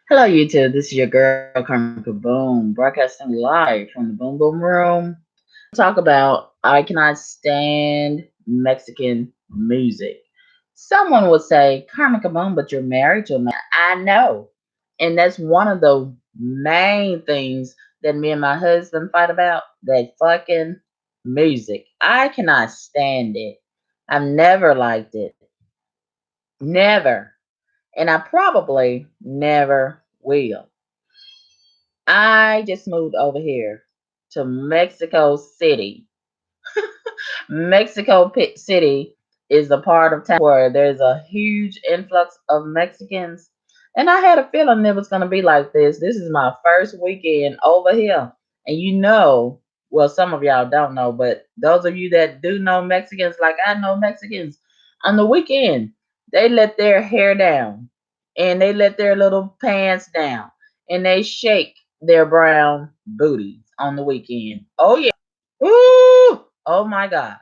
Hello, YouTube. This is your girl, Karmika Boom, broadcasting live from the Boom Boom Room. Talk about I cannot stand Mexican music. Someone would say, Karmika Boom, but you're married to a man. I know. And that's one of the main things that me and my husband fight about that fucking music. I cannot stand it. I've never liked it. Never. And I probably never will. I just moved over here to Mexico City. City is a part of town where there's a huge influx of Mexicans. And I had a feeling it was going to be like this. This is my first weekend over here. And well, some of y'all don't know, but those of you that do know Mexicans, like I know Mexicans, on the weekend, they let their hair down and they let their little pants down and they shake their brown booties on the weekend. Oh, yeah. Ooh, oh my God.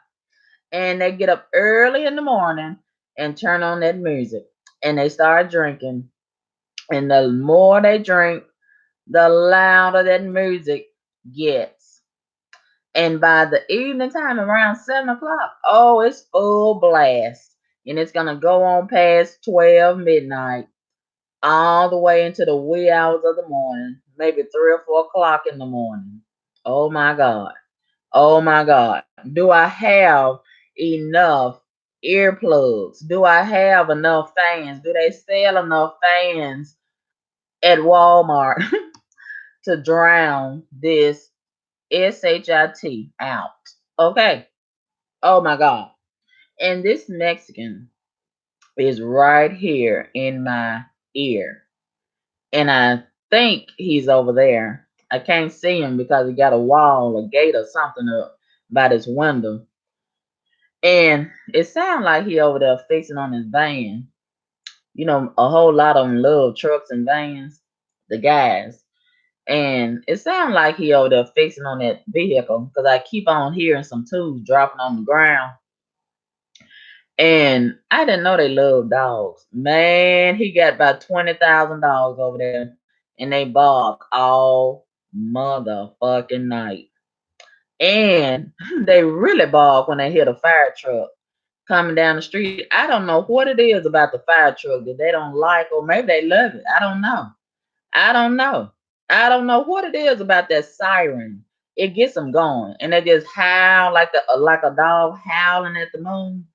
And they get up early in the morning and turn on that music and they start drinking. And the more they drink, the louder that music gets. And by the evening time, around 7 o'clock, oh, it's full blast. And it's going to go on past 12 midnight, all the way into the wee hours of the morning, maybe 3 or 4 o'clock in the morning. Oh my God. Oh my God. Do I have enough earplugs? Do I have enough fans? Do they sell enough fans at Walmart to drown this SHIT out? Okay. Oh my God. And this Mexican is right here in my ear. And I think he's over there. I can't see him because he got a wall, a gate, or something up by this window. And it sounds like he over there fixing on his van. A whole lot of them love trucks and vans, the guys. And it sounds like he over there fixing on that vehicle because I keep on hearing some tools dropping on the ground. And I didn't know they love dogs. Man, he got about 20,000 dogs over there. And they bark all motherfucking night. And they really bark when they hit a fire truck coming down the street. I don't know what it is about the fire truck that they don't like, or maybe they love it. I don't know. I don't know. I don't know what it is about that siren. It gets them going, and they just howl like a dog howling at the moon.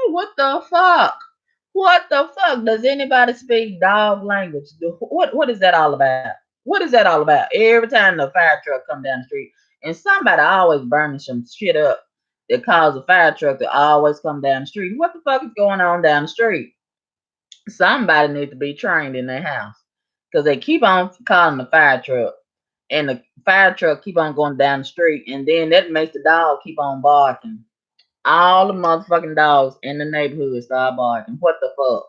What the fuck? What the fuck? Does anybody speak dog language? What is that all about? What is that all about? Every time the fire truck come down the street, and somebody always burning some shit up that cause a fire truck to always come down the street. What the fuck is going on down the street? Somebody needs to be trained in their house because they keep on calling the fire truck, and the fire truck keep on going down the street, and then that makes the dog keep on barking. All the motherfucking dogs in the neighborhood start barking. What the fuck?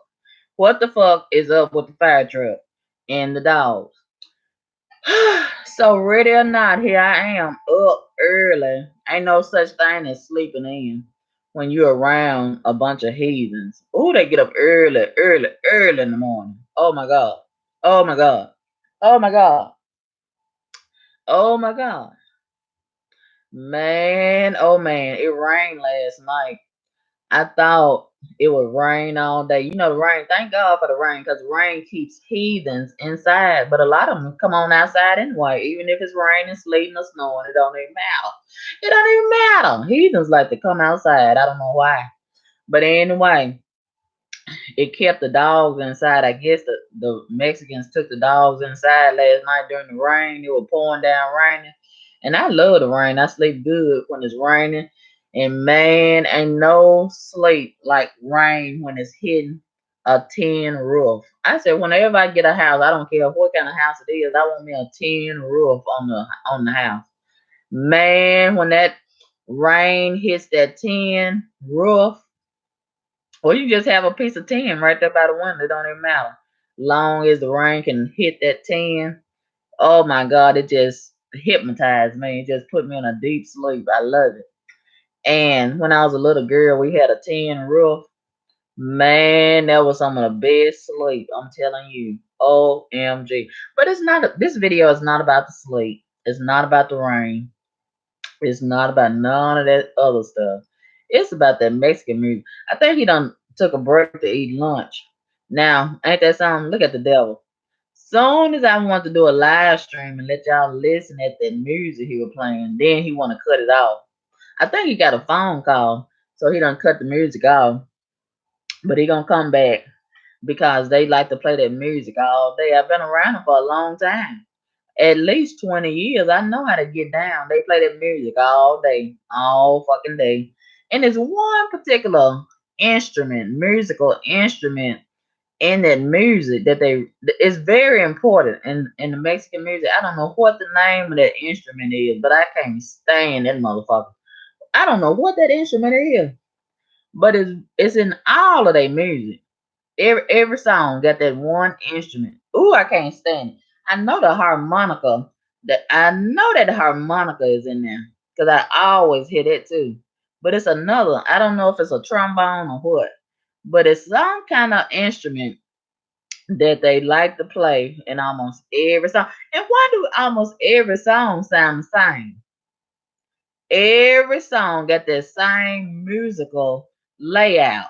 What the fuck is up with the fire truck and the dogs? So ready or not, here I am up early. Ain't no such thing as sleeping in when you're around a bunch of heathens. Ooh, they get up early, early, early in the morning. Oh my God. Oh my God. Oh my God. Oh my God. Man, oh man, it rained last night. I thought it would rain all day. The rain, thank God for the rain because rain keeps heathens inside. But a lot of them come on outside anyway. Even if it's raining, sleeting, or snowing, it don't even matter. It don't even matter. Heathens like to come outside. I don't know why. But anyway, it kept the dogs inside. I guess the Mexicans took the dogs inside last night during the rain. It was pouring down raining. And I love the rain. I sleep good when it's raining. And man, ain't no sleep like rain when it's hitting a tin roof. I said whenever I get a house, I don't care what kind of house it is, I want me a tin roof on the house. Man, when that rain hits that tin roof, or you just have a piece of tin right there by the window. It don't even matter. Long as the rain can hit that tin. Oh my God, it just hypnotized me. It just put me in a deep sleep. I love it. And when I was a little girl, we had a tin roof. Man, that was some of the best sleep. I'm telling you. OMG. But it's not, this video is not about the sleep. It's not about the rain. It's not about none of that other stuff. It's about that Mexican music. I think he done took a break to eat lunch. Now, ain't that something? Look at the devil. Soon as I want to do a live stream and let y'all listen at that music he was playing, then he want to cut it off. I think he got a phone call, so he done cut the music off. But he gonna come back because they like to play that music all day. I've been around them for a long time, at least 20 years. I know how to get down. They play that music all day, all fucking day. And there's one particular instrument, musical instrument in that music that they it's very important in the Mexican music. I don't know what the name of that instrument is, but I can't stand that motherfucker. I don't know what that instrument is, but it's in all of their music. Every song got that one instrument. Ooh, I can't stand it. I know the harmonica. That I know that the harmonica is in there because I always hear that too. But it's another. I don't know if it's a trombone or what, but it's some kind of instrument that they like to play in almost every song. And why do almost every song sound the same? Every song got that same musical layout.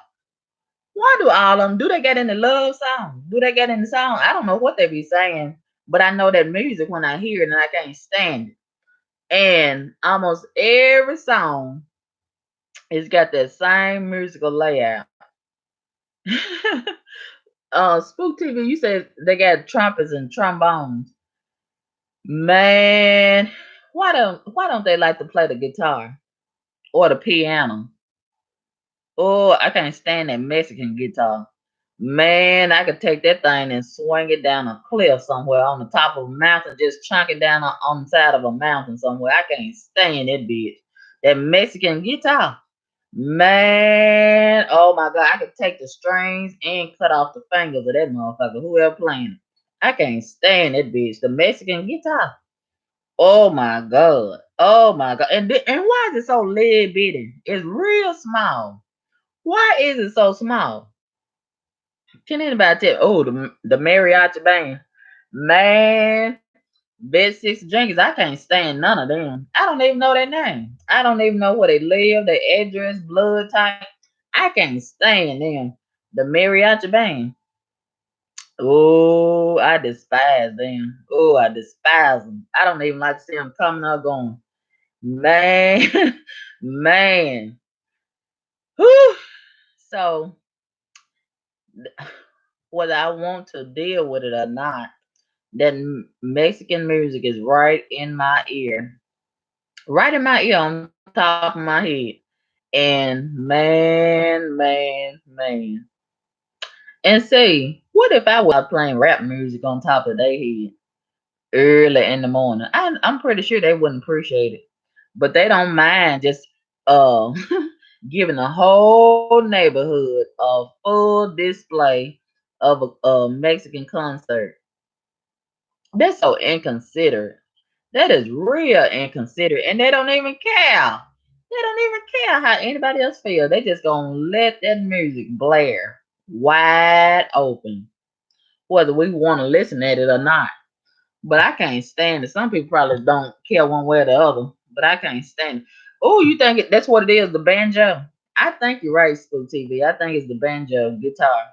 Why do all of them? Do they get in the love song? Do they get in the song? I don't know what they be saying, but I know that music when I hear it and I can't stand it. And almost every song it's got that same musical layout. Spook TV, you said they got trumpets and trombones. Man, why don't they like to play the guitar or the piano? Oh, I can't stand that Mexican guitar. Man, I could take that thing and swing it down a cliff somewhere on the top of a mountain, just chunk it down on the side of a mountain somewhere. I can't stand that bitch. That Mexican guitar. Man, oh my God, I could take the strings and cut off the fingers of that motherfucker, whoever playing it. I can't stand that bitch. The Mexican guitar. Oh my God. Oh my God. And why is it so lead bitty? It's real small. Why is it so small? Can anybody tell? Oh, the mariachi band, man. Bed Six Drinkies. I can't stand none of them. I don't even know their name. I don't even know where they live, their address, blood type. I can't stand them. The mariachi band. Oh, I despise them. Oh, I despise them. I don't even like to see them coming or going. Man, man. Whew. So whether I want to deal with it or not, that Mexican music is right in my ear, on top of my head. And man. And say, what if I was playing rap music on top of their head early in the morning? I'm pretty sure they wouldn't appreciate it, but they don't mind just uh giving a whole neighborhood a full display of a Mexican concert. That's so inconsiderate. That is real inconsiderate, and they don't even care. They don't even care how anybody else feel. They just gonna let that music blare wide open, whether we want to listen at it or not. But I can't stand it. Some people probably don't care one way or the other, but I can't stand it. Oh, you think that's what it is? The banjo? I think you're right, School TV. I think it's the banjo guitar.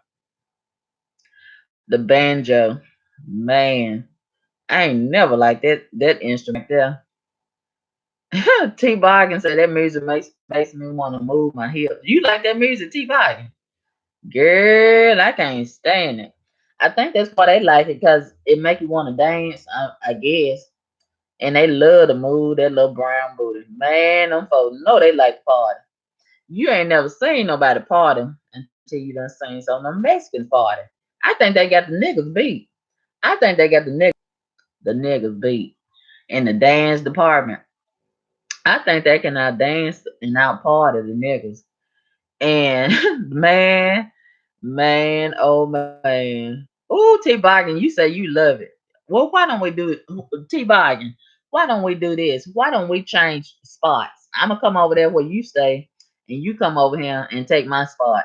The banjo, man. I ain't never liked that instrument there. T Boggin said that music makes me want to move my hips. You like that music, T Boggin? Girl, I can't stand it. I think that's why they like it because it make you want to dance. I guess, and they love to move that little brown booty. Man, them folks know they like to party. You ain't never seen nobody party until you done seen some of them Mexicans party. I think they got the niggas beat. I think they got the niggas beat in the dance department. I think they can out dance and out party the niggas. And oh man. Ooh, T Boggin, you say you love it. Well, why don't we do it? T Boggin, why don't we do this? Why don't we change spots? I'm gonna come over there where you stay, and you come over here and take my spot.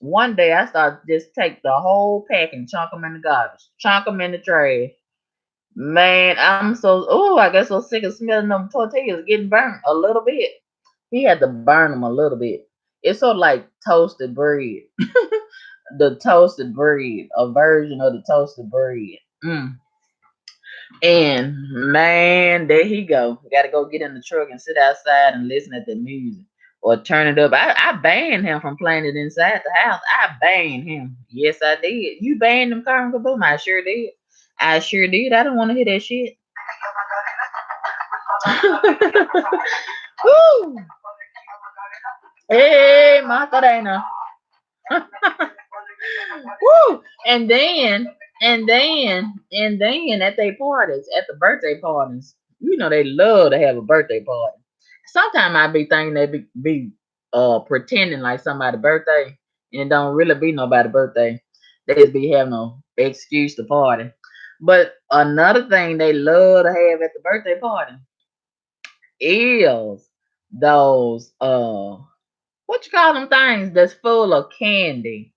One day I started just take the whole pack and chunk them in the garbage, chunk them in the trash. Man, I'm so I got so sick of smelling them tortillas getting burnt a little bit. He had to burn them a little bit. It's sort of like toasted bread. The toasted bread, a version of the toasted bread. Mm. And man, there he go. Got to go get in the truck and sit outside and listen at the music or turn it up. I banned him from playing it inside the house. I banned him. Yes, I did. You banned him, Carmen Kaboom? I sure did. I sure did. I don't want to hear that shit. Woo! Hey, Macarena. Woo! And then at their parties, at the birthday parties, they love to have a birthday party. Sometimes I be thinking they be pretending like somebody's birthday and it don't really be nobody's birthday. They just be having no excuse to party. But another thing they love to have at the birthday party is those what you call them things that's full of candy,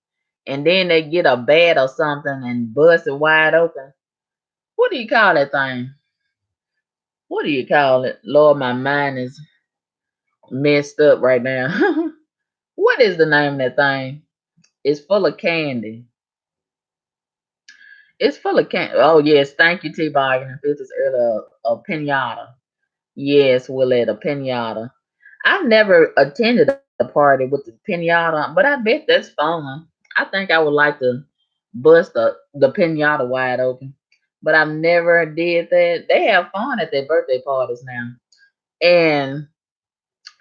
and then they get a bat or something and bust it wide open. What do you call that thing? What do you call it? Lord, my mind is messed up right now. What is the name of that thing? It's full of candy. It's full of candy. Oh yes, thank you, T Bargain and Fifties earlier. A pinata. Yes, Willette, a pinata. I've never attended a party with the pinata, but I bet that's fun. I think I would like to bust the pinata wide open, but I've never did that. They have fun at their birthday parties now, and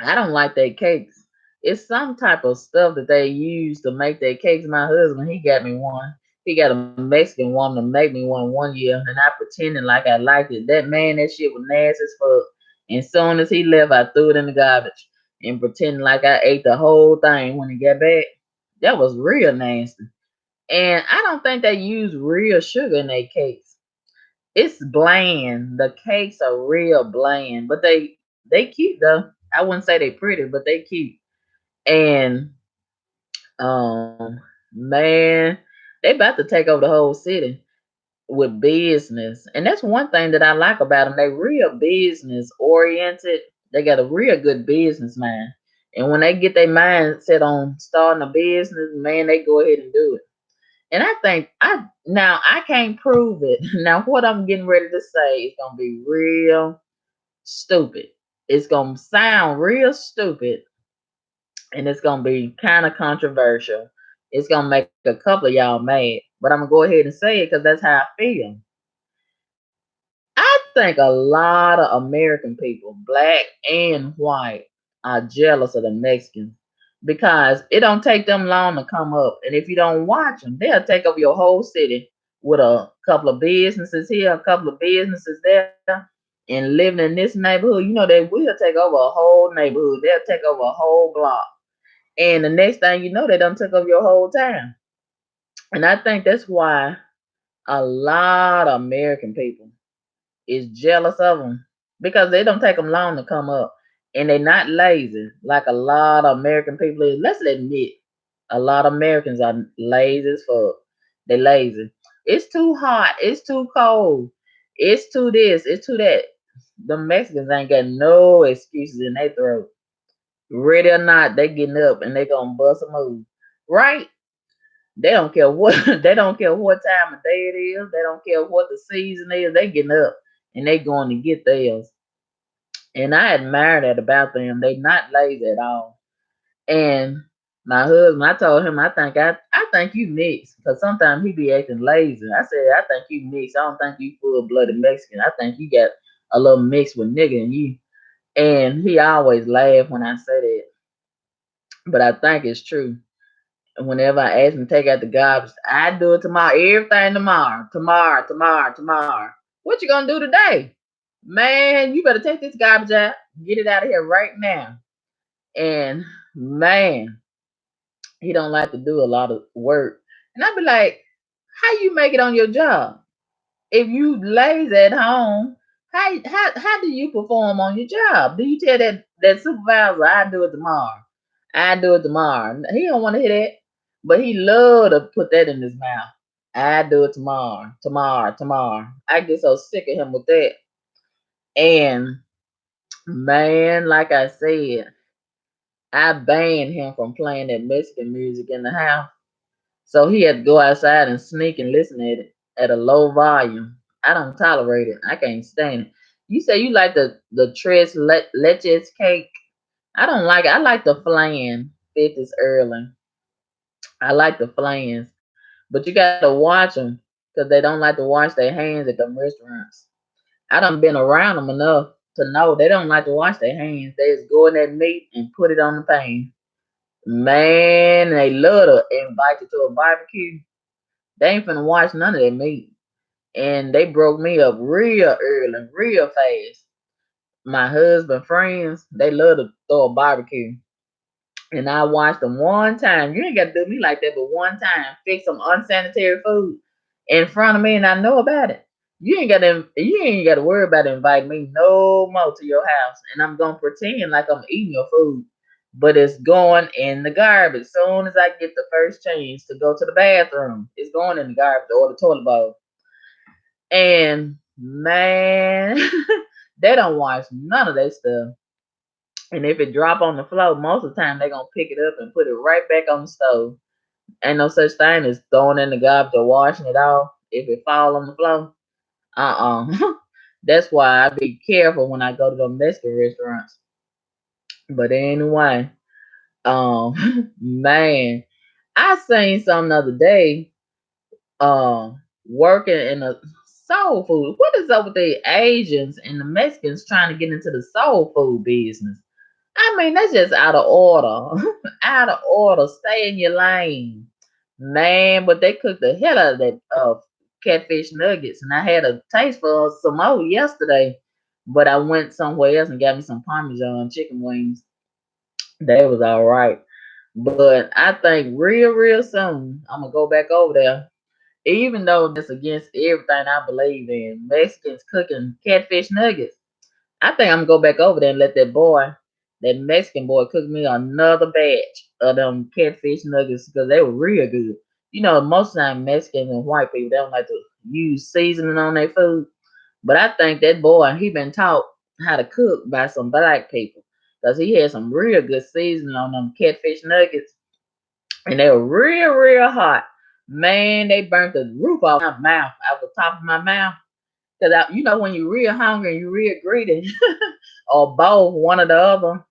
I don't like their cakes. It's some type of stuff that they use to make their cakes. My husband, he got me one. He got a Mexican woman to make me one year, and I pretended like I liked it. That man, that shit was nasty as fuck. And soon as he left, I threw it in the garbage and pretended like I ate the whole thing when he got back. That was real nasty. And I don't think they use real sugar in their cakes. It's bland. The cakes are real bland, but they cute though. I wouldn't say they pretty, but they cute. And man, they about to take over the whole city with business. And that's one thing that I like about them. They real business oriented. They got a real good business mind. And when they get their mind set on starting a business, man, they go ahead and do it. And I think I can't prove it. Now what I'm getting ready to say is gonna be real stupid. It's gonna sound real stupid and it's gonna be kind of controversial. It's gonna make a couple of y'all mad, but I'm gonna go ahead and say it because that's how I feel. I think a lot of American people, black and white, are jealous of the Mexicans because it don't take them long to come up. And if you don't watch them, they'll take over your whole city with a couple of businesses here, a couple of businesses there, and living in this neighborhood. They will take over a whole neighborhood. They'll take over a whole block. And the next thing you know, they done took over your whole town. And I think that's why a lot of American people is jealous of them because they don't take them long to come up, and they're not lazy like a lot of American people is. Let's admit, a lot of Americans are lazy as fuck. They lazy. It's too hot. It's too cold. It's too this. It's too that. The Mexicans ain't got no excuses in their throat. Ready or not, they getting up and they gonna bust a move. Right? They don't care what they don't care what time of day it is. They don't care what the season is. They getting up and they going to get theirs. And I admire that about them. They not lazy at all. And my husband, I told him, I think you mixed because sometimes he be acting lazy. I said, I think you mixed. I don't think you full blooded Mexican. I think you got a little mix with nigga in you. And he always laugh when I say that, but I think it's true. Whenever I ask him to take out the garbage, I do it tomorrow. Everything tomorrow. Tomorrow, tomorrow, tomorrow. What you gonna do today? Man, you better take this garbage out. Get it out of here right now. And man, he don't like to do a lot of work. And I be like, how you make it on your job? If you lazy at home, how do you perform on your job? Do you tell that supervisor I do it tomorrow? I do it tomorrow. He don't want to hear that. But he loved to put that in his mouth. I do it tomorrow, tomorrow, tomorrow. I get so sick of him with that. And man, like I said, I banned him from playing that Mexican music in the house. So he had to go outside and sneak and listen at it at a low volume. I don't tolerate it. I can't stand it. You say you like the leches cake. I don't like it. I like the flan. Fifth is early. I like the flans, but you gotta watch them because they don't like to wash their hands at them restaurants. I done been around them enough to know they don't like to wash their hands. They just go in that meat and put it on the pan. Man, they love to invite you to a barbecue. They ain't finna wash none of that meat. And they broke me up real early, real fast. My husband friends, they love to throw a barbecue. And I watched them one time. You ain't got to do me like that, but one time, fix some unsanitary food in front of me, and I know about it. You ain't got to worry about inviting me no more to your house, and I'm gonna pretend like I'm eating your food, but it's going in the garbage. As soon as I get the first chance to go to the bathroom, it's going in the garbage or the toilet bowl. And man, they don't wash none of that stuff. And if it drop on the floor, most of the time they gonna pick it up and put it right back on the stove. Ain't no such thing as throwing in the garbage or washing it off if it fall on the floor. That's why I be careful when I go to the Mexican restaurants. But anyway, man, I seen something the other day. Working in a soul food. What is up with the Asians and the Mexicans trying to get into the soul food business? I mean, that's just out of order. Out of order. Stay in your lane. Man, but they cooked the hell out of that catfish nuggets. And I had a taste for some more yesterday. But I went somewhere else and got me some Parmesan chicken wings. They was all right. But I think real soon, I'm going to go back over there. Even though that's against everything I believe in. Mexicans cooking catfish nuggets. I think I'm gonna go back over there and let that Mexican boy, cook me another batch of them catfish nuggets because they were real good. You know, most of the time Mexicans and white people they don't like to use seasoning on their food, but I think that boy he been taught how to cook by some black people because he had some real good seasoning on them catfish nuggets, and they were real hot. Man, they burnt the roof off my mouth, out the top of my mouth. Cause when you're real hungry and you're real greedy, or both, one or the other,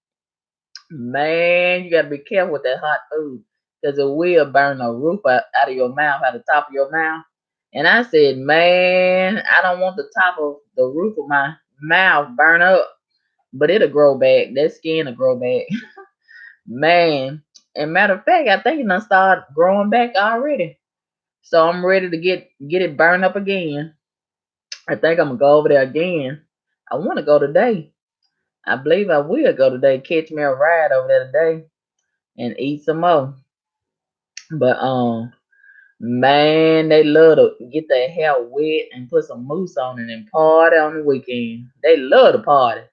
man, you gotta be careful with that hot food, cause it will burn the roof out of your mouth, out the top of your mouth. And I said, man, I don't want the top of the roof of my mouth burn up, but it'll grow back. That skin will grow back, man. And matter of fact, I think it done start growing back already. So I'm ready to get it burned up again. I think I'm gonna go over there again. I want to go today. I believe I will go today. Catch me a ride over there today and eat some more. But man, they love to get their hair wet and put some mousse on it and party on the weekend. They love to party,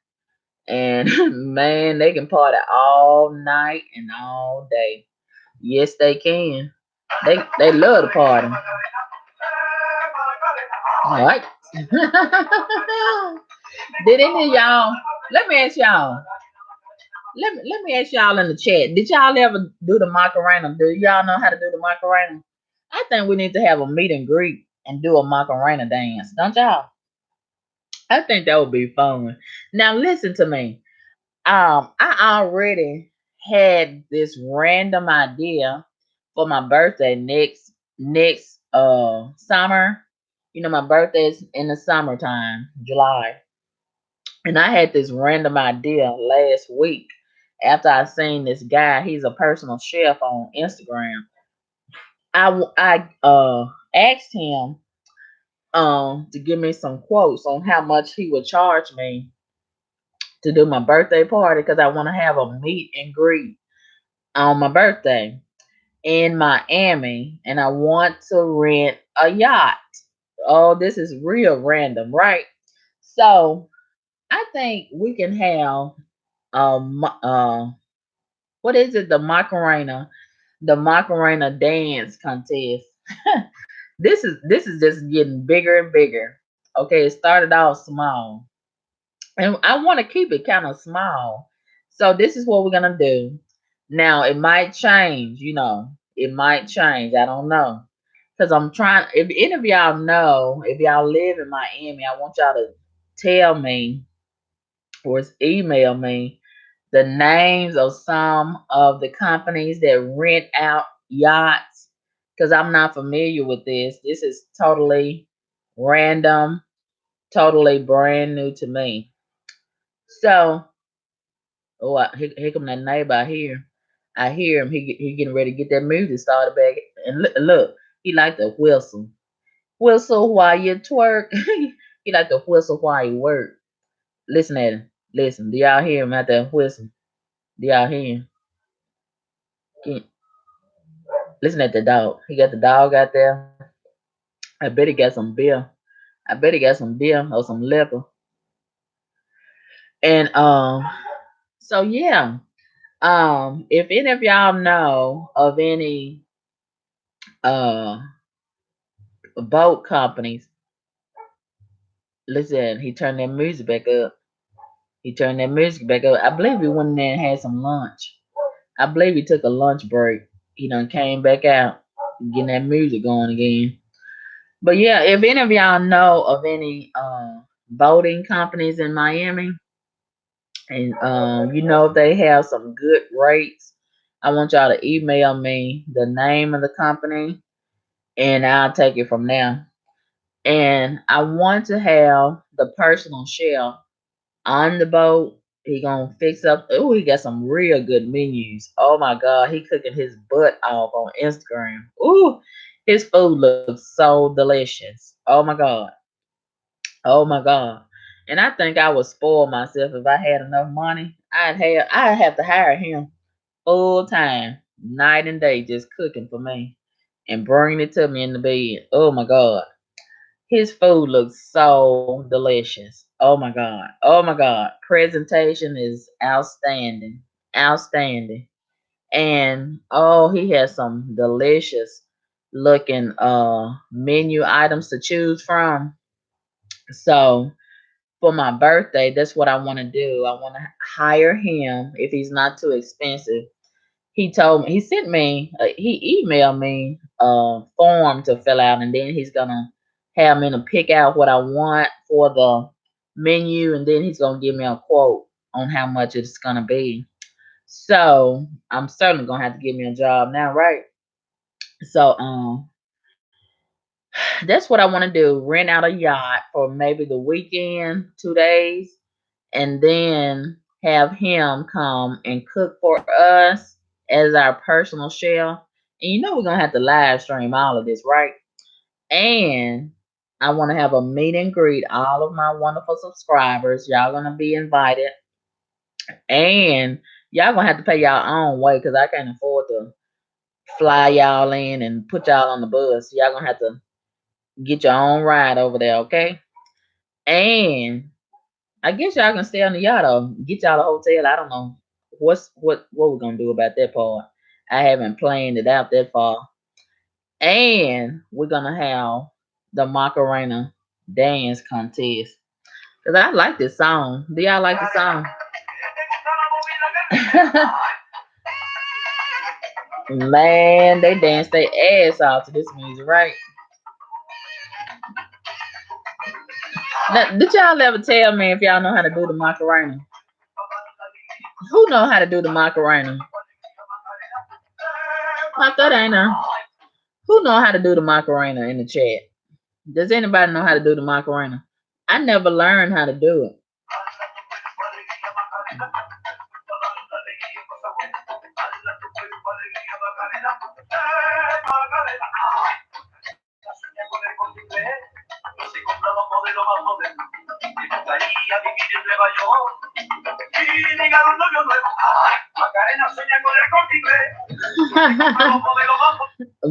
and man, they can party all night and all day. Yes, they can. They love to party. All right. Did any of y'all? Let me ask y'all. Let me ask y'all in the chat. Did y'all ever do the Macarena? Do y'all know how to do the Macarena? I think we need to have a meet and greet and do a Macarena dance. Don't y'all? I think that would be fun. Now listen to me. I already had this random idea for my birthday next summer. You know, my birthday is in the summertime, July. And I had this random idea last week after I seen this guy. He's a personal chef on Instagram. I asked him to give me some quotes on how much he would charge me to do my birthday party because I want to have a meet and greet on my birthday in Miami, and I want to rent a yacht. Oh, this is real random, right? So I think we can have what is it? The Macarena. The Macarena dance contest. This is just getting bigger and bigger. Okay, it started off small, and I want to keep it kind of small. So this is what we're gonna do. Now it might change, it might change. I don't know, cause I'm trying. If any of y'all know, if y'all live in Miami, I want y'all to tell me or email me the names of some of the companies that rent out yachts, because I'm not familiar with this. This is totally random, totally brand new to me. So, oh, here come that neighbor. I hear him. He getting ready to get that music started back. And look, he like to whistle while you twerk. He like to whistle while you work. Listen at him. Listen. Do y'all hear him out there whistling? Do y'all hear him? Can- Listen at the dog. He got the dog out there. I bet he got some beer. I bet he got some beer or some liquor. And so yeah. If any of y'all know of any uh boat companies, listen, he turned that music back up. He turned that music back up. I believe he went in there and had some lunch. I believe he took a lunch break. He done came back out, getting that music going again. But yeah, if any of y'all know of any boating companies in Miami, and if they have some good rates, I want y'all to email me the name of the company, and I'll take it from there. And I want to have the personal chef on the boat. He gonna fix up. Oh, he got some real good menus. Oh my God, he cooking his butt off on Instagram. Ooh, his food looks so delicious. Oh my God. Oh my God. And I think I would spoil myself if I had enough money. I'd have to hire him full time, night and day, just cooking for me and bringing it to me in the bed. Oh my God. His food looks so delicious. Oh my God. Oh my God. Presentation is outstanding. Outstanding. And oh, he has some delicious looking menu items to choose from. So for my birthday, that's what I want to do. I want to hire him if he's not too expensive. He told me, he sent me, he emailed me a form to fill out, and then he's gonna have me to pick out what I want for the menu, and then he's gonna give me a quote on how much it's gonna be. So I'm certainly gonna have to give me a job now, right? So that's what I want to do. Rent out a yacht for maybe the weekend, 2 days, and then have him come and cook for us as our personal chef. And we're gonna have to live stream all of this, right? And I want to have a meet and greet all of my wonderful subscribers. Y'all gonna be invited, and y'all gonna have to pay y'all own way because I can't afford to fly y'all in and put y'all on the bus. Y'all gonna have to get your own ride over there, okay? And I guess y'all can stay on the yacht or get y'all a hotel. I don't know what we're gonna do about that part. I haven't planned it out that far. And we're gonna have the Macarena dance contest. Cause I like this song. Do y'all like the song? Man, they dance their ass off to this music, right? Now, did y'all ever tell me if y'all know how to do the Macarena? Who know how to do the Macarena? Like that ain't her. Who know how to do the Macarena in the chat? Does anybody know how to do the Macarena? I never learned how to do it.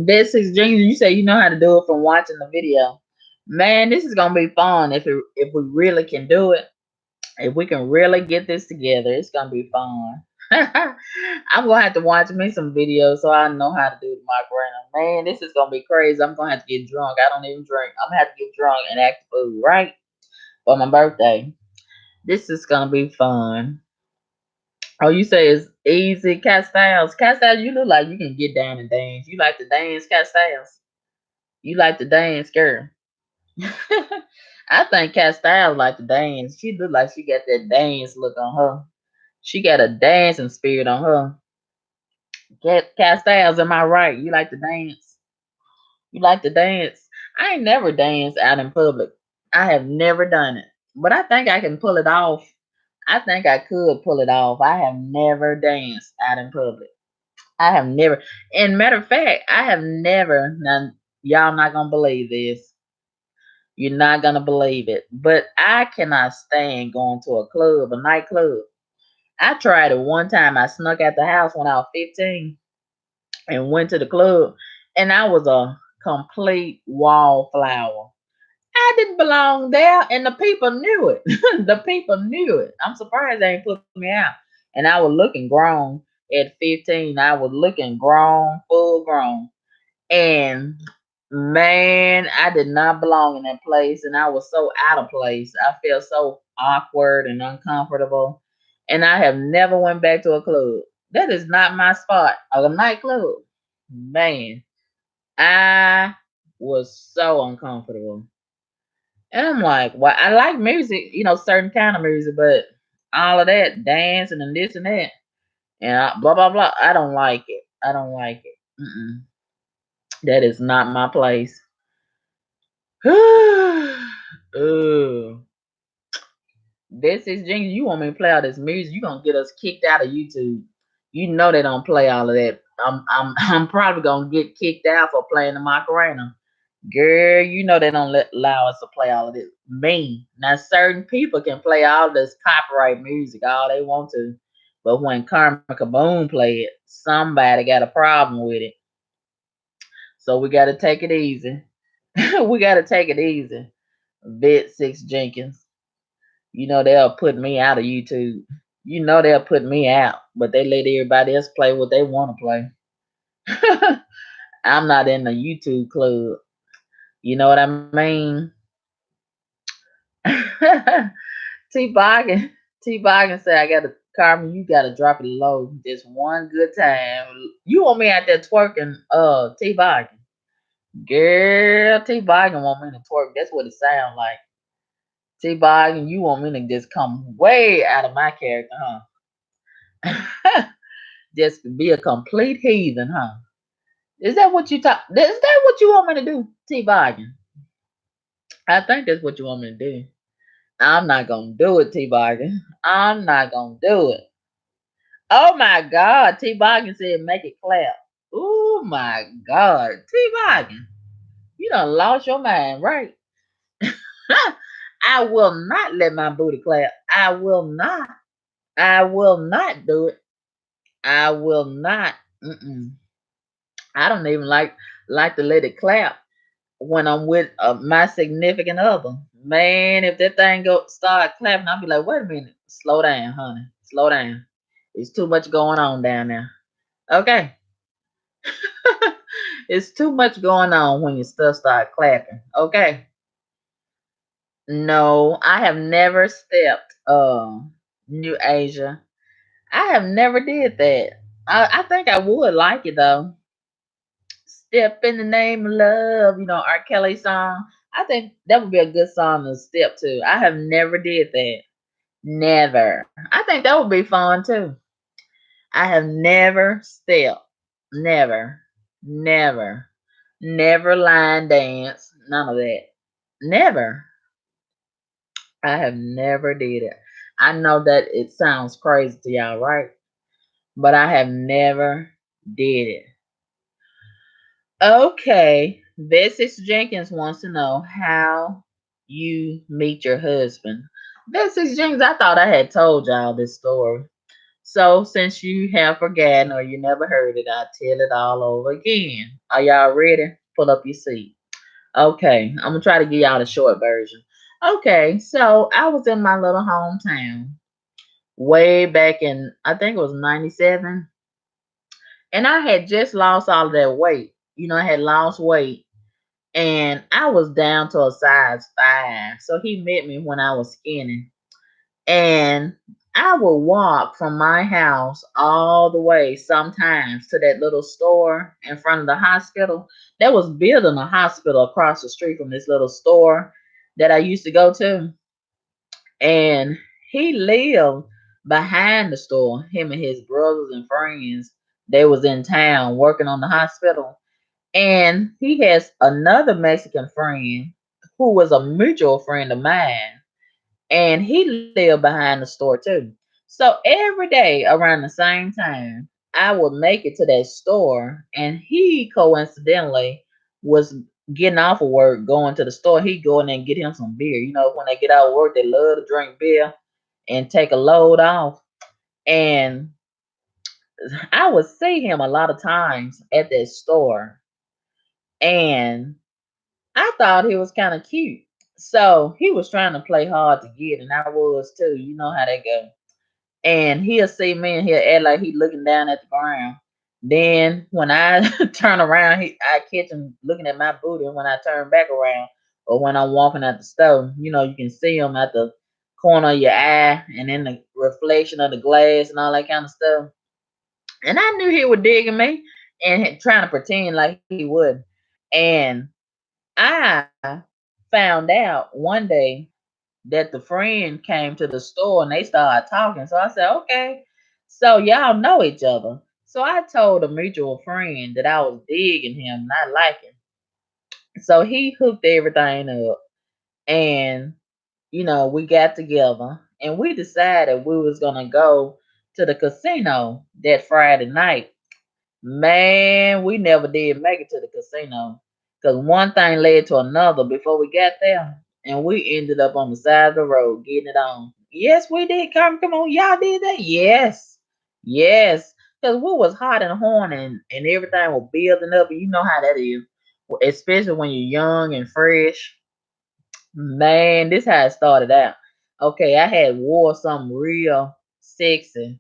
Best Junior, you say you know how to do it from watching the video. Man, this is gonna be fun if we really can do it. If we can really get this together, it's gonna be fun. I'm gonna have to watch me some videos so I know how to do the Macarena. Man, this is gonna be crazy. I'm gonna have to get drunk. I don't even drink. I'm gonna have to get drunk and act the fool, right? For my birthday. This is gonna be fun. Oh, you say it's easy, Cat Styles. Cat Styles, you look like you can get down and dance. You like to dance, Cat Styles? You like to dance, girl? I think Cat Styles like to dance. She look like she got that dance look on her. She got a dancing spirit on her. Cat Styles, am I right? You like to dance? You like to dance? I ain't never danced out in public. I have never done it. But I think I can pull it off. I think I could pull it off. I have never danced out in public. I have never. And matter of fact, I have never. Now, y'all not gonna believe this. You're not gonna believe it. But I cannot stand going to a club, a nightclub. I tried it one time. I snuck out the house when I was 15 and went to the club, and I was a complete wallflower. I didn't belong there, and the people knew it. The people knew it. I'm surprised they ain't put me out. And I was looking grown at 15. I was looking grown, full grown. And man, I did not belong in that place, and I was so out of place. I felt so awkward and uncomfortable, and I have never went back to a club. That is not my spot. A nightclub, man. I was so uncomfortable, and I'm like, well, I like music, certain kind of music, but all of that dancing and this and that, and blah blah blah. I don't like it. I don't like it. Mm-mm. That is not my place. Ugh. This is Jinx. You want me to play all this music? You gonna get us kicked out of YouTube? You know they don't play all of that. I'm probably gonna get kicked out for playing the Macarena. Girl, you know they don't allow us to play all of this. Me. Now certain people can play all this copyright music all they want to. But when Karma Kaboom play it, somebody got a problem with it. So we gotta take it easy. We gotta take it easy. Vet Six Jenkins. They'll put me out of YouTube. They'll put me out, but they let everybody else play what they want to play. I'm not in the YouTube club. You know what I mean? T Boggin. T Boggin said, I gotta, Carmen, you gotta drop it low just one good time. You want me out there twerking, T Boggin. Girl, T Boggin want me to twerk. That's what it sounds like. T Boggin, you want me to just come way out of my character, huh? Just be a complete heathen, huh? Is that what you talk? Is that what you want me to do, T Boggin? I think that's what you want me to do. I'm not gonna do it, T Boggin. I'm not gonna do it. Oh my God, T Boggin said make it clap. Oh my God, T Boggin, you done lost your mind, right? I will not let my booty clap. I will not. I will not do it. I will not. Mm-mm. I don't even like to let it clap when I'm with my significant other. Man, if that thing go start clapping, I'll be like, wait a minute, slow down, honey, slow down. It's too much going on down there. Okay, it's too much going on when your stuff start clapping. Okay, no, I have never stepped. New Asia. I have never did that. I think I would like it though. Step in the name of love, R. Kelly song. I think that would be a good song to step to. I have never did that. Never. I think that would be fun too. I have never stepped. Never. Never. Never line dance. None of that. Never. I have never did it. I know that it sounds crazy to y'all, right? But I have never did it. Okay, Bessie Jenkins wants to know how you meet your husband. Bessie Jenkins, I thought I had told y'all this story. So since you have forgotten or you never heard it, I'll tell it all over again. Are y'all ready? Pull up your seat. Okay, I'm gonna try to give y'all the short version. Okay, so I was in my little hometown way back in, I think it was 97. And I had just lost all of that weight. I had lost weight and I was down to a size 5. So he met me when I was skinny. And I would walk from my house all the way sometimes to that little store in front of the hospital. That was building a hospital across the street from this little store that I used to go to. And he lived behind the store, him and his brothers and friends. They was in town working on the hospital. And he has another Mexican friend who was a mutual friend of mine, and he lived behind the store too. So every day around the same time, I would make it to that store, and he coincidentally was getting off of work, going to the store. He'd go in there and get him some beer. When they get out of work, they love to drink beer and take a load off. And I would see him a lot of times at that store, and I thought he was kind of cute. So he was trying to play hard to get, and I was too. You know how that go. And he'll see me and he'll act like he looking down at the ground. Then when I turn around, I catch him looking at my booty. And when I turn back around, or when I'm walking out the store, you can see him at the corner of your eye and in the reflection of the glass and all that kind of stuff. And I knew he was digging me and trying to pretend like he would. And I found out one day that the friend came to the store and they started talking. So I said, okay, so y'all know each other. So I told a mutual friend that I was digging him, not liking. So he hooked everything up, and we got together and we decided we was gonna go to the casino that Friday night. Man, we never did make it to the casino because one thing led to another before we got there, and we ended up on the side of the road getting it on. Yes, we did. Come on, y'all did that. Yes, yes, because we was hot and horny, and everything was building up. And you know how that is, especially when you're young and fresh. Man, this how it started out. Okay, I had wore something real sexy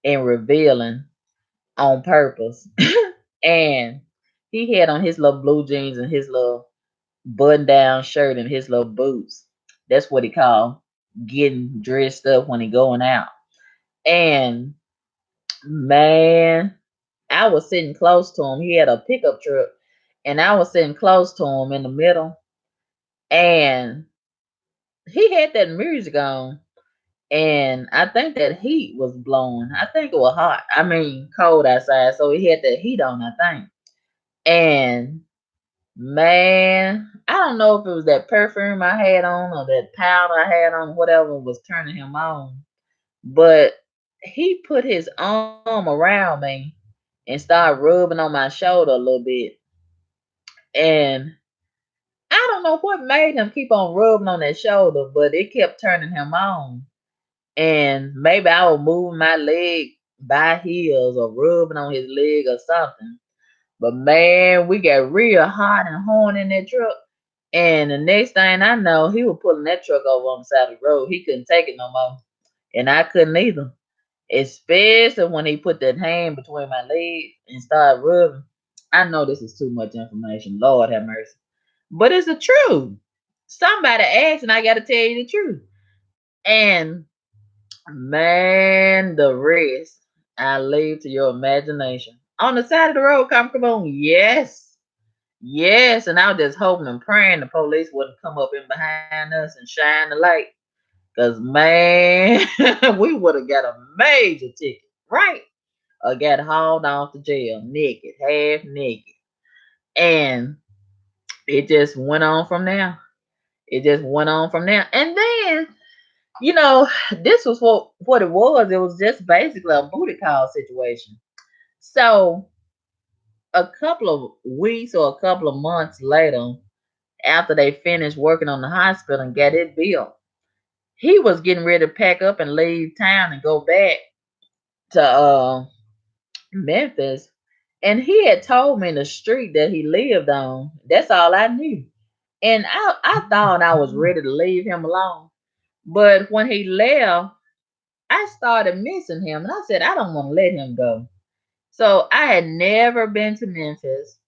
and revealing on purpose. And he had on his little blue jeans and his little button down shirt and his little boots. That's what he called getting dressed up when he going out. And man, I was sitting close to him. He had a pickup truck, and I was sitting close to him in the middle. And he had that music on, and I think that heat was blowing. I think it was hot. I mean, cold outside, so he had that heat on. I think. And man, I don't know if it was that perfume I had on or that powder I had on, whatever was turning him on. But he put his arm around me and started rubbing on my shoulder a little bit. And I don't know what made him keep on rubbing on that shoulder, but it kept turning him on. And maybe I was moving my leg by heels or rubbing on his leg or something. But man, we got real hot and horny in that truck. And the next thing I know, he was pulling that truck over on the side of the road. He couldn't take it no more. And I couldn't either. Especially when he put that hand between my legs and started rubbing. I know this is too much information. Lord have mercy. But it's the truth. Somebody asked, and I got to tell you the truth. And man, the rest I leave to your imagination. On the side of the road, come on. Yes. Yes, and I was just hoping and praying the police wouldn't come up in behind us and shine the light. Cause man, we would have got a major ticket, right? Or got hauled off to jail naked, half naked. And it just went on from there. It just went on from there. And then, this was what it was. It was just basically a booty call situation. So a couple of weeks or a couple of months later, after they finished working on the hospital and got it built, he was getting ready to pack up and leave town and go back to Memphis. And he had told me the street that he lived on. That's all I knew. And I thought I was ready to leave him alone. But when he left, I started missing him, and I said, I don't want to let him go. So I had never been to Memphis,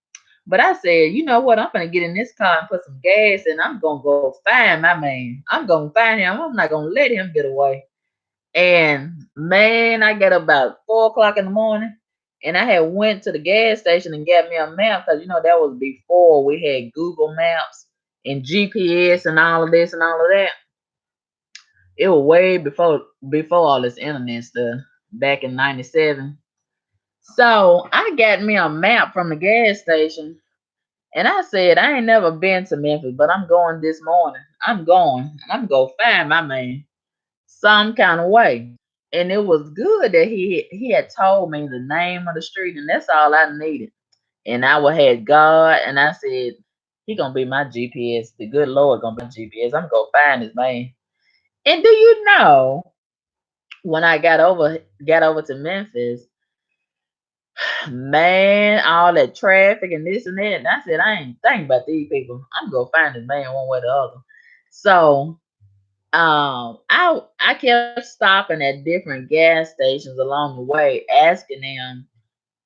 but I said, you know what? I'm gonna get in this car and put some gas, and I'm gonna go find my man. I'm gonna find him. I'm not gonna let him get away. And man, I get about 4 o'clock in the morning, and I had went to the gas station and got me a map because that was before we had Google Maps and GPS and all of this and all of that. It was way before all this internet stuff back in '97. So I got me a map from the gas station, and I said I ain't never been to Memphis, but I'm going this morning. I'm going. And I'm gonna find my man some kind of way. And it was good that he had told me the name of the street, and that's all I needed. And I would had God, and I said, He gonna be my GPS. The good Lord gonna be my GPS. I'm gonna find this man. And do you know when I got over to Memphis, man, all that traffic and this and that, and I said I ain't thinking about these people. I'm gonna find this man one way or the other. So I kept stopping at different gas stations along the way, asking them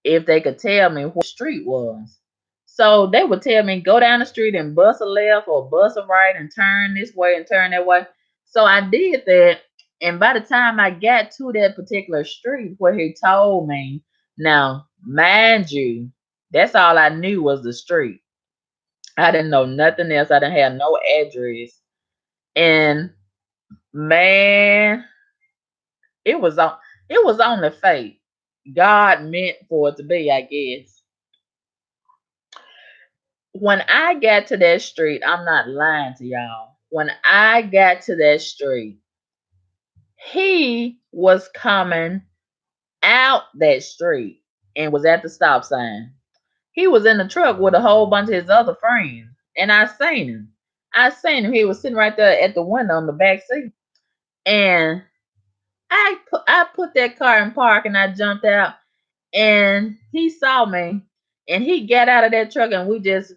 if they could tell me what street was. So they would tell me go down the street and bus a left or bus a right and turn this way and turn that way. So I did that, and by the time I got to that particular street where he told me, now mind you, that's all I knew was the street. I didn't know nothing else. I didn't have no address, and man, it was on it was on the fate. God meant for it to be, I guess. When I got to that street, I'm not lying to y'all. When I got to that street, he was coming out that street and was at the stop sign. He was in the truck with a whole bunch of his other friends, and I seen him. I seen him. He was sitting right there at the window on the back seat, and I put that car in park, and I jumped out, and he saw me, and he got out of that truck, and we just,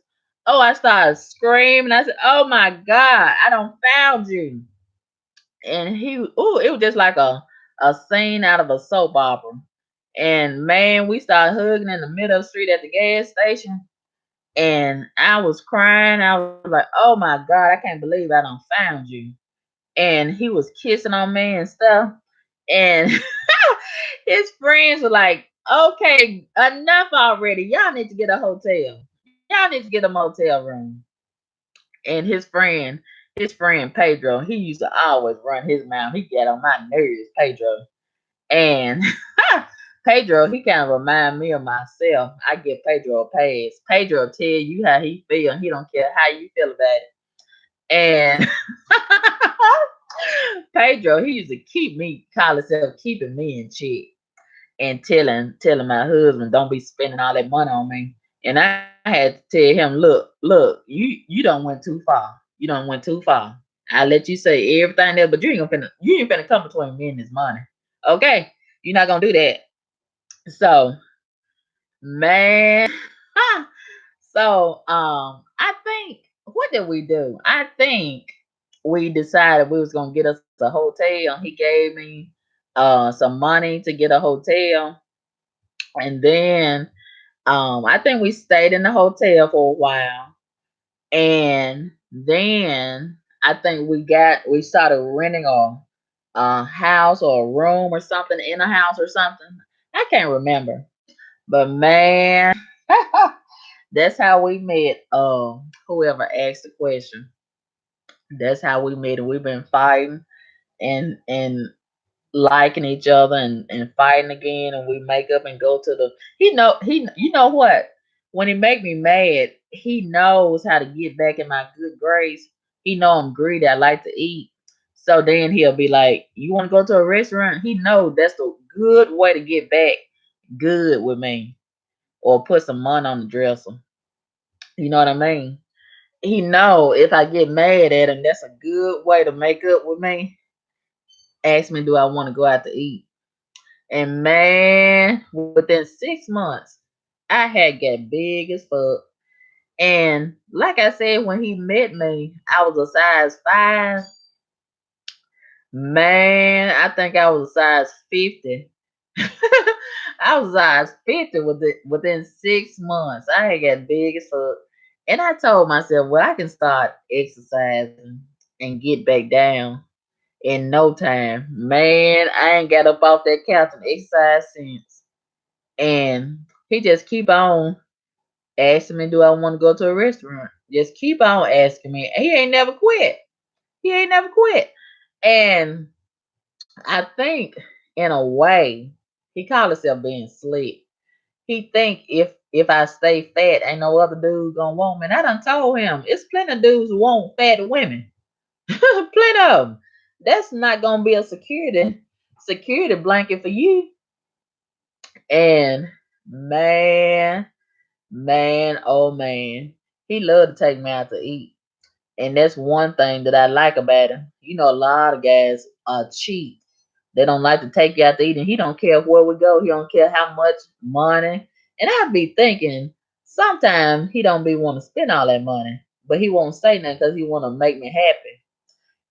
oh, I started screaming. I said, oh my God, I don't found you. And it was just like a scene out of a soap opera. And man, we started hugging in the middle of the street at the gas station. And I was crying. I was like, oh my God, I can't believe I don't found you. And he was kissing on me and stuff. And his friends were like, okay, enough already. Y'all need to get a hotel. Y'all need to get a motel room. And his friend Pedro, he used to always run his mouth. He get on my nerves, Pedro. And Pedro, he kind of remind me of myself. I give Pedro a pass. Pedro tell you how he feel. He don't care how you feel about it. And Pedro, he used to call himself keeping me in check and telling my husband don't be spending all that money on me. And I had to tell him, look, you don't went too far. You don't went too far. I let you say everything else, but you ain't finna come between me and this money. Okay? You're not gonna do that. So man, I think what did we do? I think we decided we was gonna get us a hotel. He gave me some money to get a hotel, and then I think we stayed in the hotel for a while, and then I think we started renting a house or a room or something in a house or something. I can't remember, but man, that's how we met. Whoever asked the question, that's how we met, and we've been fighting and liking each other and fighting again, and we make up and go to the he you know what, when he make me mad, he knows how to get back in my good grace. He know I'm greedy, I like to eat. So then he'll be like, you want to go to a restaurant? He knows that's the good way to get back good with me, or put some money on the dresser. You know what I mean? He know if I get mad at him, that's a good way to make up with me. Ask me, do I want to go out to eat? And man, within 6 months, I had got big as fuck. And like I said, when he met me, I was a size 5. Man, I think I was a size 50. I was size 50 within 6 months. I had got big as fuck. And I told myself, well, I can start exercising and get back down in no time. Man, I ain't got up off that couch and exercised since. And he just keep on asking me, do I want to go to a restaurant? Just keep on asking me. And he ain't never quit. He ain't never quit. And I think in a way, he called himself being slick. He think if I stay fat, ain't no other dude gonna want me. And I done told him it's plenty of dudes who want fat women. Plenty of them. That's not gonna be a security blanket for you. And man, oh man, he loved to take me out to eat. And that's one thing that I like about him. You know, a lot of guys are cheap. They don't like to take you out to eat, and he don't care where we go. He don't care how much money. And I be thinking, sometimes he don't be want to spend all that money, but he won't say nothing because he want to make me happy.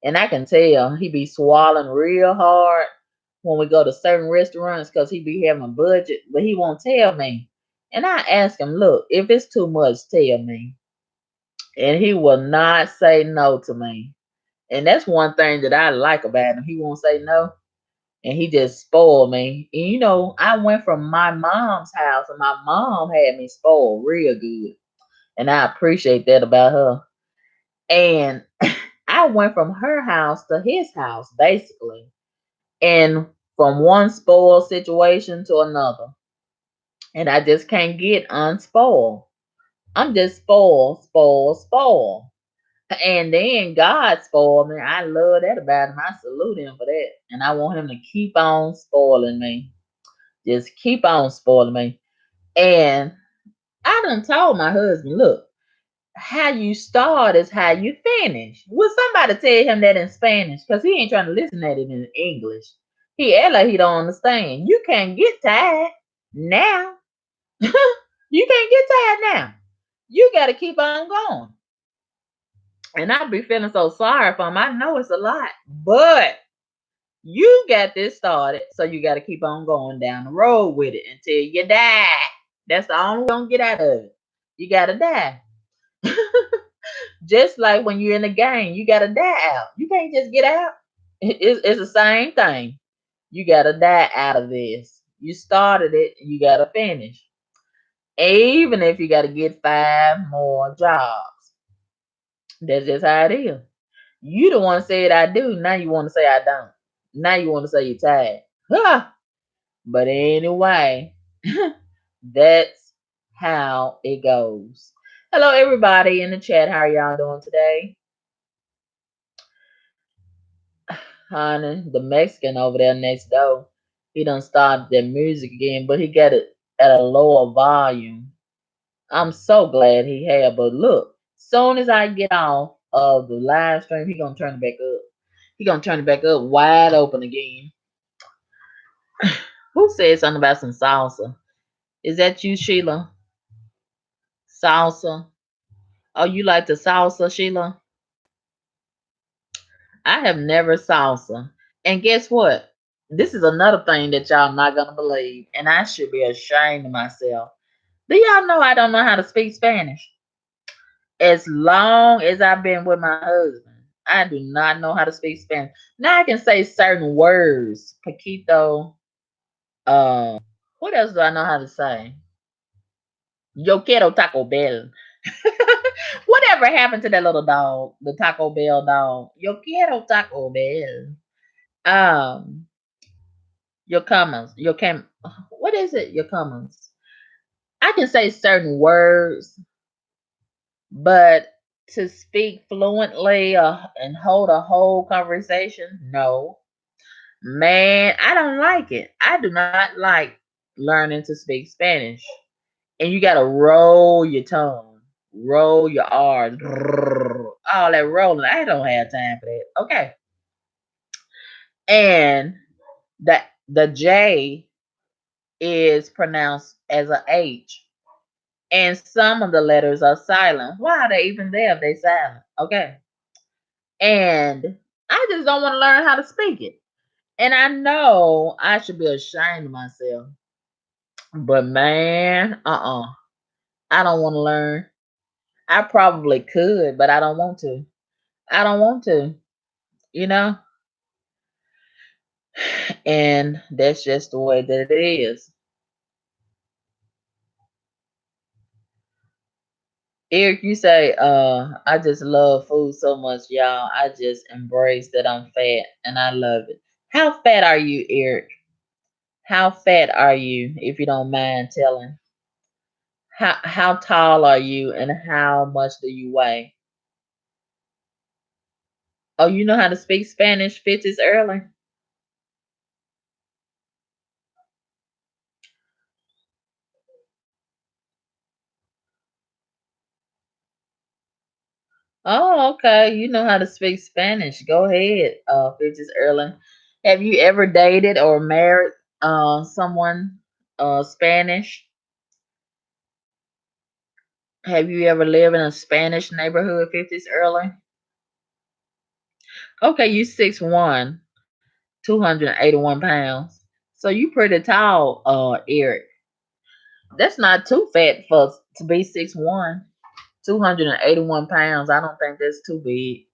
And I can tell he be swallowing real hard when we go to certain restaurants because he be having a budget, but he won't tell me. And I ask him, look, if it's too much, tell me. And he will not say no to me. And that's one thing that I like about him. He won't say no. And he just spoiled me. And you know, I went from my mom's house and my mom had me spoiled real good. And I appreciate that about her. And I went from her house to his house, basically. And from one spoiled situation to another. And I just can't get unspoiled. I'm just spoiled, spoiled, spoiled. And then God spoiled me. I love that about him. I salute him for that. And I want him to keep on spoiling me. Just keep on spoiling me. And I done told my husband, look, how you start is how you finish. Will somebody tell him that in Spanish? Because he ain't trying to listen at it in English. He act like he don't understand. You can't get tired now. You can't get tired now. You got to keep on going. And I be feeling so sorry for him. I know it's a lot, but you got this started, so you got to keep on going down the road with it until you die. That's the only way you're gonna get out of it. You gotta die. Just like when you're in a game, you gotta die out. You can't just get out. It's the same thing. You gotta die out of this. You started it, you gotta finish. Even if you gotta get 5 more jobs. That's just how it is. You the one said I do. Now you want to say I don't. Now you want to say you're tired. Huh. But anyway, that's how it goes. Hello, everybody in the chat. How are y'all doing today? Honey, the Mexican over there next door, he done started that music again, but he got it at a lower volume. I'm so glad he had. But look, soon as I get off of the live stream, he gonna turn it back up. He gonna turn it back up wide open again. Who said something about some salsa? Is that you, Sheila? Salsa? Oh, you like the salsa, Sheila? I have never salsa. And guess what? This is another thing that y'all not gonna believe, and I should be ashamed of myself. Do y'all know I don't know how to speak Spanish? As long as I've been with my husband, I do not know how to speak Spanish. Now I can say certain words. Paquito. What else do I know how to say? Yo quiero Taco Bell. Whatever happened to that little dog, the Taco Bell dog? Yo quiero Taco Bell. Um, your comments, your cam. What is it? Your comments. I can say certain words, but to speak fluently and hold a whole conversation, no. Man, I don't like it. I do not like learning to speak Spanish. And you gotta roll your tongue, roll your R's, all that rolling. I don't have time for that. Okay. And the J is pronounced as a H. And some of the letters are silent. Why are they even there if they silent? Okay. And I just don't want to learn how to speak it. And I know I should be ashamed of myself. But man, I don't want to learn. I probably could, but I don't want to. I don't want to, you know? And that's just the way that it is. Eric, you say, I just love food so much, y'all. I just embrace that I'm fat and I love it. How fat are you, Eric? How fat are you, if you don't mind telling? How tall are you and how much do you weigh? Oh, you know how to speak Spanish, Fitz early? Oh, okay. You know how to speak Spanish. Go ahead, Fitz early. Have you ever dated or married someone Spanish? Have you ever lived in a Spanish neighborhood, 50s early? Okay, you 6'1", 281 pounds. So you pretty tall, Eric. That's not too fat for to be 6'1", 281 pounds. I don't think that's too big.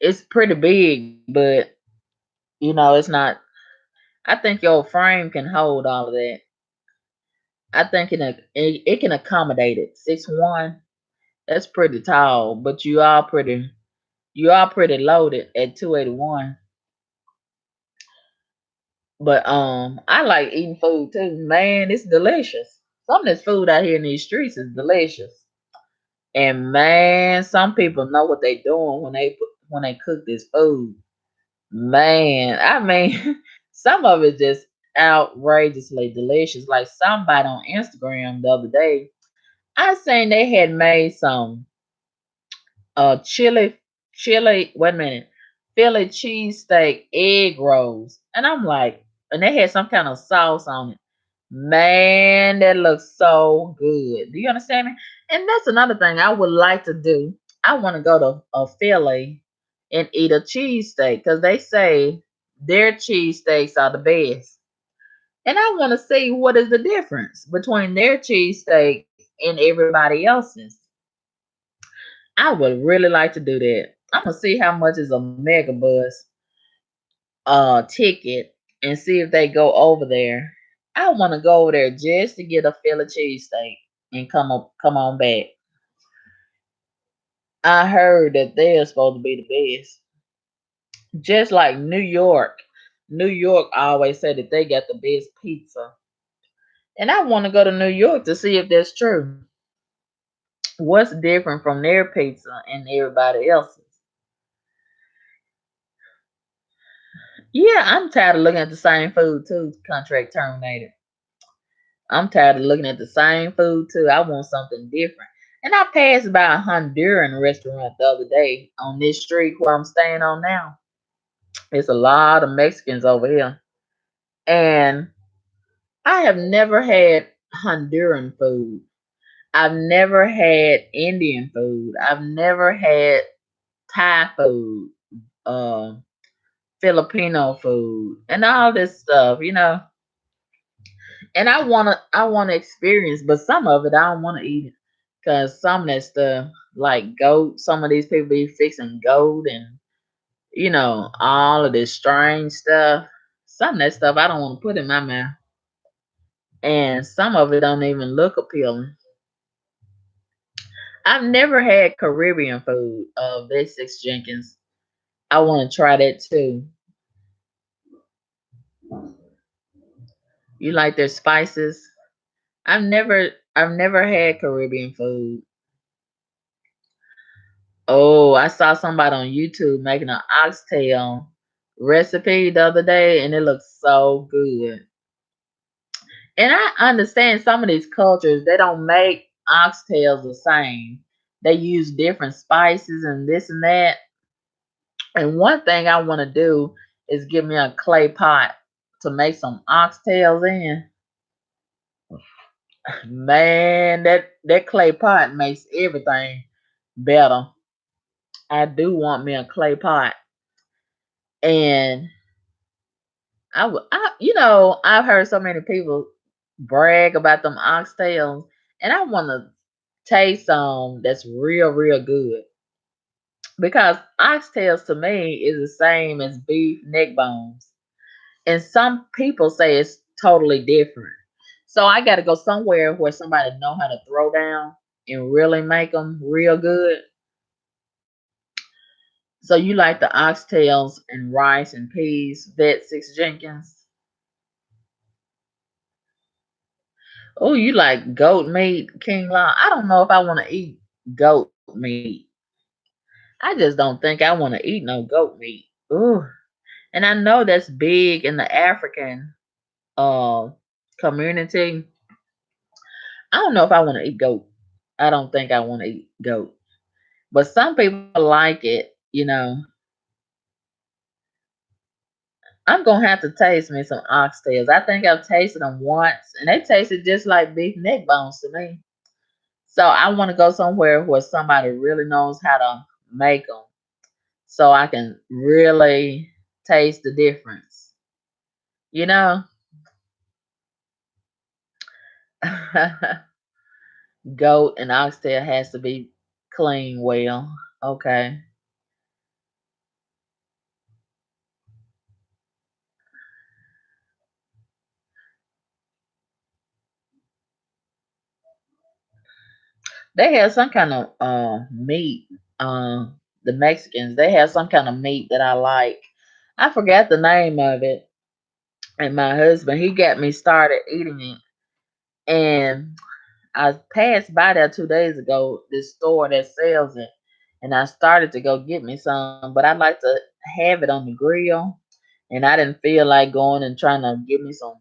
It's pretty big, but it's not. I think your frame can hold all of that. I think it can accommodate it. 6'1", that's pretty tall, but you are pretty loaded at 281. But I like eating food too. Man, it's delicious. Some of this food out here in these streets is delicious. And man, some people know what they doing when they cook this food. Man, I mean, some of it just outrageously delicious. Like somebody on Instagram the other day, I seen they had made some chili, wait a minute, Philly cheesesteak egg rolls. And I'm like, and they had some kind of sauce on it. Man, that looks so good. Do you understand me? And that's another thing I would like to do. I want to go to a Philly and eat a cheesesteak because they say their cheesesteaks are the best. And I want to see what is the difference between their cheesesteak and everybody else's. I would really like to do that. I'm gonna see how much is a mega bus ticket and see if they go over there. I want to go over there just to get a Philly cheesesteak and come on back. I heard that they're supposed to be the best. Just like New York. New York always say that they got the best pizza. And I want to go to New York to see if that's true. What's different from their pizza and everybody else's? Yeah, I'm tired of looking at the same food too. Contract terminated. I'm tired of looking at the same food too. I want something different. And I passed by a Honduran restaurant the other day on this street where I'm staying on now. It's a lot of Mexicans over here. And I have never had Honduran food. I've never had Indian food. I've never had Thai food, uh, Filipino food, and all this stuff. And I wanna experience, but some of it I don't wanna eat it. Cause some of that stuff, like goat, some of these people be fixing goat and all of this strange stuff. Some of that stuff I don't want to put in my mouth. And some of it don't even look appealing. I've never had Caribbean food of this six Jenkins. I want to try that too. You like their spices? I've never had Caribbean food. Oh, I saw somebody on YouTube making an oxtail recipe the other day and it looks so good. And I understand some of these cultures, they don't make oxtails the same. They use different spices and this and that. And one thing I want to do is give me a clay pot to make some oxtails in. Man, that clay pot makes everything better. I do want me a clay pot. And I've heard so many people brag about them oxtails, and I want to taste some that's real, real good because oxtails to me is the same as beef neck bones, and some people say it's totally different. So I got to go somewhere where somebody know how to throw down and really make them real good. So you like the oxtails and rice and peas, Vet Six Jenkins? Oh, you like goat meat, King Law? I don't know if I want to eat goat meat. I just don't think I want to eat no goat meat. Ooh, and I know that's big in the African uh community. I don't know if I want to eat goat. I don't think I want to eat goat. But some people like it. I'm gonna have to taste me some oxtails. I think I've tasted them once, and they tasted just like beef neck bones to me. So I want to go somewhere where somebody really knows how to make them, so I can really taste the difference. You know, goat and oxtail has to be clean well. Okay. They have some kind of meat. The Mexicans, they have some kind of meat that I like. I forgot the name of it. And my husband, he got me started eating it. And I passed by there 2 days ago, this store that sells it. And I started to go get me some, but I like to have it on the grill. And I didn't feel like going and trying to get me some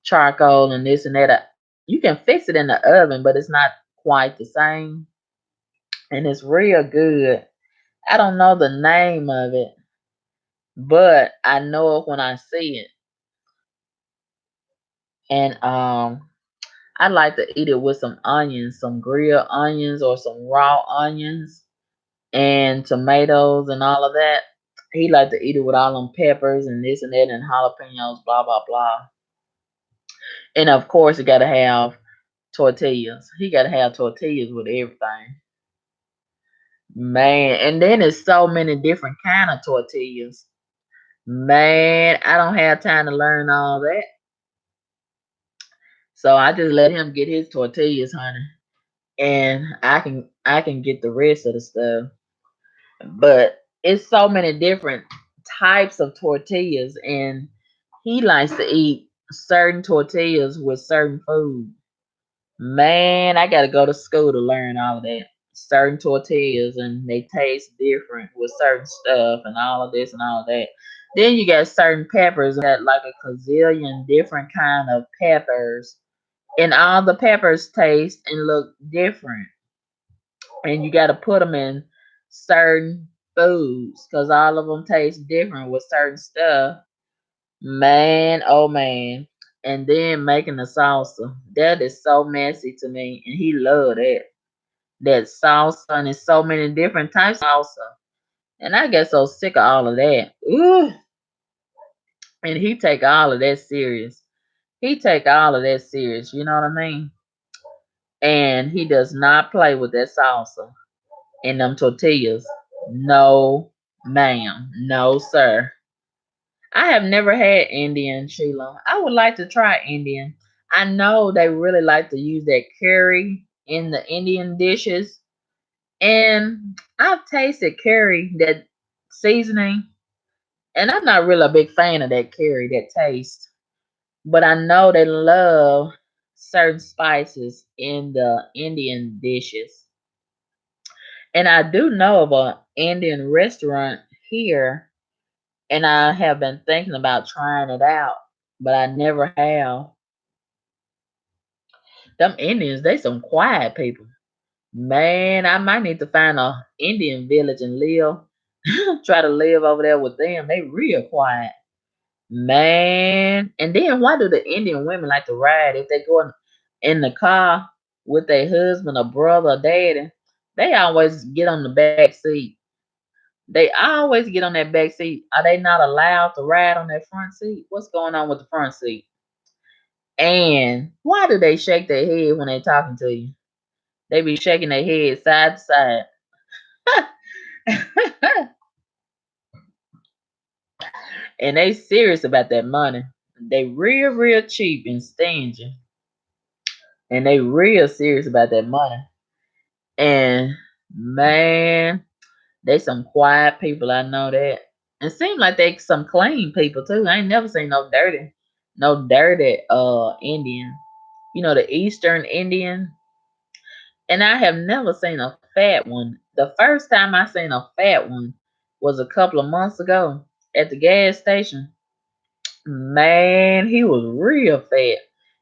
charcoal and this and that. You can fix it in the oven, but it's not quite the same. And it's real good. I don't know the name of it, but I know it when I see it. And I like to eat it with some onions, some grilled onions or some raw onions and tomatoes and all of that. He like to eat it with all them peppers and this and that and jalapenos, blah blah blah. And of course, you gotta have tortillas. He gotta have tortillas with everything, man. And then there's so many different kind of tortillas. Man, I don't have time to learn all that. So I just let him get his tortillas, honey, and I can get the rest of the stuff. But it's so many different types of tortillas, and he likes to eat certain tortillas with certain food. Man, I gotta go to school to learn all of that. Certain tortillas and they taste different with certain stuff and all of this and all of that. Then you got certain peppers that like a gazillion different kind of peppers, and all the peppers taste and look different. And you got to put them in certain foods because all of them taste different with certain stuff. Man, oh man. And then making the salsa. That is so messy to me. And he loved it. That salsa and there's so many different types of salsa. And I get so sick of all of that. Ooh. And he take all of that serious. He take all of that serious. You know what I mean? And he does not play with that salsa and them tortillas. No, ma'am. No, sir. I have never had Indian, Sheila. I would like to try Indian. I know they really like to use that curry in the Indian dishes. And I've tasted curry, that seasoning, and I'm not really a big fan of that curry, that taste. But I know they love certain spices in the Indian dishes. And I do know of an Indian restaurant here, and I have been thinking about trying it out, but I never have. Them Indians, they some quiet people. Man, I might need to find a Indian village and live. Try to live over there with them. They real quiet. Man. And then why do the Indian women like to ride if they go in the car with their husband or brother or daddy? They always get on the back seat. They always get on that back seat. Are they not allowed to ride on that front seat? What's going on with the front seat? And why do they shake their head when they talking to you? They be shaking their head side to side. And they serious about that money. They real, real cheap and stingy. And they real serious about that money. And man, they some quiet people. I know that. It seems like they some clean people too. I ain't never seen no dirty Indian. You know, the Eastern Indian. And I have never seen a fat one. The first time I seen a fat one was a couple of months ago at the gas station. Man, he was real fat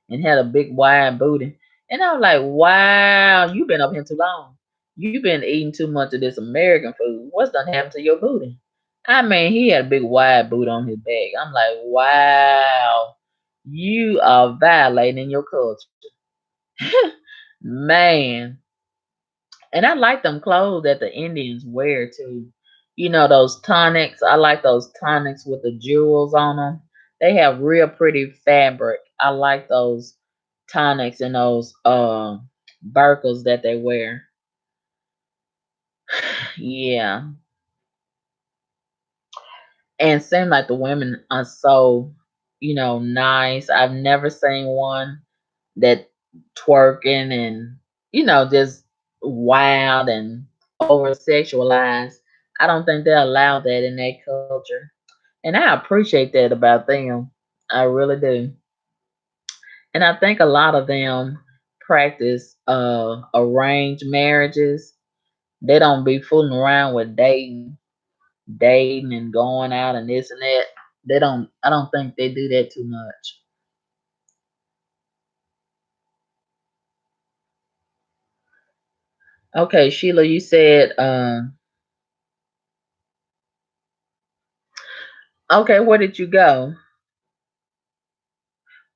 and had a big wide booty. And I was like, wow, you been up here too long. You been eating too much of this American food. What's done happened to your booty? I mean, he had a big wide boot on his back. I'm like, wow, you are violating your culture. Man. And I like them clothes that the Indians wear too. You know, those tonics. I like those tonics with the jewels on them. They have real pretty fabric. I like those tonics and those burkas that they wear. Yeah. And seem like the women are so, nice. I've never seen one that twerking and just wild and over sexualized. I don't think they allow that in their culture, and I appreciate that about them. I really do, and I think a lot of them practice arranged marriages. They don't be fooling around with dating and going out and this and that. They don't. I don't think they do that too much. Okay, Sheila, you said okay, where did you go?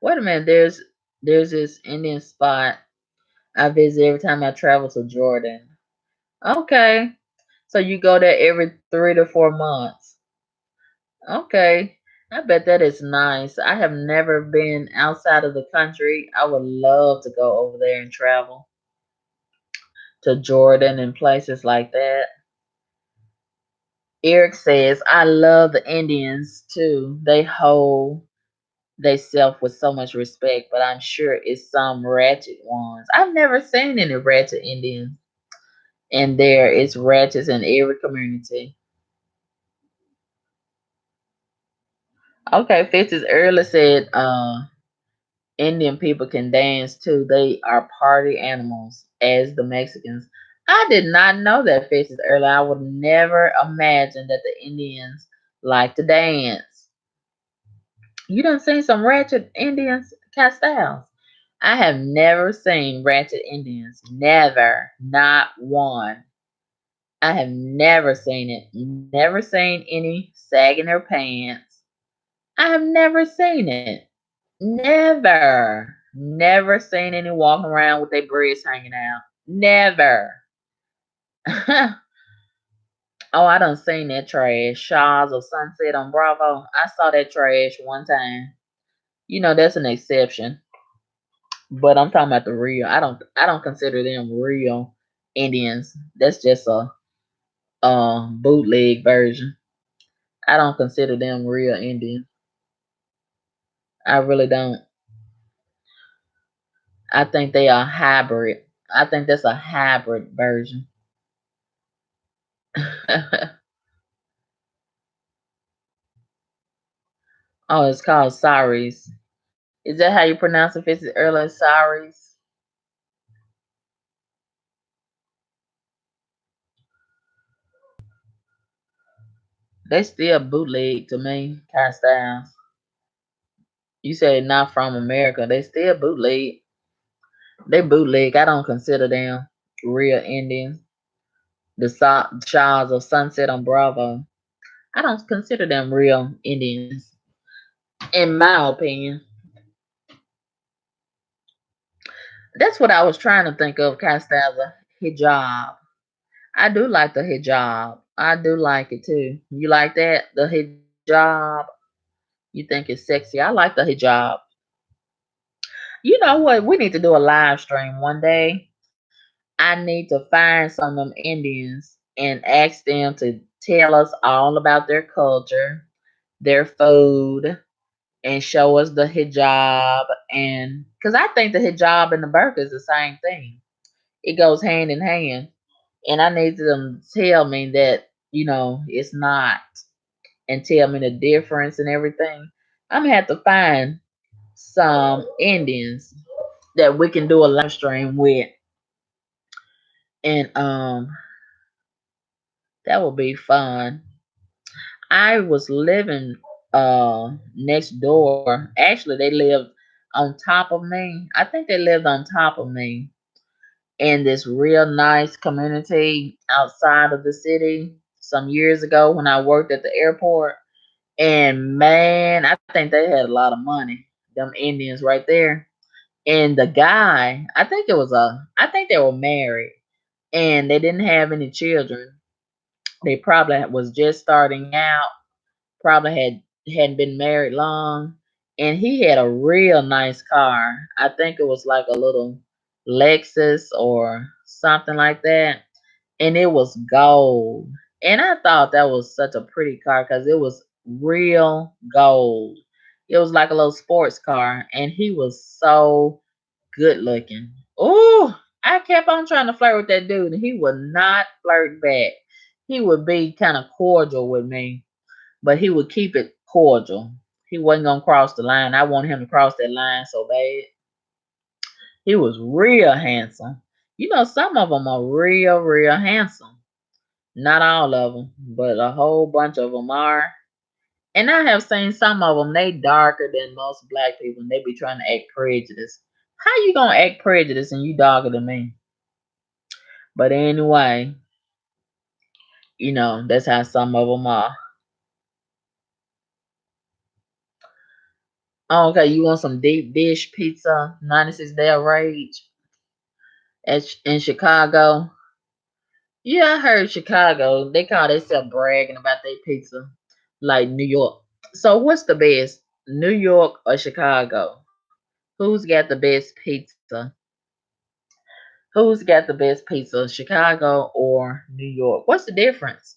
Wait a minute, there's this Indian spot I visit every time I travel to Jordan. Okay. So you go there every 3 to 4 months. Okay. I bet that is nice. I have never been outside of the country. I would love to go over there and travel to Jordan and places like that. Eric says, I love the Indians too. They hold they self with so much respect, but I'm sure it's some ratchet ones. I've never seen any ratchet Indians, and there is ratchets in every community. Okay, Fitz earlier said Indian people can dance too. They are party animals, as the Mexicans. I did not know that Fitz earlier. I would never imagine that the Indians like to dance. You done seen some ratchet Indians, Castells? I have never seen ratchet Indians. Never. Not one. I have never seen it. Never seen any sagging their pants. I have never seen it. Never. Never seen any walking around with their breasts hanging out. Never. Oh, I done seen that trash. Shaws of Sunset on Bravo. I saw that trash one time. That's an exception. But I'm talking about the real. I don't consider them real Indians. That's just a bootleg version. I don't consider them real Indians. I really don't. I think they are hybrid. I think that's a hybrid version. Oh, it's called saris. Is that how you pronounce it? If it's early saris, they still bootleg to me. Kind of styles. You say not from America. They still bootleg. They bootleg. I don't consider them real Indians. The Shahs of Sunset on Bravo. I don't consider them real Indians, in my opinion. That's what I was trying to think of, kind of styles of hijab. I do like the hijab. I do like it too. You like that? The hijab? You think it's sexy? I like the hijab. You know what? We need to do a live stream one day. I need to find some of them Indians and ask them to tell us all about their culture, their food, and show us the hijab. And because I think the hijab and the burqa is the same thing, it goes hand in hand. And I need them to tell me that, it's not, and tell me the difference and everything. I'm gonna have to find some Indians that we can do a live stream with, and that will be fun. I was living next door. Actually, they lived on top of me. I think they lived on top of me in this real nice community outside of the city some years ago when I worked at the airport. And man, I think they had a lot of money. Them Indians right there. And the guy, I think they were married and they didn't have any children. They probably was just starting out, probably hadn't been married long, and he had a real nice car. I think it was like a little Lexus or something like that, and it was gold. And I thought that was such a pretty car because it was real gold. It was like a little sports car, and he was so good looking. Oh, I kept on trying to flirt with that dude, and he would not flirt back. He would be kind of cordial with me, but he would keep it cordial. He wasn't gonna cross the line. I wanted him to cross that line so bad. He was real handsome. Some of them are real, real handsome. Not all of them, but a whole bunch of them are. And I have seen some of them, they darker than most black people, and they be trying to act prejudiced. How you gonna act prejudiced and you darker than me? But anyway, that's how some of them are. Okay, you want some deep dish pizza, 96 Day of Rage in Chicago? Yeah, I heard Chicago. They call themselves bragging about their pizza, like New York. So what's the best, New York or Chicago? Who's got the best pizza? Who's got the best pizza, Chicago or New York? What's the difference?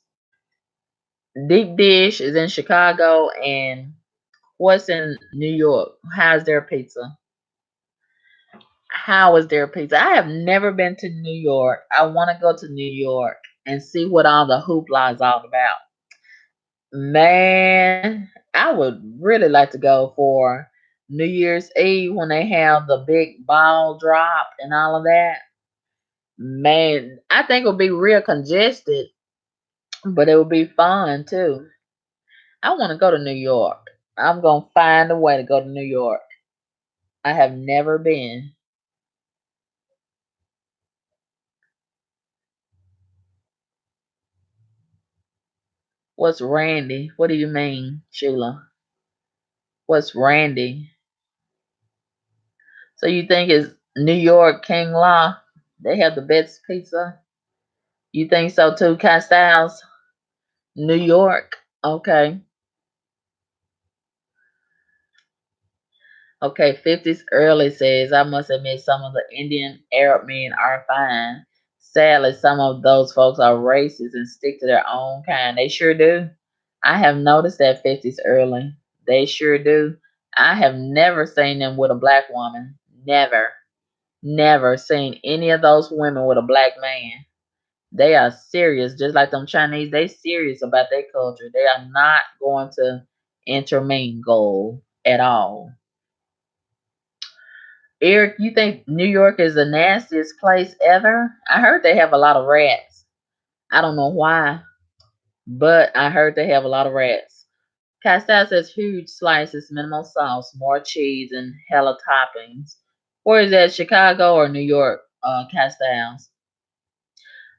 Deep dish is in Chicago, and what's in New York? How's their pizza? How is their pizza? I have never been to New York. I want to go to New York and see what all the hoopla is all about. Man, I would really like to go for New Year's Eve when they have the big ball drop and all of that. Man, I think it'll be real congested, but it would be fun too. I want to go to New York. I'm going to find a way to go to New York. I have never been. What's Randy? What do you mean, Sheila? What's Randy? So you think it's New York King Law? They have the best pizza? You think so too, Cat Styles? New York? Okay. Okay, 50s early says, I must admit some of the Indian Arab men are fine. Sadly, some of those folks are racist and stick to their own kind. They sure do. I have noticed that 50s early. They sure do. I have never seen them with a black woman. Never. Never seen any of those women with a black man. They are serious, just like them Chinese. They serious about their culture. They are not going to intermingle at all. Eric, you think New York is the nastiest place ever? I heard they have a lot of rats. I don't know why, but I heard they have a lot of rats. Castile says huge slices, minimal sauce, more cheese, and hella toppings. Where is that, Chicago or New York, Castiles?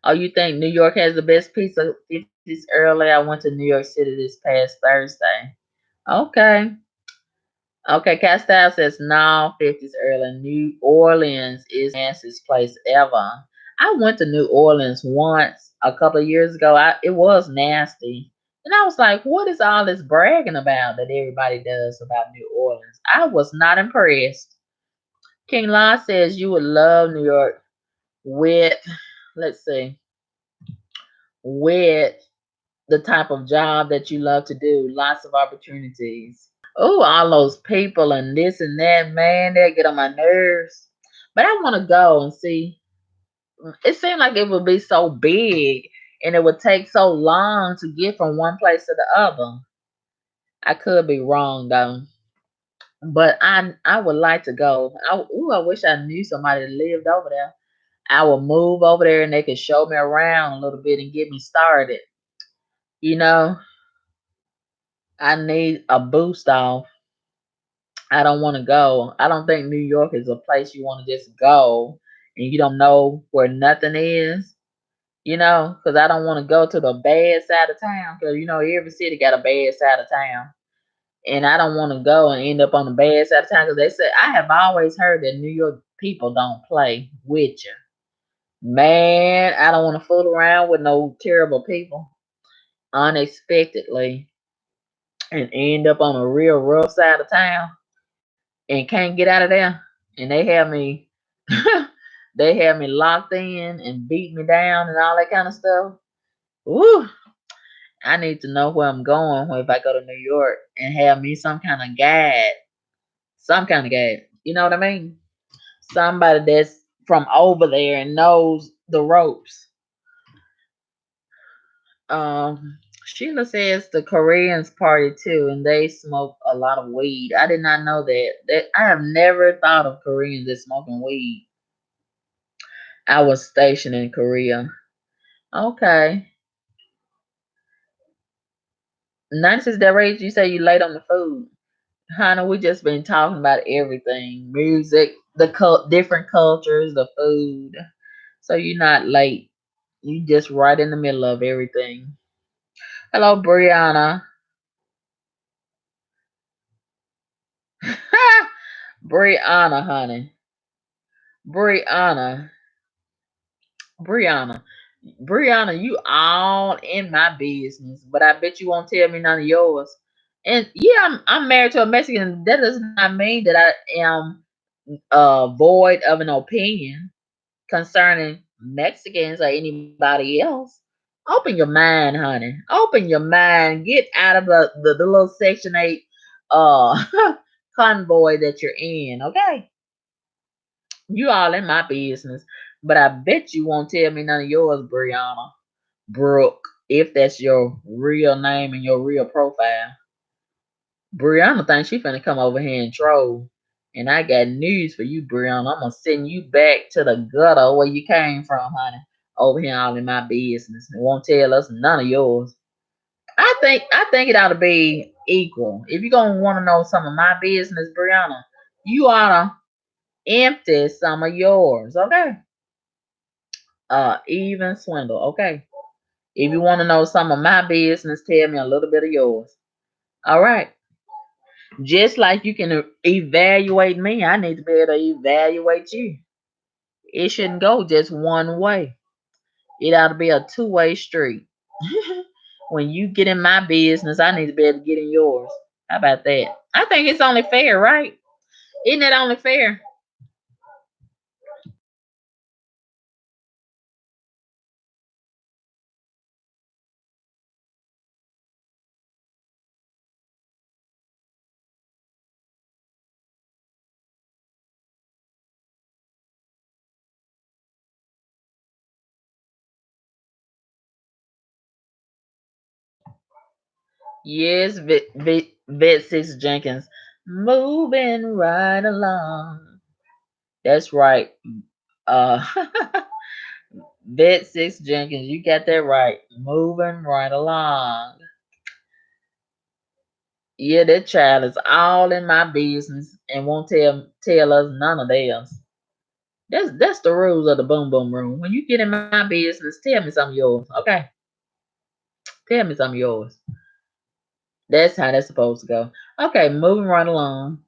Oh, you think New York has the best pizza? 50s early. I went to New York City this past Thursday. Okay. Okay, Castile says no, 50s early. New Orleans is the nastiest place ever. I went to New Orleans once. a couple of years ago. It was nasty. And I was like, what is all this bragging about that everybody does about New Orleans? I was not impressed. King Law says you would love New York with, let's see, with the type of job that you love to do, lots of opportunities. Oh, all those people and this and that, man, they get on my nerves. But I want to go and see. It seemed like it would be so big and it would take so long to get from one place to the other. I could be wrong though. But I would like to go. I wish I knew somebody that lived over there. I would move over there and they could show me around a little bit and get me started. You know, I need a boost off. I don't want to go. I don't think New York is a place you want to just go and you don't know where nothing is. Because I don't want to go to the bad side of town. Because every city got a bad side of town, and I don't want to go and end up on the bad side of town. Because they said I have always heard that New York people don't play with you. Man, I don't want to fool around with no terrible people unexpectedly and end up on a real rough side of town and can't get out of there. And they have me, they have me locked in and beat me down and all that kind of stuff. Woo! I need to know where I'm going if I go to New York and have me some kind of guide. Some kind of guide. You know what I mean? Somebody that's from over there and knows the ropes. Sheila says the Koreans party too, and they smoke a lot of weed. I did not know that. I have never thought of Koreans that smoking weed. I was stationed in Korea. Okay. 96 that rage, you say you late on the food. Honey, we just been talking about everything. Music, different cultures, the food. So you're not late. You just right in the middle of everything. Hello, Brianna. Brianna, honey. Brianna. Brianna. Brianna, you all in my business, but I bet you won't tell me none of yours. And yeah, I'm married to a Mexican. That does not mean that I am void of an opinion concerning Mexicans or anybody else. Open your mind, honey. Open your mind. Get out of the little Section 8 uh convoy that you're in, okay? You all in my business. But I bet you won't tell me none of yours, Brianna. Brooke, if that's your real name and your real profile. Brianna thinks she finna come over here and troll. And I got news for you, Brianna. I'm gonna send you back to the gutter where you came from, honey. Over here all in my business. And won't tell us none of yours. I think it ought to be equal. If you're gonna want to know some of my business, Brianna, you ought to empty some of yours, okay? Even swindle, okay? If you want to know some of my business, tell me a little bit of yours. All right. Just like you can evaluate me, I need to be able to evaluate you. It shouldn't go just one way. It ought to be a two-way street. When you get in my business, I need to be able to get in yours. How about that? I think it's only fair, right? Isn't it only fair? Yes, Vet 6 Jenkins. Moving right along. That's right. Uh, Vet 6 Jenkins, you got that right. Moving right along. Yeah, that child is all in my business and won't tell us none of theirs. That's the rules of the boom boom room. When you get in my business, tell me some of yours. Okay, tell me some of yours. That's how that's supposed to go. Okay, moving right along.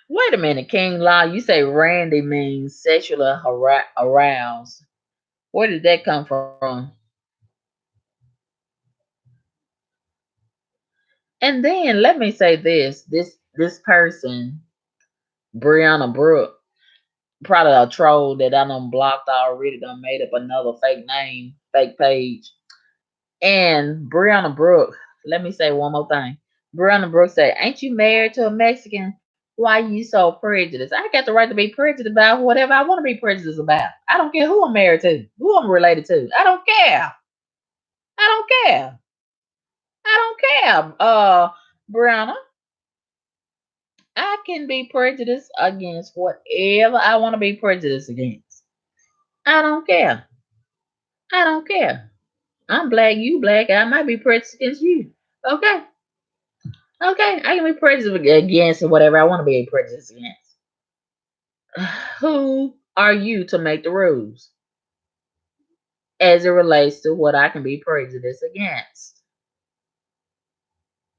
Wait a minute, King Law. You say Randy means sexually aroused. Where did that come from? And then let me say this: this person, Brianna Brooke, probably a troll that I done blocked already. Done made up another fake name, fake page. And Brianna Brooke, let me say one more thing. Brianna Brooke said, "Ain't you married to a Mexican? Why you so prejudiced? I got the right to be prejudiced about whatever I want to be prejudiced about. I don't care who I'm married to, who I'm related to. I don't care. I don't care. I don't care. Brianna, I can be prejudiced against whatever I want to be prejudiced against. I don't care. I don't care. I'm black, you black. I might be prejudiced against you. Okay. Okay. I can be prejudiced against whatever I want to be prejudiced against. Who are you to make the rules as it relates to what I can be prejudiced against?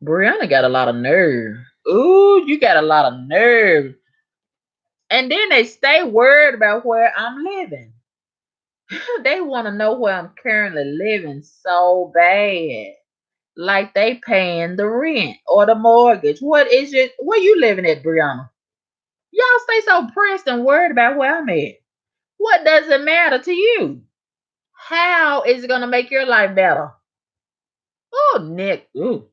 Brianna got a lot of nerve. Ooh, you got a lot of nerve. And then they stay worried about where I'm living. They want to know where I'm currently living so bad. Like they paying the rent or the mortgage. Where you living at, Brianna? Y'all stay so pressed and worried about where I'm at. What does it matter to you? How is it gonna make your life better? Oh, niggas.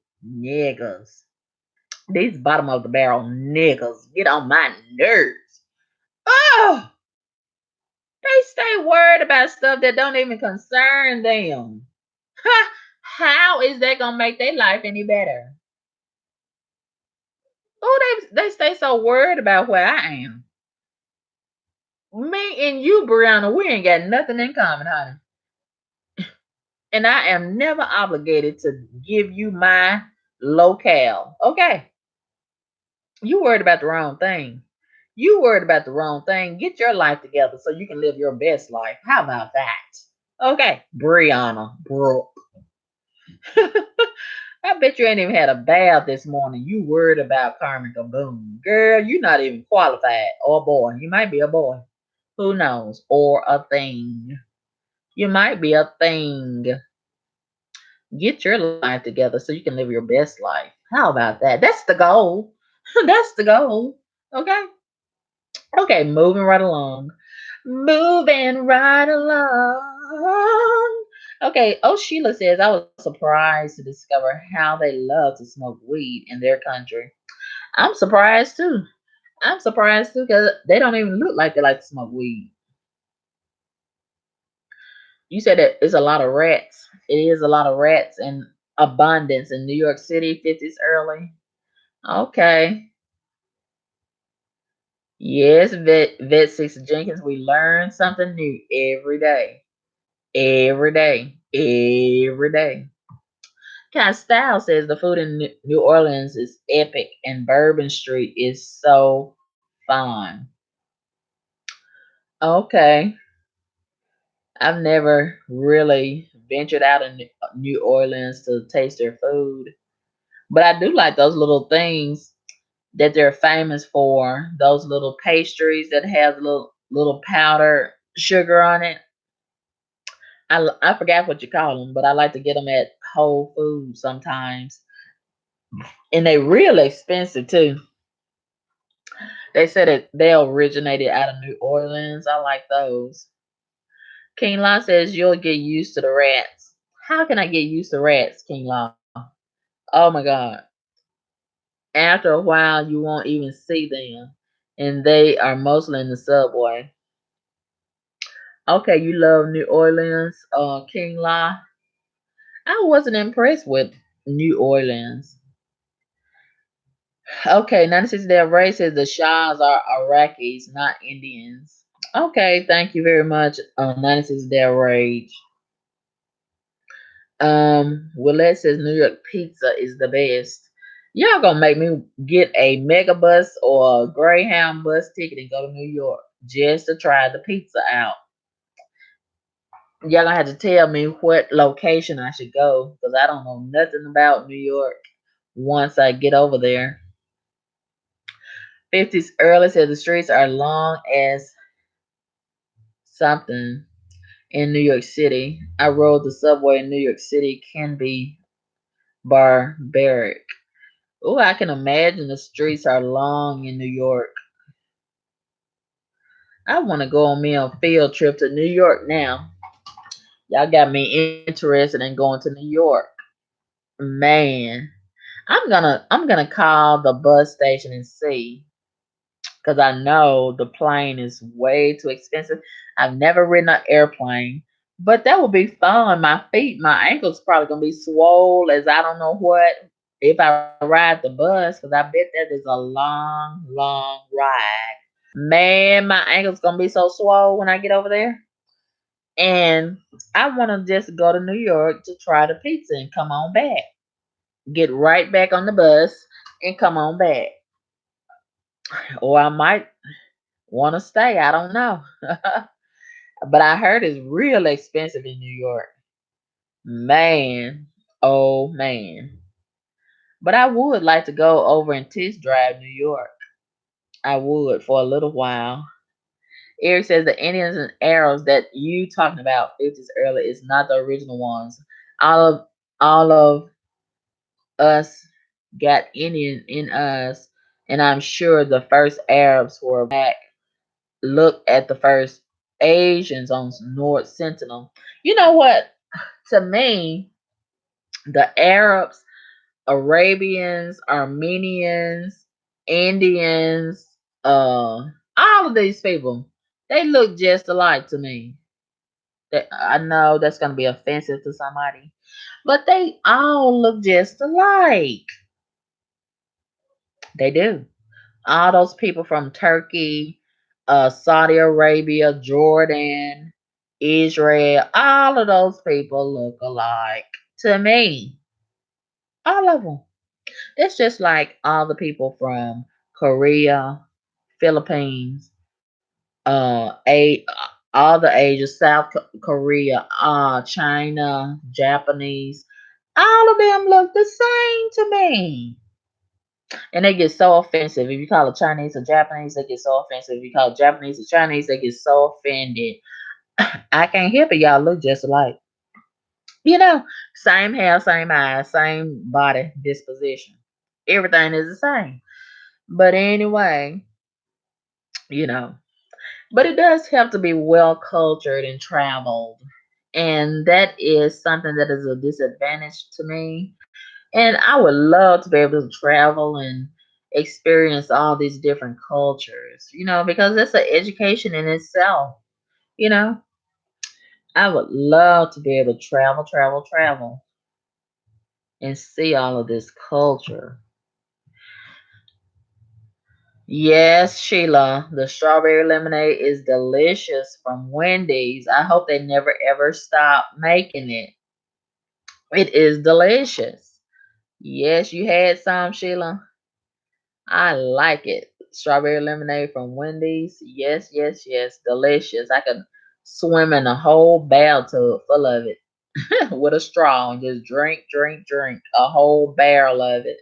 These bottom of the barrel niggas get on my nerves. Oh, they stay worried about stuff that don't even concern them. How is that gonna make their life any better? Oh, they stay so worried about where I am. Me and you, Brianna, we ain't got nothing in common, honey. And I am never obligated to give you my locale. Okay. You worried about the wrong thing. You worried about the wrong thing. Get your life together so you can live your best life. How about that? Okay. Brianna Brooke. I bet you ain't even had a bath this morning. You worried about Carmen Kaboom. Girl, you not even qualified. Or a boy. You might be a boy. Who knows? Or a thing. You might be a thing. Get your life together so you can live your best life. How about that? That's the goal. That's the goal. Okay. Okay, moving right along. Moving right along. Okay, oh Sheila says I was surprised to discover how they love to smoke weed in their country. I'm surprised too. I'm surprised too because they don't even look like they like to smoke weed. You said that it's a lot of rats. It is a lot of rats in abundance in New York City, 50s early. Okay. Yes, Vet Six Jenkins, we learn something new every day. Every day. Every day. Kind of Style says the food in New Orleans is epic and Bourbon Street is so fun. Okay. I've never really ventured out in New Orleans to taste their food. But I do like those little things that they're famous for. Those little pastries that have little powder sugar on it. I forgot what you call them, but I like to get them at Whole Foods sometimes, and they real expensive too. They said that they originated out of New Orleans. I like those. King Law says you'll get used to the rats. How can I get used to rats, King Law? Oh my God. After a while, you won't even see them, and they are mostly in the subway. Okay, you love New Orleans, King La. I wasn't impressed with New Orleans. Okay, 96 Del Rey says the Shahs are Iraqis, not Indians. Okay, thank you very much, 96 Del Rage. Willette says New York pizza is the best. Y'all gonna make me get a mega bus or a Greyhound bus ticket and go to New York just to try the pizza out. Y'all gonna have to tell me what location I should go because I don't know nothing about New York once I get over there. 50s early said the streets are long as something. in New York City. I rode the subway in New York City can be barbaric. Oh, I can imagine the streets are long in New York. I want to go on me a field trip to New York now. Y'all got me interested in going to New York. Man, I'm gonna call the bus station and see, because I know the plane is way too expensive. I've never ridden an airplane, but that would be fun. My ankles probably gonna be swole as I don't know what if I ride the bus, because I bet that is a long, long ride. Man, my ankles gonna be so swole when I get over there. And I want to just go to New York to try the pizza and come on back. Get right back on the bus and come on back. Or I might want to stay. I don't know. But I heard it's real expensive in New York. Man, oh man. But I would like to go over and test drive New York. I would for a little while. Eric says the Indians and Arabs that you talking about 50s early is not the original ones. All of all of us got Indian in us, and I'm sure the first Arabs were black. Look at the first Asians on North Sentinel. You know what? To me, the Arabs, Arabians, Armenians, Indians, all of these people, they look just alike to me. I know that's gonna be offensive to somebody, but they all look just alike. They do. All those people from Turkey, Saudi Arabia, Jordan, Israel, all of those people look alike to me. All of them. It's just like all the people from Korea, Philippines, all the Asia, Korea, China, Japanese. All of them look the same to me. And they get so offensive. If you call a Chinese or Japanese, they get so offensive. If you call Japanese or Chinese, they get so offended. I can't help it. Y'all look just alike. You know, same hair, same eyes, same body disposition. Everything is the same. But anyway, you know, but it does have to be well cultured and traveled. And that is something that is a disadvantage to me. And I would love to be able to travel and experience all these different cultures, because it's an education in itself. You know, I would love to be able to travel, travel, travel and see all of this culture. Yes, Sheila, the strawberry lemonade is delicious from Wendy's. I hope they never ever stop making it. It is delicious. Yes, you had some, Sheila. I like it. Strawberry lemonade from Wendy's. Yes, yes, yes. Delicious. I could swim in a whole bathtub full of it with a straw and just drink, drink, drink a whole barrel of it.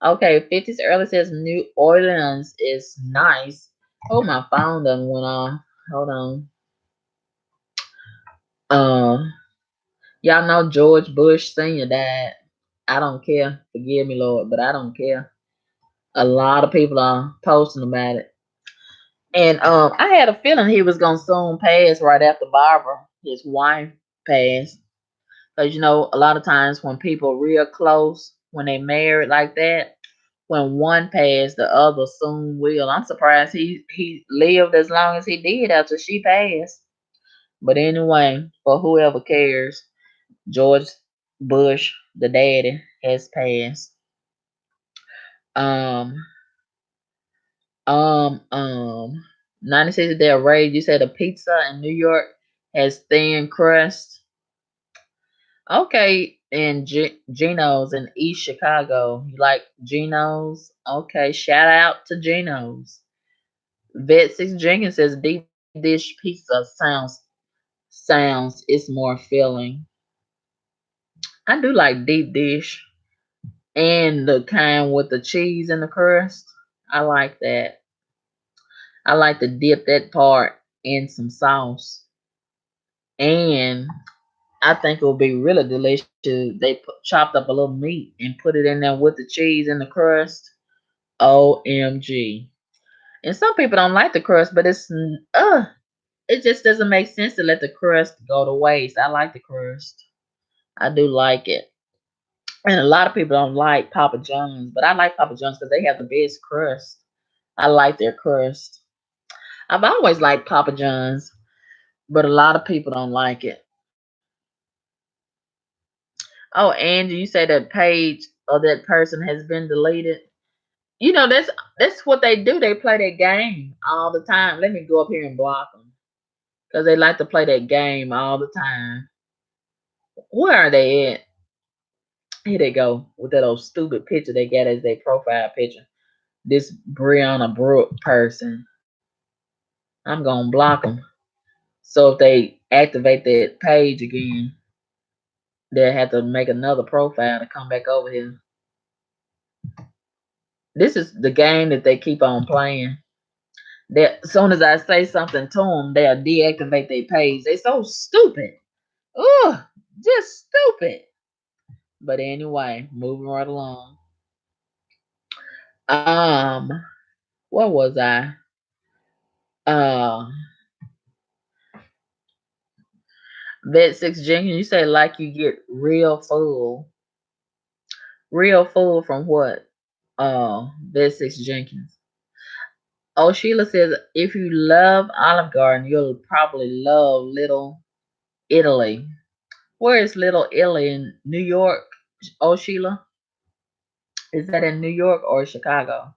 Okay, 50s early says New Orleans is nice. Oh, my phone done went off. Hold on. Uh, y'all know George Bush Sr. died. I don't care. Forgive me, Lord, but I don't care. A lot of people are posting about it. And I had a feeling he was gonna soon pass right after Barbara, his wife, passed. Because a lot of times when people real close, when they married like that, when one passed, the other soon will. I'm surprised he lived as long as he did after she passed. But anyway, for whoever cares, George Bush, the daddy, has passed. Um, Um, um, 96 Del Rey, you said a pizza in New York has thin crust. Okay, and Geno's in East Chicago. You like Geno's? Okay, shout out to Geno's. Vet 6 Jenkins says deep dish pizza sounds it's more filling. I do like deep dish and the kind with the cheese and the crust. I like that. I like to dip that part in some sauce. And I think it would be really delicious. They chopped up a little meat and put it in there with the cheese and the crust. OMG. And some people don't like the crust, but it just doesn't make sense to let the crust go to waste. I like the crust. I do like it. And a lot of people don't like Papa John's, but I like Papa John's because they have the best crust. I like their crust. I've always liked Papa John's, but a lot of people don't like it. Oh, Angie, you say that page or that person has been deleted. That's what they do. They play that game all the time. Let me go up here and block them because they like to play that game all the time. Where are they at? Here they go with that old stupid picture they got as their profile picture. This Brianna Brooke person. I'm gonna block them. So if they activate that page again, they'll have to make another profile to come back over here. This is the game that they keep on playing. That as soon as I say something to them, they'll deactivate their page. They so stupid. Ugh, just stupid. But anyway, moving right along. Um, what was I? Uh, Vet Six Jenkins. You say like you get real full. Real full from what? Vet Six Jenkins. Oh, Sheila says if you love Olive Garden, you'll probably love Little Italy. Where is Little Italy in New York? Oh, Sheila, is that in New York or Chicago?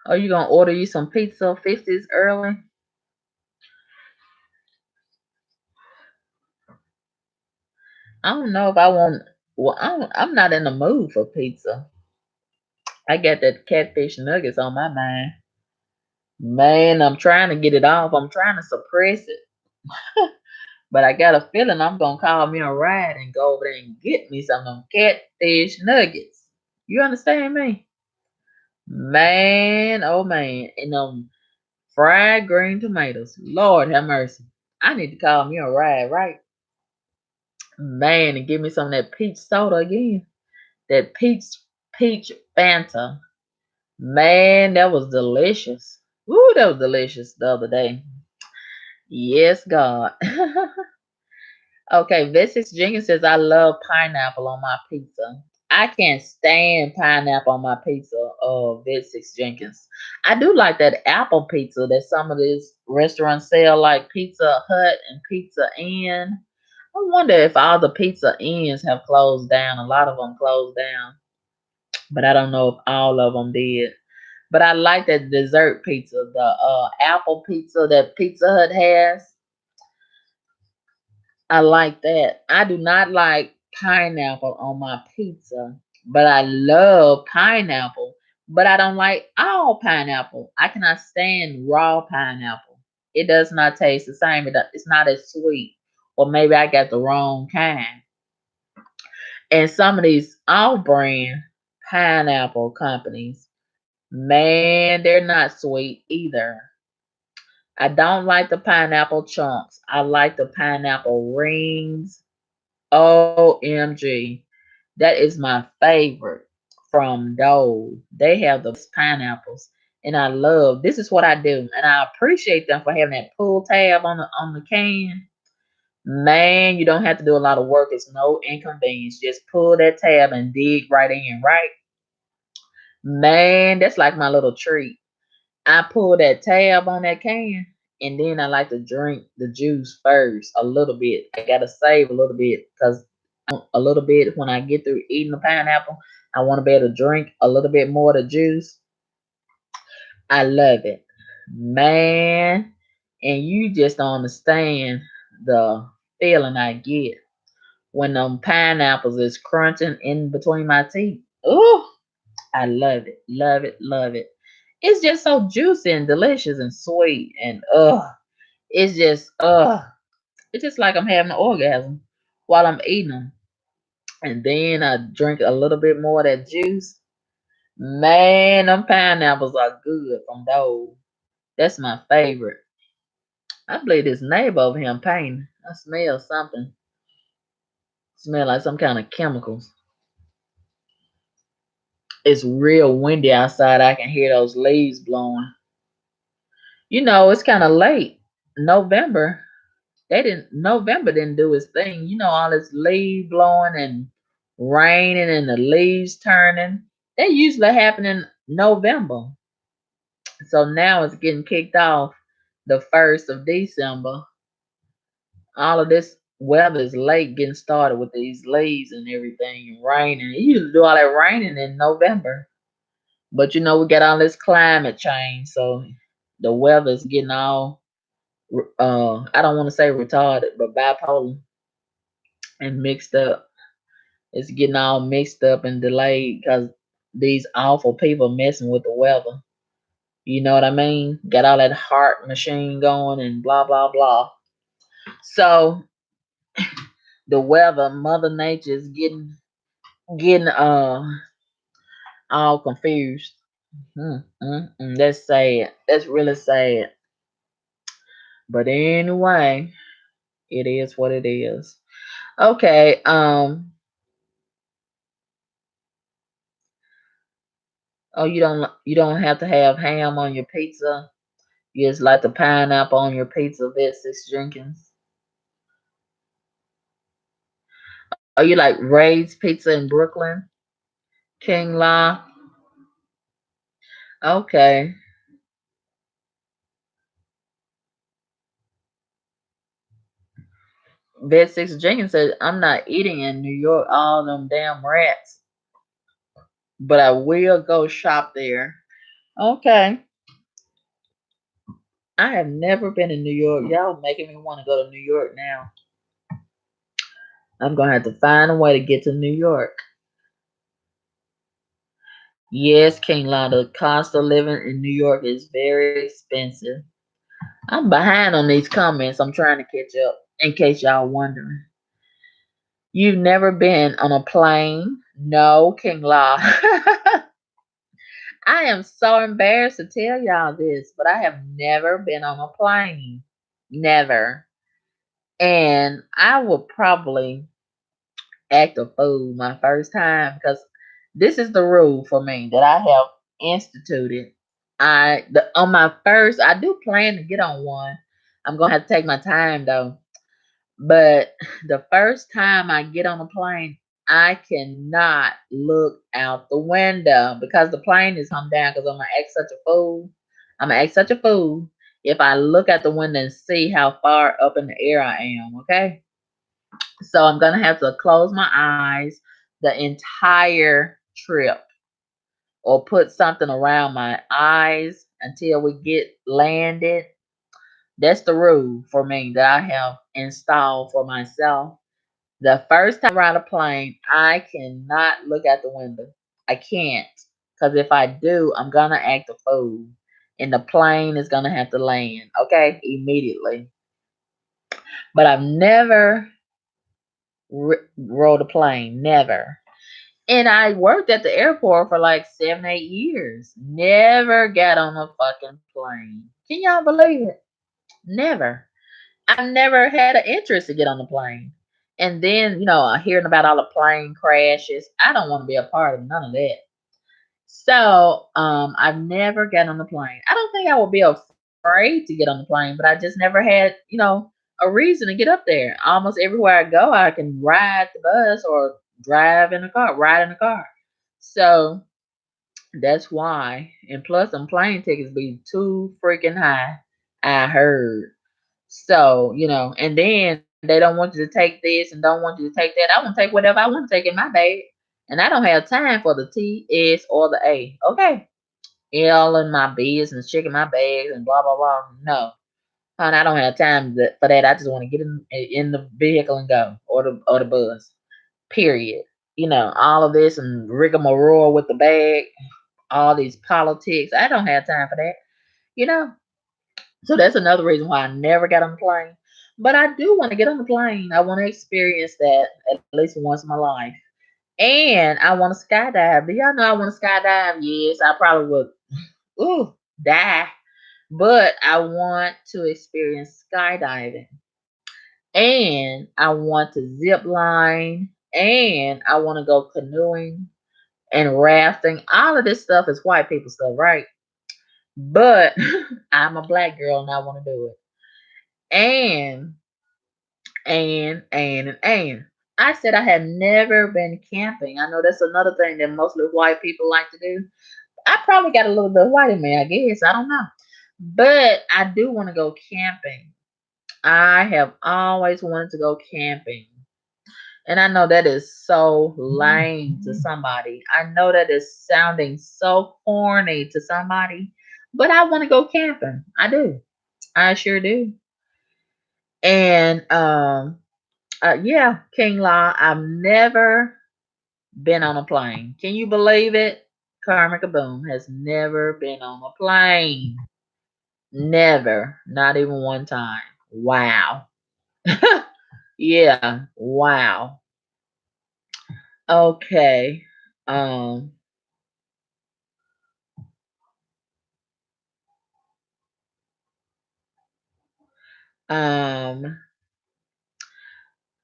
Are you gonna order you some pizza 50s early? I don't know if I want. Well, I'm not in the mood for pizza. I got that catfish nuggets on my mind. Man, I'm trying to get it off. I'm trying to suppress it. But I got a feeling I'm gonna call me a ride and go over there and get me some of them catfish nuggets. You understand me? Man, oh man. And fried green tomatoes. Lord have mercy. I need to call me a ride, right? Man, and give me some of that peach soda again. That peach Fanta. Man, that was delicious. Ooh, that was delicious the other day. Yes, God. Okay, Vessis Jenkins says I love pineapple on my pizza. I can't stand pineapple on my pizza. Vessis Jenkins. I do like that apple pizza that some of these restaurants sell, like Pizza Hut and Pizza Inn. I wonder if all the Pizza Inns have closed down. A lot of them closed down, but I don't know if all of them did. But I like that dessert pizza, the apple pizza that Pizza Hut has. I like that. I do not like pineapple on my pizza, but I love pineapple. But I don't like all pineapple. I cannot stand raw pineapple. It does not taste the same. It's not as sweet. Or maybe I got the wrong kind. And some of these off brand pineapple companies, man, they're not sweet either. I don't like the pineapple chunks. I like the pineapple rings. OMG. That is my favorite from Dole. They have the best pineapples. And I love this is what I do. And I appreciate them for having that pull tab on the can. Man, you don't have to do a lot of work. It's no inconvenience. Just pull that tab and dig right in, right? Man, that's like my little treat. I pull that tab on that can, and then I like to drink the juice first a little bit. I gotta save a little bit because a little bit when I get through eating the pineapple, I want to be able to drink a little bit more of the juice. I love it, man. And you just don't understand the feeling I get when them pineapples is crunching in between my teeth. Ooh, I love it, love it, love it. It's just so juicy and delicious and sweet and it's just it's just like I'm having an orgasm while I'm eating them. And then I drink a little bit more of that juice. Man, them pineapples are good from those. That's my favorite. I believe this neighbor over here painting. I smell something. Smell like some kind of chemicals. It's real windy outside. I can hear those leaves blowing. It's kind of late. November. November didn't do its thing. All this leaf blowing and raining and the leaves turning. They usually happen in November. So now it's getting kicked off the 1st of December. All of this weather is late getting started with these leaves and everything and raining. It usually do all that raining in November. But we got all this climate change, so the weather's getting all I don't want to say retarded, but bipolar and mixed up. It's getting all mixed up and delayed because these awful people messing with the weather. You know what I mean? Got all that heart machine going and blah blah blah. So the weather, Mother Nature is getting all confused. That's sad. That's really sad. But anyway, it is what it is. Okay. Oh, you don't have to have ham on your pizza. You just like the pineapple on your pizza, Six Jenkins. Oh, you like Ray's Pizza in Brooklyn? King La? Okay. Six Jenkins said, I'm not eating in New York, all them damn rats, but I will go shop there. Okay. I have never been in New York. Y'all making me want to go to New York now. I'm going to have to find a way to get to New York. Yes, King La, the cost of living in New York is very expensive. I'm behind on these comments. I'm trying to catch up in case y'all wondering. You've never been on a plane? No, King La. I am so embarrassed to tell y'all this, but I have never been on a plane. Never. And I would probably act a fool my first time because this is the rule for me that I have instituted. On my first, I do plan to get on one. I'm gonna have to take my time though. But the first time I get on a plane, I cannot look out the window because the plane is come down because I'm gonna act such a fool. I'm gonna act such a fool if I look out the window and see how far up in the air I am, okay? So I'm gonna have to close my eyes the entire trip or put something around my eyes until we get landed. That's the rule for me that I have installed for myself. The first time I ride a plane, I cannot look out the window. I can't. Because if I do, I'm going to act a fool. And the plane is going to have to land, okay? Immediately. But I've never rode a plane. Never. And I worked at the airport for like 7, 8 years. Never got on a fucking plane. Can y'all believe it? Never. I've never had an interest to get on the plane. And then, hearing about all the plane crashes, I don't want to be a part of none of that. So, I've never gotten on the plane. I don't think I would be afraid to get on the plane, but I just never had, a reason to get up there. Almost everywhere I go, I can ride the bus or drive in a car, ride in a car. So that's why. And plus, them plane tickets be too freaking high. I heard. So, and then they don't want you to take this and don't want you to take that. I want to take whatever I want to take in my bag. And I don't have time for the T, S, or the A. Okay. All in my business, checking my bags and blah, blah, blah. No. Honey, I don't have time for that. I just want to get in the vehicle and go or the bus. Period. All of this and rigmarole with the bag, all these politics. I don't have time for that. You know, so that's another reason why I never got on the plane. But I do want to get on the plane. I want to experience that at least once in my life. And I want to skydive. Do y'all know I want to skydive? Yes, I probably would. Ooh, die. But I want to experience skydiving, and I want to zip line, and I want to go canoeing and rafting. All of this stuff is white people stuff, right? But I'm a black girl and I want to do it. And and I said I have never been camping. I know that's another thing that mostly white people like to do. I probably got a little bit of white in me, I guess. I don't know. But I do want to go camping. I have always wanted to go camping. And I know that is so lame to somebody. I know that is sounding so corny to somebody. But I want to go camping. I do. I sure do. And yeah, King Law, I've never been on a plane. Can you believe it? Karma Kaboom has never been on a plane. Never. Not even one time. Wow. Yeah. Wow. Okay. Um um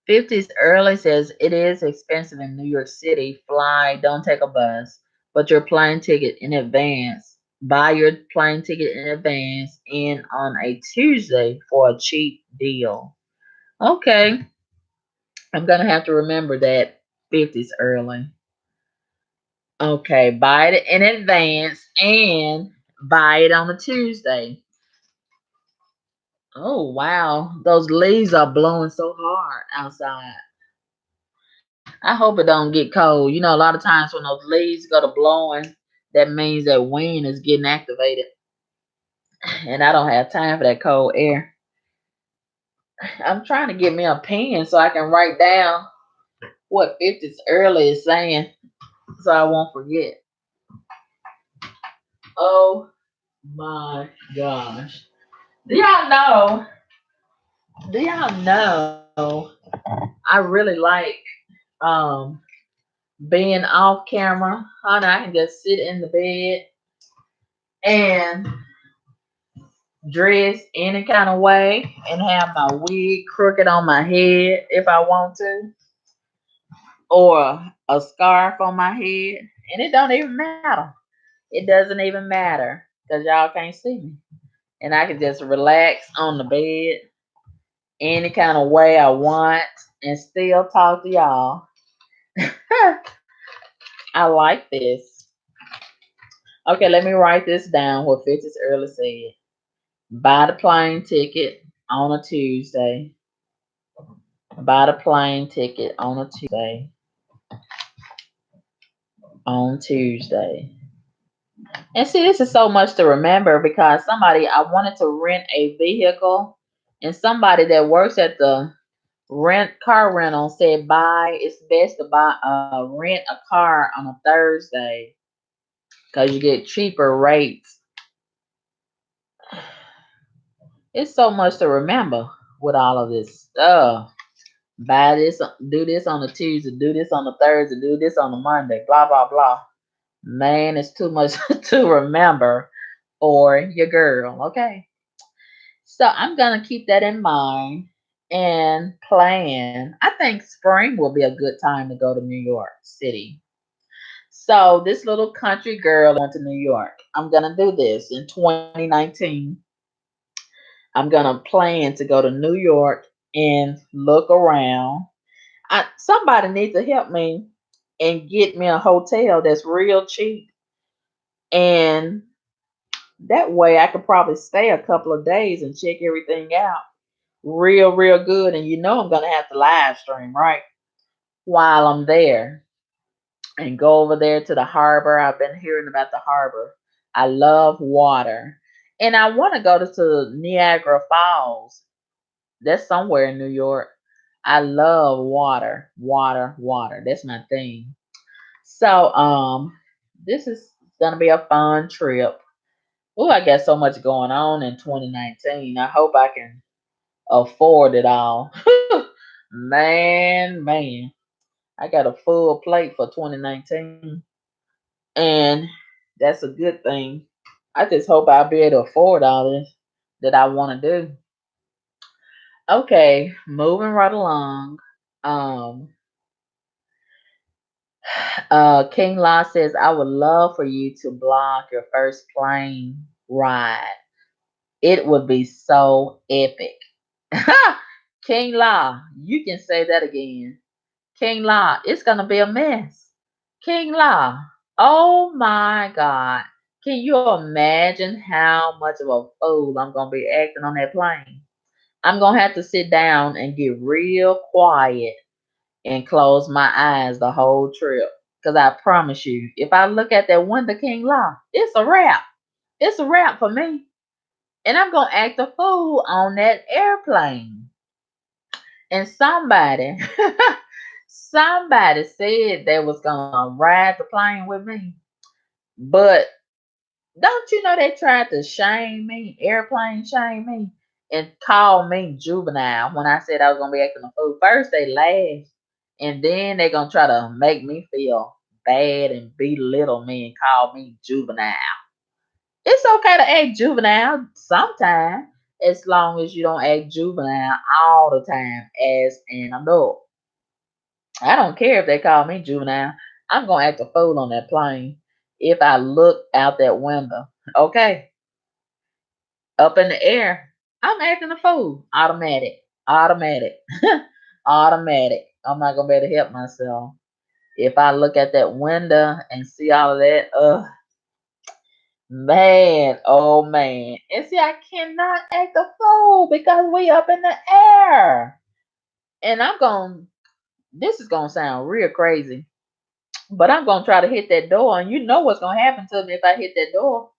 50s early says it is expensive in New York City. Fly, don't take a bus, but your plane ticket in advance. Buy your plane ticket in advance and on a Tuesday for a cheap deal. Okay, I'm gonna have to remember that 50s early. Okay, buy it in advance and buy it on a Tuesday. Oh wow, those leaves are blowing so hard outside. I hope it don't get cold. You know, a lot of times when those leaves go to blowing, that means that wind is getting activated. And I don't have time for that cold air. I'm trying to get me a pen so I can write down what 50's early is saying so I won't forget. Oh my gosh. Do y'all know? Do y'all know? I really like um being off camera. Honey, I can just sit in the bed and dress any kind of way and have my wig crooked on my head if I want to, or a scarf on my head, and it don't even matter. It doesn't even matter because y'all can't see me, and I can just relax on the bed any kind of way I want and still talk to y'all. I like this. Okay, let me write this down. What Fitz early said: buy the plane ticket on a Tuesday. Buy the plane ticket on a Tuesday. On Tuesday. And see, this is so much to remember because I wanted to rent a vehicle, and somebody that works at the car rental said it's best to rent a car on a Thursday because you get cheaper rates. It's so much to remember with all of this stuff. Buy this, do this on a Tuesday, do this on a Thursday, do this on a Monday, blah blah blah. Man, it's too much to remember for your girl, okay? So I'm gonna keep that in mind and plan. I think spring will be a good time to go to New York City. So this little country girl went to New York. I'm gonna do this in 2019. I'm gonna plan to go to New York and look around. Somebody needs to help me and get me a hotel that's real cheap, and that way I could probably stay a couple of days and check everything out real good. And you know I'm gonna have to live stream, right? While I'm there and go over there to the harbor. I've been hearing about the harbor. I love water. And I want to go to Niagara Falls. That's somewhere in New York. I love water. Water, water. That's my thing. So this is gonna be a fun trip. Oh, I got so much going on in 2019. I hope I can afford it all. Man, I got a full plate for 2019, and that's a good thing. I just hope I'll be able to afford all this that I want to do. Okay, moving right along. Um, King Law says, I would love for you to blog your first plane ride. It would be so epic. King Law, you can say that again. King Law, it's gonna be a mess. King Law, oh my God. Can you imagine how much of a fool I'm gonna be acting on that plane? I'm gonna have to sit down and get real quiet and close my eyes the whole trip. Cause I promise you, if I look at that window, King Law, it's a wrap. It's a wrap for me. And I'm gonna act a fool on that airplane. And somebody, somebody said they was gonna ride the plane with me. But don't you know they tried to shame me, airplane shame me, and call me juvenile when I said I was gonna be acting a fool. First they laughed, and then they gonna try to make me feel bad and belittle me and call me juvenile. It's okay to act juvenile sometimes, as long as you don't act juvenile all the time as an adult. I don't care if they call me juvenile. I'm gonna act a fool on that plane if I look out that window. Okay, up in the air, I'm acting a fool. Automatic, automatic, automatic. I'm not gonna be able to help myself. If I look at that window and see all of that, man, oh man. And see, I cannot act a fool because we up in the air. And this is gonna sound real crazy, but I'm gonna try to hit that door, and you know what's gonna happen to me if I hit that door.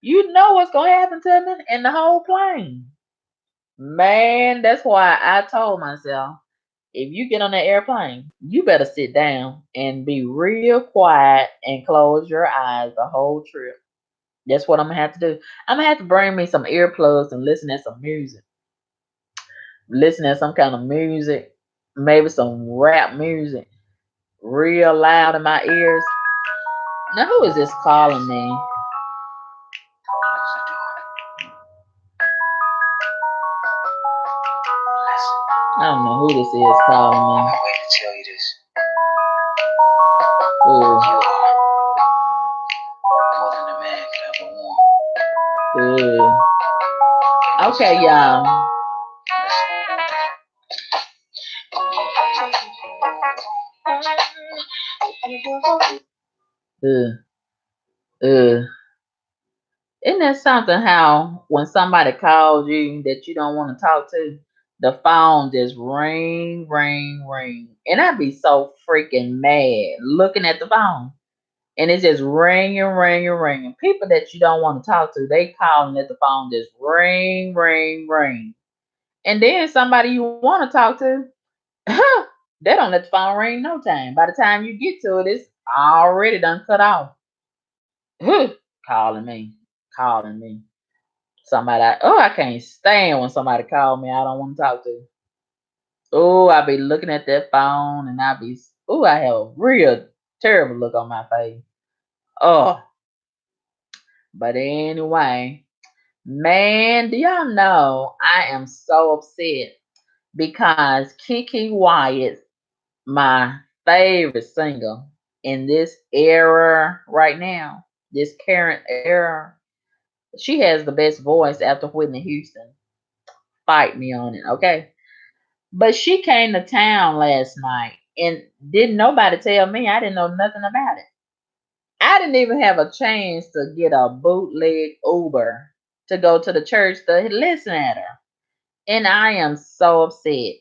You know what's gonna happen to me and the whole plane. Man, that's why I told myself, if you get on that airplane, you better sit down and be real quiet and close your eyes the whole trip. That's what I'm gonna have to do. I'm gonna have to bring me some earplugs and listen to some music. Listen to some kind of music, maybe some rap music, real loud in my ears. Now, who is this calling me? I don't know who this is calling me. I'm waiting to tell you this. Ooh. You are more than a man could ever want. Ooh. Okay, y'all. Ugh. Ugh. Isn't that something how when somebody calls you that you don't want to talk to, the phone just ring, ring, ring. And I'd be so freaking mad looking at the phone. And it's just ringing, ringing, ringing. People that you don't want to talk to, they calling at the phone just ring, ring, ring. And then somebody you want to talk to, they don't let the phone ring no time. By the time you get to it, it's already done cut off. Calling me, calling me. Somebody, I can't stand when somebody call me I don't want to talk to. Oh, I be looking at that phone and I have a real terrible look on my face. Oh, but anyway, man, do y'all know I am so upset because Kiki Wyatt, my favorite singer in this era right now, this current era, she has the best voice after Whitney Houston. Fight me on it, okay? But she came to town last night and didn't nobody tell me. I didn't know nothing about it. I didn't even have a chance to get a bootleg Uber to go to the church to listen at her. And I am so upset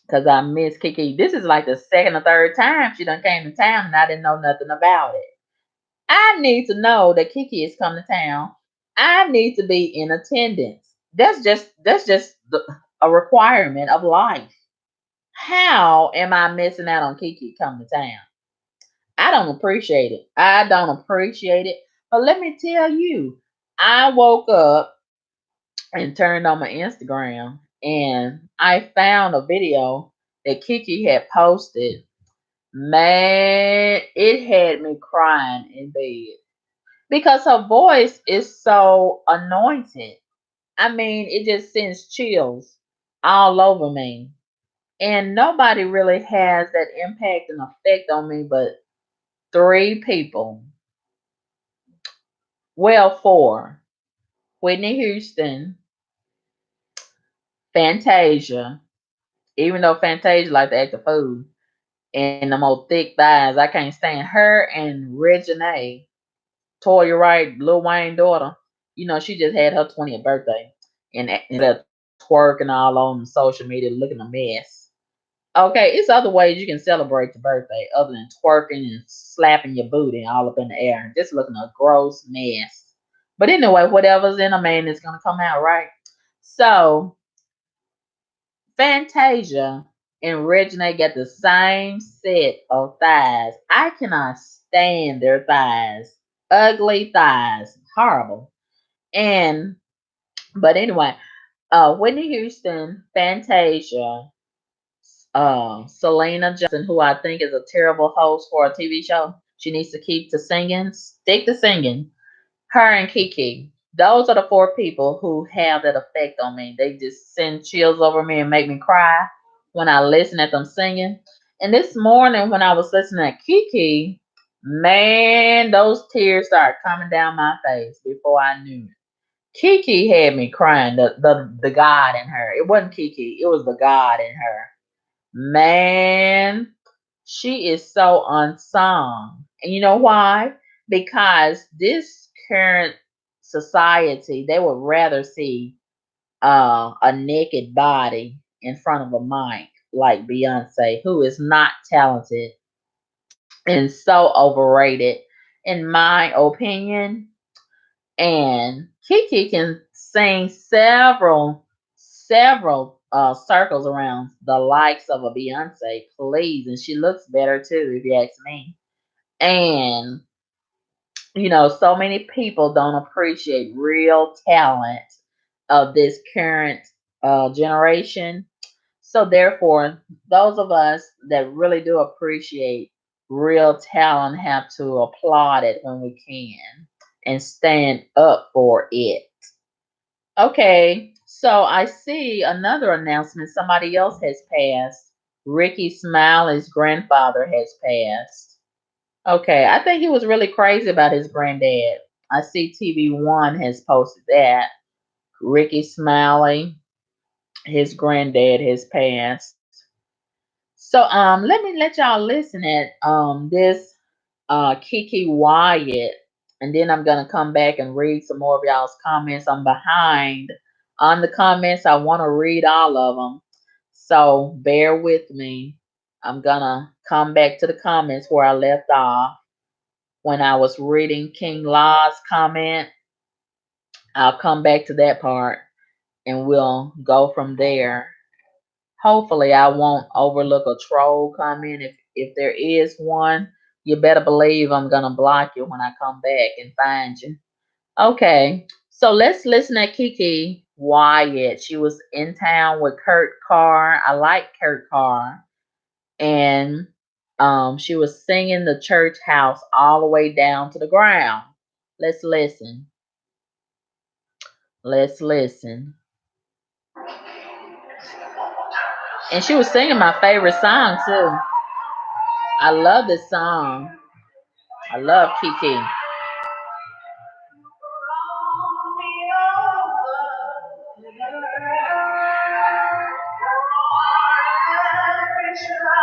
because I miss Kiki. This is like the second or third time she done came to town and I didn't know nothing about it. I need to know that Kiki is coming to town. I need to be in attendance. That's just a requirement of life. How am I missing out on Kiki coming to town? I don't appreciate it. I don't appreciate it. But let me tell you, I woke up and turned on my Instagram and I found a video that Kiki had posted. Man, it had me crying in bed. because her voice is so anointed. I mean, it just sends chills all over me. And nobody really has that impact and effect on me but three people. Well, four. Whitney Houston, Fantasia, even though Fantasia like to act a fool, and them old thick thighs, I can't stand her and Reginae, Toya Wright, Lil Wayne daughter. You know, she just had her 20th birthday and that twerking all on social media looking a mess. Okay, it's other ways you can celebrate the birthday other than twerking and slapping your booty all up in the air and just looking a gross mess. But anyway, whatever's in a man is gonna come out, right? So Fantasia and Regina get the same set of thighs. I cannot stand their thighs. Ugly thighs. Horrible. And but anyway, Whitney Houston, Fantasia, Selena Johnson, who I think is a terrible host for a TV show. She needs to keep to singing, stick to singing. Her and Kiki. Those are the four people who have that effect on me. They just send chills over me and make me cry when I listen at them singing. And this morning when I was listening to Kiki, man, those tears started coming down my face before I knew it. Kiki had me crying, the God in her. It wasn't Kiki, it was the God in her. Man, she is so unsung. And you know why? Because this current society, they would rather see a naked body in front of a mic like Beyonce, who is not talented and so overrated, in my opinion. And Kiki can sing several circles around the likes of a Beyonce, please, and she looks better too, if you ask me. And so many people don't appreciate real talent of this current generation. So therefore, those of us that really do appreciate real talent have to applaud it when we can and stand up for it. Okay, so I see another announcement. Somebody else has passed. Ricky Smiley's grandfather has passed. Okay, I think he was really crazy about his granddad. I see TV1 has posted that. Ricky Smiley, his granddad has passed. So let me let y'all listen at this Kiki Wyatt, and then I'm gonna come back and read some more of y'all's comments. I'm behind on the comments. I want to read all of them, so bear with me. I'm gonna come back to the comments where I left off when I was reading King Law's comment. I'll come back to that part and we'll go from there. Hopefully, I won't overlook a troll comment. If there is one, you better believe I'm gonna block you when I come back and find you. Okay, so let's listen at Kiki Wyatt. She was in town with Kurt Carr. I like Kurt Carr, and she was singing the church house all the way down to the ground. Let's listen. Let's listen. And she was singing my favorite song too. I love this song. I love Kiki. Trash.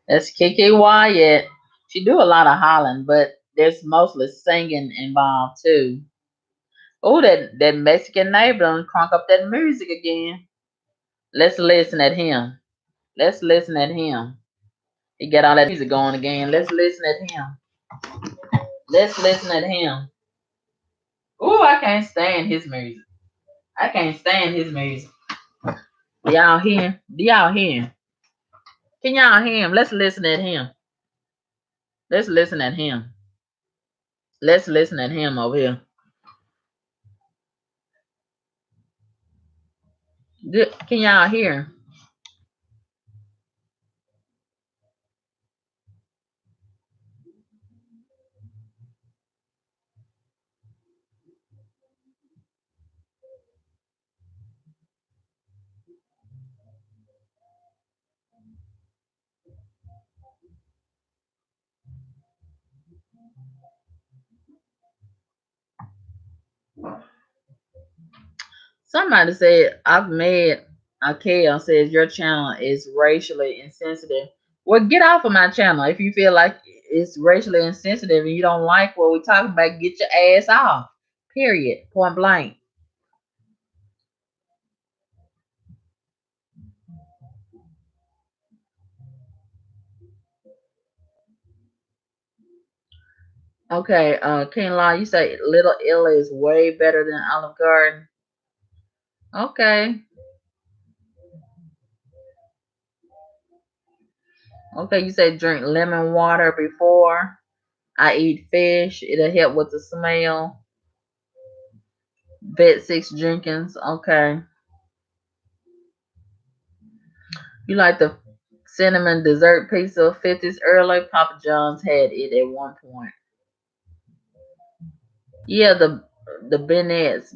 That's Kiki Wyatt. She do a lot of hollering, but there's mostly singing involved too. Oh, that Mexican neighbor done crunk up that music again. Let's listen at him. Let's listen at him. He got all that music going again. Let's listen at him. Let's listen at him. Oh, I can't stand his music. I can't stand his music. Y'all hear? Do y'all hear him? Can y'all hear him? Let's listen at him. Let's listen at him. Let's listen at him over here. Can y'all hear? Somebody said Ahmed Akel says your channel is racially insensitive. Well, get off of my channel if you feel like it's racially insensitive and you don't like what we're talking about. Get your ass off. Period. Point blank. Okay, King Law, you say Little Illa is way better than Olive Garden. Okay, okay, you say drink lemon water before I eat fish. It'll help with the smell. Bet 6 Jenkins. Okay, you like the cinnamon dessert pizza 50s early? Papa John's had it at one point. Yeah, the Bennett's.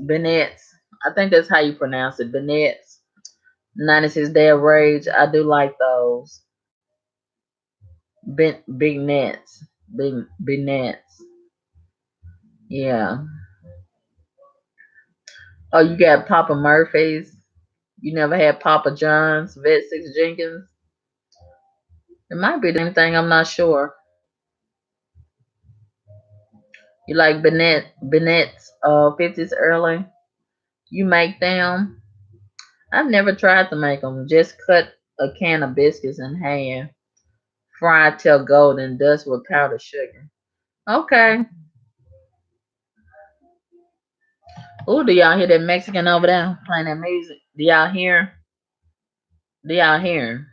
I think that's how you pronounce it. Bennett's. 96 Day of Rage. I do like those. Big nets. Big nets. Yeah. Oh, you got Papa Murphy's. You never had Papa John's, Vet 6 Jenkins. It might be the same thing. I'm not sure. You like Bennett's 50s early? You make them? I've never tried to make them. Just cut a can of biscuits in half, fry till golden, dust with powdered sugar. Okay. Ooh, do y'all hear that Mexican over there playing that music? Do y'all hear? Do y'all hear?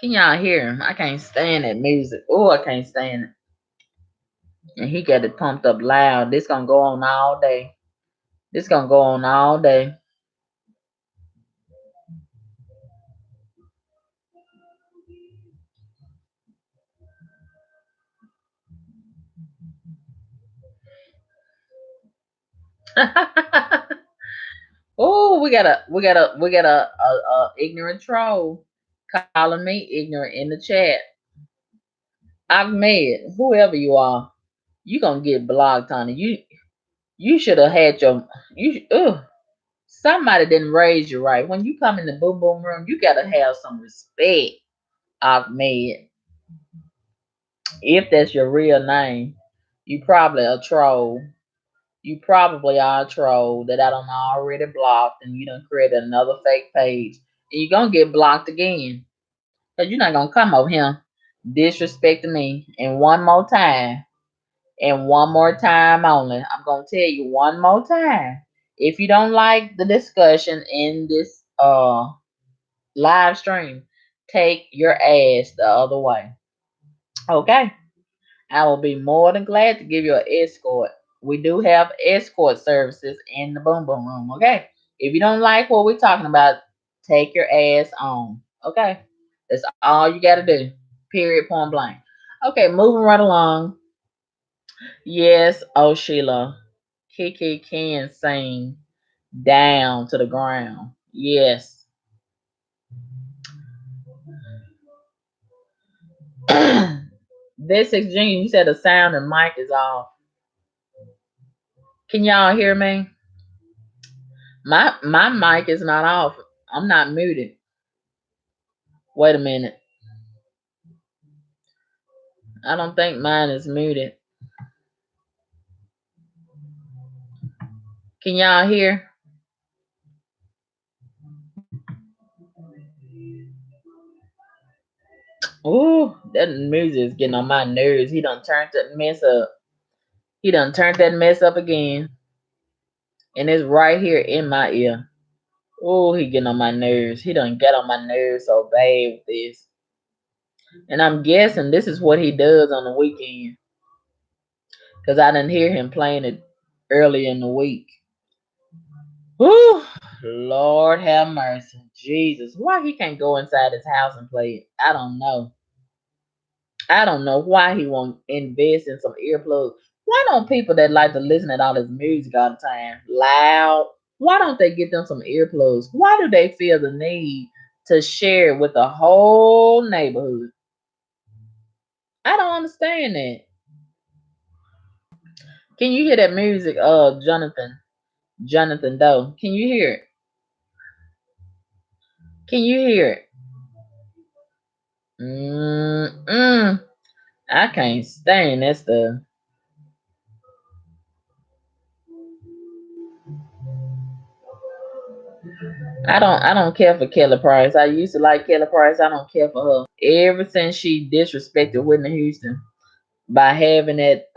Can y'all hear? I can't stand that music. Oh, I can't stand it. And he got it pumped up loud. This gonna go on all day. This gonna go on all day. Oh, we got a ignorant troll calling me ignorant in the chat. I've made whoever you are, you gonna get blocked, honey. You should have had your somebody didn't raise you right. When you come in the boom boom room, you gotta have some respect. I've made if that's your real name, you probably a troll. You probably are a troll that I don't already blocked and you done created another fake page. And you're gonna get blocked again. Because you're not gonna come over here disrespecting me. And one more time. And one more time only. I'm gonna tell you one more time. If you don't like the discussion in this live stream, take your ass the other way. Okay? I will be more than glad to give you an escort. We do have escort services in the boom boom room. Okay. If you don't like what we're talking about, take your ass on. Okay. That's all you got to do. Period. Point blank. Okay. Moving right along. Yes. Oh, Sheila. Kiki can sing down to the ground. Yes. This is Junior. You said the sound and mic is off. Can y'all hear me? My mic is not off. I'm not muted. Wait a minute. I don't think mine is muted. Can y'all hear? Ooh, that music is getting on my nerves. He done turned that mess up. He done turned that mess up again. And it's right here in my ear. Ooh, he getting on my nerves. He done get on my nerves so bad with this. And I'm guessing this is what he does on the weekend. Because I didn't hear him playing it early in the week. Whew, Lord have mercy. Jesus. Why he can't go inside his house and play it? I don't know. I don't know why he won't invest in some earplugs. Why don't people that like to listen to all this music all the time, loud, why don't they get them some earplugs? Why do they feel the need to share it with the whole neighborhood? I don't understand that. Can you hear that music, Jonathan? Jonathan Doe. Can you hear it? Can you hear it? Mm-mm. I can't stand that stuff. I don't care for Kelly Price. I used to like Kelly Price. I don't care for her. Ever since she disrespected Whitney Houston by having that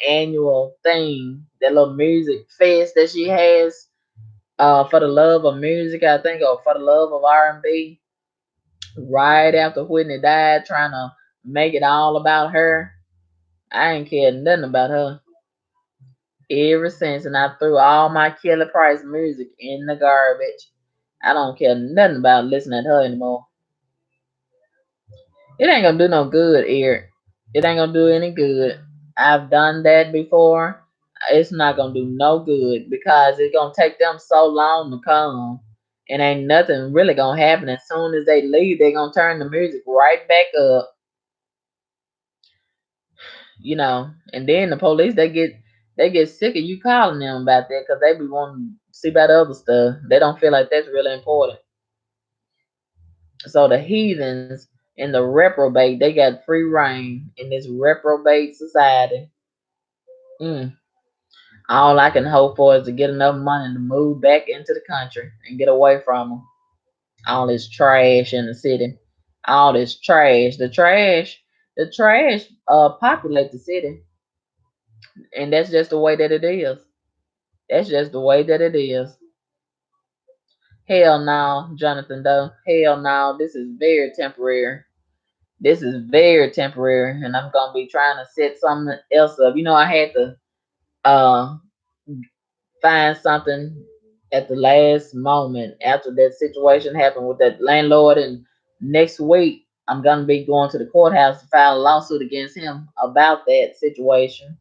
annual thing, that little music fest that she has, for the love of music, I think, or for the love of R&B, right after Whitney died, trying to make it all about her. I ain't care nothing about her ever since, and I threw all my Kelly Price music in the garbage. I don't care nothing about listening to her anymore. It ain't gonna do no good, Eric. It ain't gonna do any good. I've done that before. It's not gonna do no good because it's gonna take them so long to come. And ain't nothing really gonna happen. As soon as they leave, they gonna turn the music right back up, And then the police they get sick of you calling them about that because they be wanting to see about other stuff. They don't feel like that's really important. So the heathens and the reprobate, they got free reign in this reprobate society. Mm. All I can hope for is to get enough money to move back into the country and get away from them. All this trash in the city, all this trash. The trash populate the city, and that's just the way that it is. That's just the way that it is. Hell no, Jonathan Doe. Hell no. This is very temporary. This is very temporary, and I'm gonna be trying to set something else up. I had to uh find something at the last moment after that situation happened with that landlord, and next week I'm gonna be going to the courthouse to file a lawsuit against him about that situation.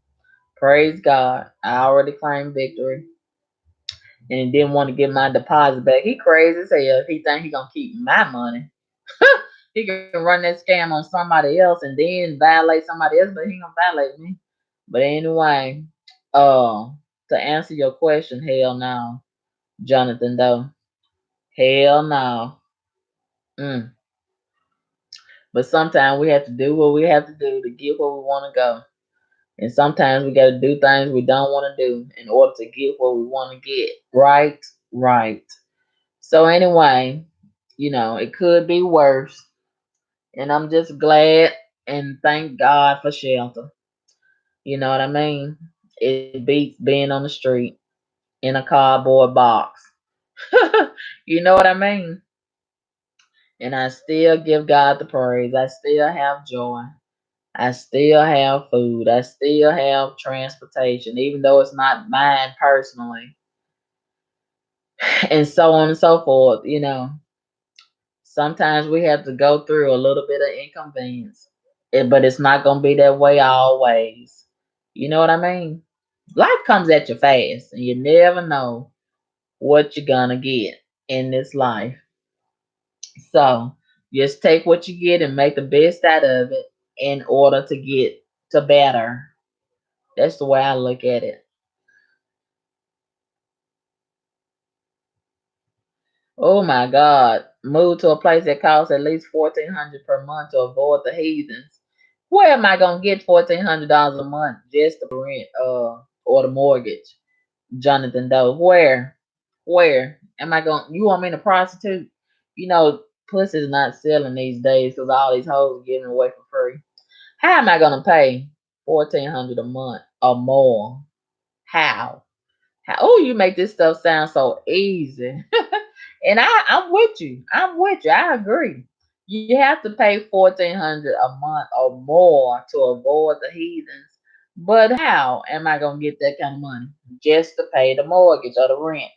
Praise God. I already claimed victory. And he didn't want to get my deposit back. He crazy as hell. He think he gonna keep my money. He can run that scam on somebody else and then violate somebody else, but he gonna violate me. But anyway, uh, to answer your question, hell no, Jonathan Doe, hell no. Mm. But sometimes we have to do what we have to do to get where we want to go, and sometimes we got to do things we don't want to do in order to get where we want to get. Right, right. So anyway, it could be worse. And I'm just glad and thank God for shelter. You know what I mean? It beats being on the street in a cardboard box. You know what I mean? And I still give God the praise. I still have joy. I still have food. I still have transportation, even though it's not mine personally. And so on and so forth. Sometimes we have to go through a little bit of inconvenience, but it's not going to be that way always. You know what I mean? Life comes at you fast, and you never know what you're going to get in this life. So just take what you get and make the best out of it in order to get to better. That's the way I look at it. Oh my God. Move to a place that costs at least 1,400 per month to avoid the heathens. Where am I gonna get $1,400 a month just to rent or the mortgage? Jonathan Doe. Where? Where? Am I going you want me to prostitute? You know, pussy's not selling these days because all these hoes are giving away for free. How am I gonna pay 1,400 a month or more? How? How oh you make this stuff sound so easy. And I'm with you. I'm with you. I agree. You have to pay 1,400 a month or more to avoid the heathens. But how am I gonna get that kind of money? Just to pay the mortgage or the rent.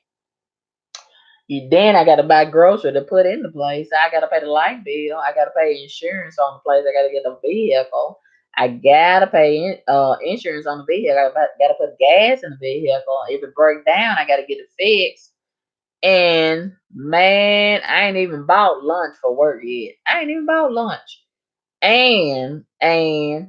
Then I gotta buy grocery to put in the place. I gotta pay the light bill. I gotta pay insurance on the place. I gotta get a vehicle. I gotta pay insurance on the vehicle. I gotta put gas in the vehicle. If it breaks down, I gotta get it fixed. And man, I ain't even bought lunch for work yet. I ain't even bought lunch. And okay,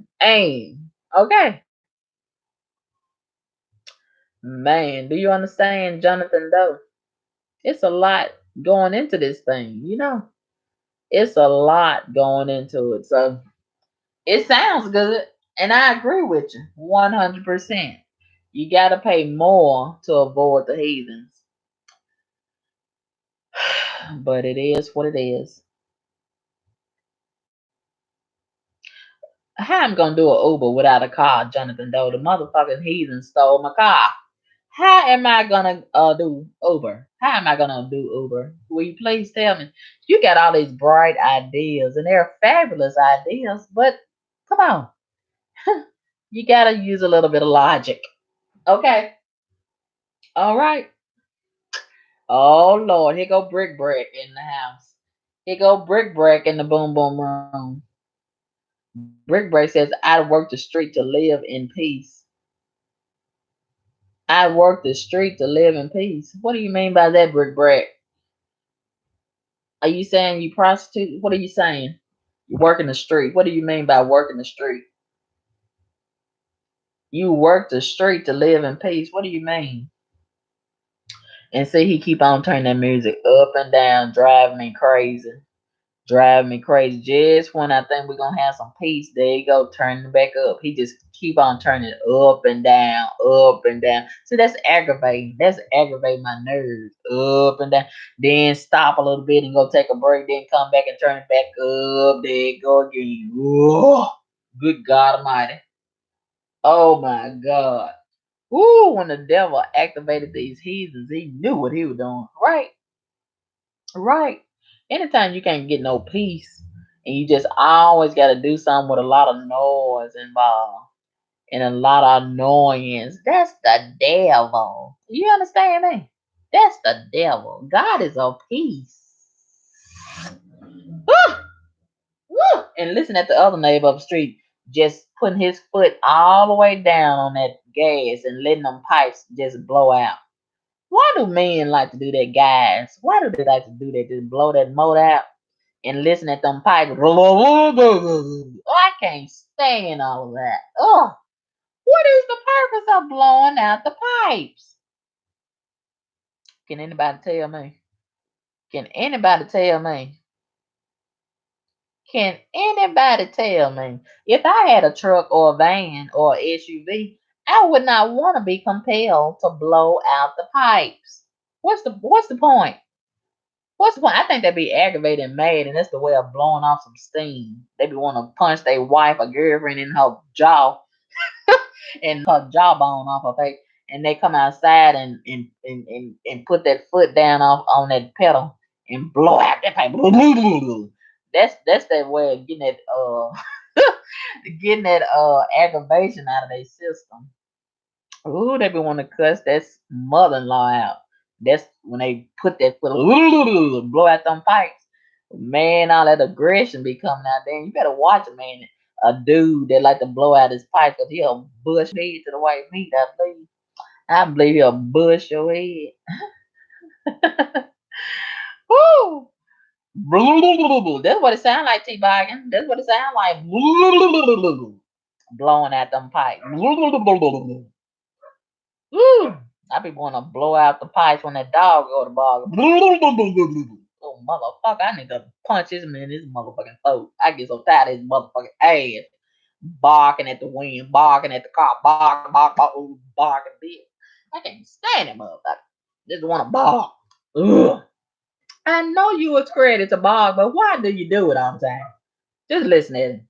man, do you understand, Jonathan Doe? It's a lot going into this thing. It's a lot going into it. So it sounds good. And I agree with you 100%. You got to pay more to avoid the heathens. But it is what it is. How am I going to do an Uber without a car, Jonathan Doe? The motherfucking heathen stole my car. How am I gonna do Uber? How am I gonna do Uber? Will you please tell me? You got all these bright ideas, and they're fabulous ideas, but come on, you gotta use a little bit of logic. Okay, all right. Oh Lord, here go Brick Break in the house. Here go Brick Break in the boom boom room. Brick Break says, "I work the street to live in peace. I work the street to live in peace." What do you mean by that, Brick Break? Are you saying you prostitute? What are you saying? You work in the street. What do you mean by working the street? You work the street to live in peace. What do you mean? And see, he keep on turning that music up and down, driving me crazy. Driving me crazy. Just when I think we're gonna have some peace, there you go, turning it back up. He just keep on turning it up and down, up and down. See, that's aggravating. That's aggravating my nerves. Up and down. Then stop a little bit and go take a break. Then come back and turn it back up. There you go again. Whoa. Good God Almighty. Oh my God. Ooh, when the devil activated these heathens, he knew what he was doing. Right? Right. Anytime you can't get no peace and you just always got to do something with a lot of noise involved and a lot of annoyance, that's the devil. You understand me? That's the devil. God is of peace. Woo! Woo! And listen at the other neighbor up the street just putting his foot all the way down on that gas and letting them pipes just blow out. Why do men like to do that, guys? Why do they like to do that? Just blow that motor out and listen at them pipes. Oh, I can't stand all of that. Oh, what is the purpose of blowing out the pipes? Can anybody tell me? Can anybody tell me? Can anybody tell me? If I had a truck or a van or a SUV, I would not want to be compelled to blow out the pipes. What's the point? What's the point? I think they'd be aggravated and mad, and that's the way of blowing off some steam. They be want to punch their wife or girlfriend in her jaw and her jawbone off her face, and they come outside and put that foot down off on that pedal and blow out that pipe. That's their way of getting that getting that aggravation out of their system. Ooh, they be want to cuss that mother-in-law out. That's when they put that foot blow out them pipes. Man, all that aggression be coming out there. You better watch a man, a dude that like to blow out his pipe because he'll bush head to the white meat. I believe he'll bush your head. Woo! That's what it sound like, T-Boggin. That's what it sound like. Blowing out them pipes. Woo! I be wanna blow out the pipes when that dog go to bark. Oh motherfucker, I need to punch his man in his motherfucking throat. I get so tired of his motherfucking ass. barking at the wind, barking at the car, barking, bitch. I can't stand it, motherfucker. Just want to bark. Ugh. I know you was created to bark, but why do you do it all the time? Just listen to it.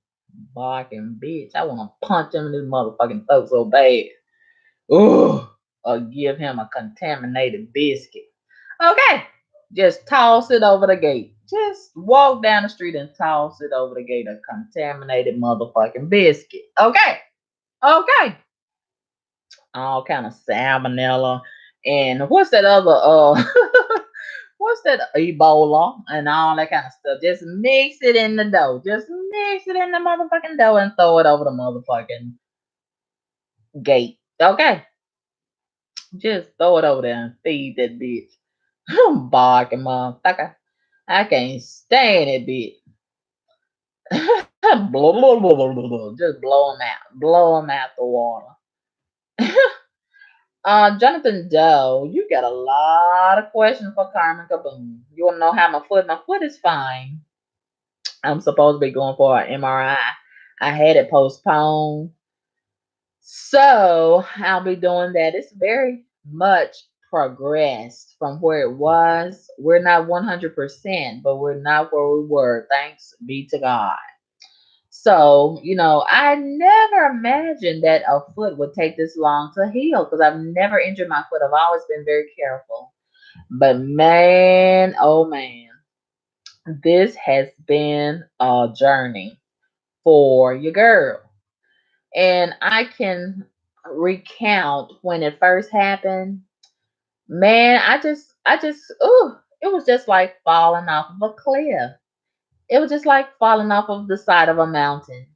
Barking, bitch. I want to punch him in his motherfucking throat so bad. Ugh. Or give him a contaminated biscuit. Okay. Just toss it over the gate. Just walk down the street and toss it over the gate. A contaminated motherfucking biscuit. Okay. Okay. All kind of salmonella. And what's that other what's that Ebola and all that kind of stuff. Just mix it in the dough. Just mix it in the motherfucking dough and throw it over the motherfucking gate. Okay. Just throw it over there and feed that bitch. I'm barking, motherfucker. I can't stand it, bitch. Blow, blow, blow, blow, blow, blow. Just blow him out. Blow him out the water. Jonathan Doe, you got a lot of questions for Carmen Kaboom. You want to know how my foot? My foot is fine. I'm supposed to be going for an MRI. I had it postponed. So I'll be doing that. It's very much progressed from where it was. We're not 100%, but we're not where we were. Thanks be to God. So, I never imagined that a foot would take this long to heal because I've never injured my foot. I've always been very careful. But man, oh man, this has been a journey for your girl. And I can recount when it first happened. Man, it was just like falling off of a cliff. It was just like falling off of the side of a mountain.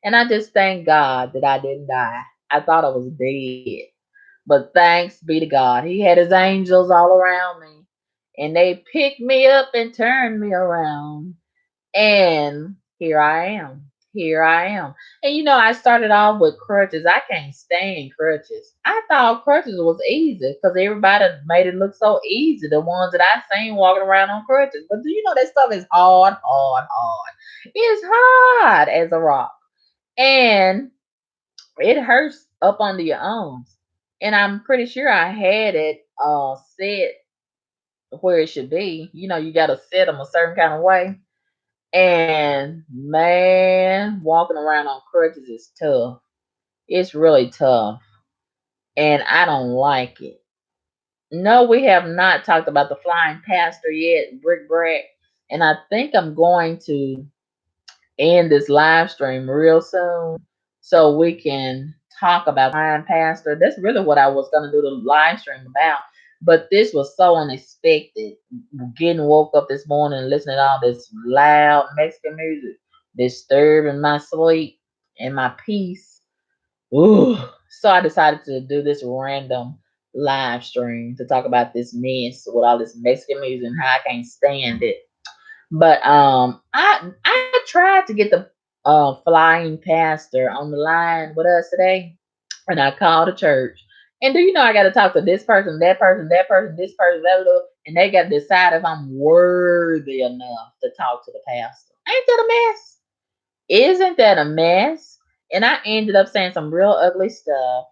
And I just thank God that I didn't die. I thought I was dead. But thanks be to God. He had his angels all around me. And they picked me up and turned me around. And here I am. Here I am. And I started off with crutches. I can't stand crutches. I thought crutches was easy because everybody made it look so easy. The ones that I seen walking around on crutches. But do you know that stuff is hard, hard, hard? It's hard as a rock. And it hurts up under your arms. And I'm pretty sure I had it set where it should be. You got to set them a certain kind of way. And man, walking around on crutches is tough. It's really tough. And I don't like it. No, we have not talked about the flying pastor yet, Brick Brack. And I think I'm going to end this live stream real soon so we can talk about flying pastor. That's really what I was going to do the live stream about. But this was so unexpected. Getting woke up this morning and listening to all this loud Mexican music, disturbing my sleep and my peace. Ooh. So I decided to do this random live stream to talk about this mess with all this Mexican music and how I can't stand it. But I tried to get the flying pastor on the line with us today, and I called the church. And do you know I got to talk to this person, that person, that person, this person, that little, and they got to decide if I'm worthy enough to talk to the pastor. Ain't that a mess? Isn't that a mess? And I ended up saying some real ugly stuff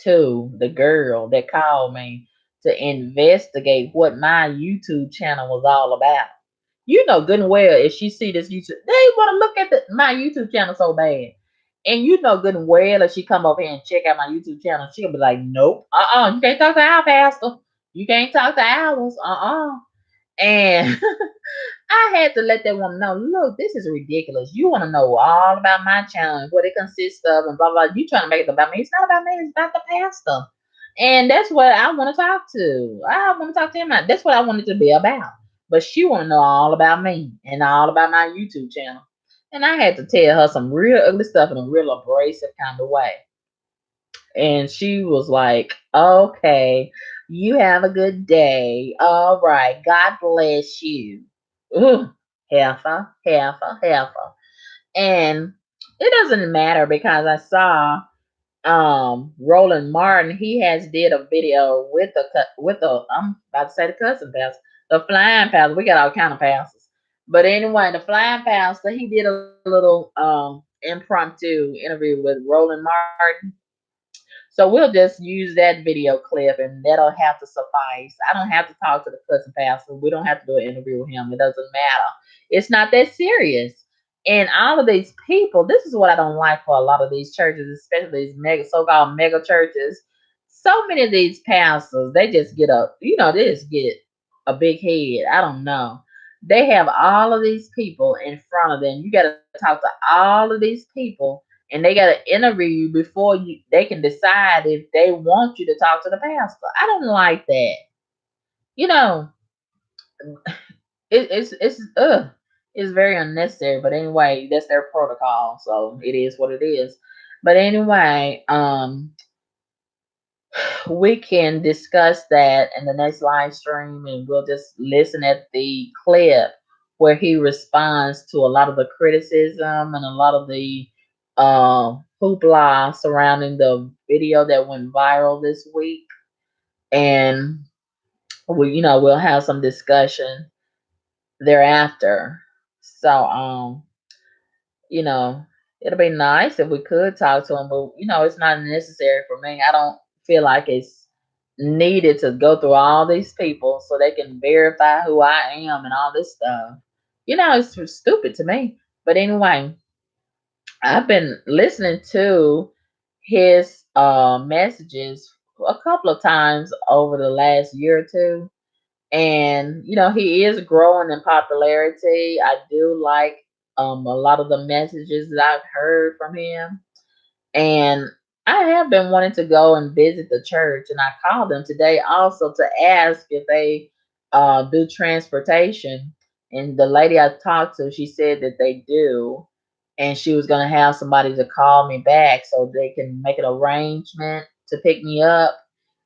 to the girl that called me to investigate what my YouTube channel was all about. You know good and well if she see this YouTube, they want to look at my YouTube channel so bad. And you know good and well if she come over here and check out my YouTube channel, she'll be like, nope, you can't talk to our pastor. You can't talk to ours, And I had to let that woman know, look, this is ridiculous. You want to know all about my channel and what it consists of and blah, blah. You trying to make it about me. It's not about me. It's about the pastor. And that's what I want to talk to. I want to talk to him. That's what I want it to be about. But she want to know all about me and all about my YouTube channel. And I had to tell her some real ugly stuff in a real abrasive kind of way. And she was like, okay, you have a good day. All right. God bless you. Ooh, heifer. And it doesn't matter because I saw Roland Martin. He has did a video with the I'm about to say the cousin pastor, the flying pastor. We got all kind of pastors. But anyway, the flying pastor, he did a little impromptu interview with Roland Martin. So we'll just use that video clip and that'll have to suffice. I don't have to talk to the cousin pastor. We don't have to do an interview with him. It doesn't matter. It's not that serious. And all of these people, this is what I don't like for a lot of these churches, especially these mega so-called mega churches. So many of these pastors, they just get they just get a big head. I don't know. They have all of these people in front of them. You got to talk to all of these people and they got to interview you before they can decide if they want you to talk to the pastor. I don't like that. You know, it's it's very unnecessary. But anyway, that's their protocol, so it is what it is. But anyway, we can discuss that in the next live stream, and we'll just listen at the clip where he responds to a lot of the criticism and a lot of the hoopla surrounding the video that went viral this week. And we'll have some discussion thereafter. So you know, it'll be nice if we could talk to him, but it's not necessary for me. I don't feel like it's needed to go through all these people so they can verify who I am and all this stuff. It's stupid to me. But anyway, I've been listening to his messages a couple of times over the last year or two. And he is growing in popularity. I do like a lot of the messages that I've heard from him. And I have been wanting to go and visit the church, and I called them today also to ask if they do transportation. And the lady I talked to, she said that they do, and she was going to have somebody to call me back so they can make an arrangement to pick me up.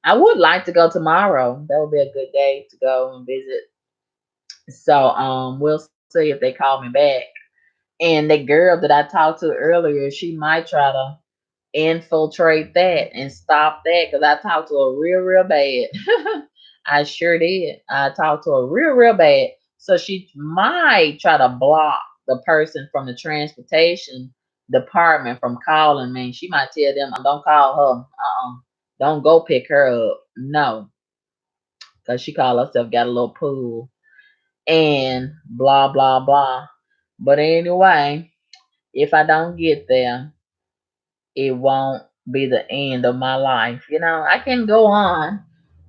I would like to go tomorrow. That would be a good day to go and visit. So we'll see if they call me back. And the girl that I talked to earlier, she might try to infiltrate that and stop that because I talked to her real bad. I sure did. I talked to her real bad. So she might try to block the person from the transportation department from calling me. She might tell them, don't call her. Don't go pick her up. No, because she called herself got a little pool and blah, blah, blah. But anyway, if I don't get there, it won't be the end of my life. I can go on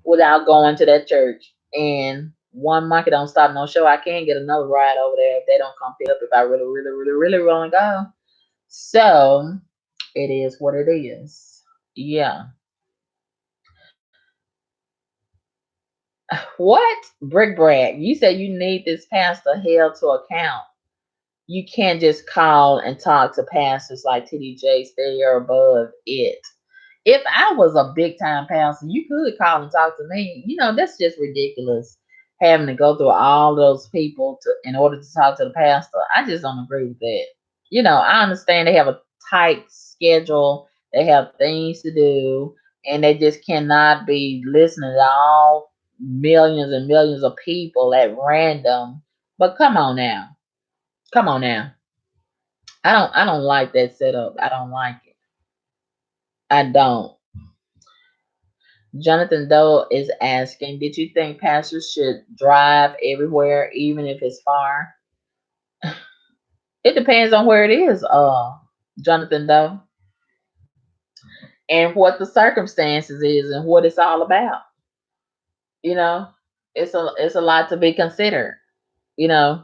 without going to that church. And one monkey don't stop no show. I can get another ride over there if they don't come pick up if I really, really, really, really want to go. So it is what it is. Yeah. What? Brick Brad, you said you need this pastor held to account. You can't just call and talk to pastors like TD Jakes. They are above it. If I was a big time pastor, you could call and talk to me. That's just ridiculous. Having to go through all those people in order to talk to the pastor. I just don't agree with that. I understand they have a tight schedule, they have things to do, and they just cannot be listening to all millions and millions of people at random. But come on now. Come on now. I don't like that setup. I don't like it. I don't. Jonathan Doe is asking, did you think pastors should drive everywhere even if it's far? It depends on where it is, Jonathan Doe, and what the circumstances is and what it's all about. You know, it's a lot to be considered, you know.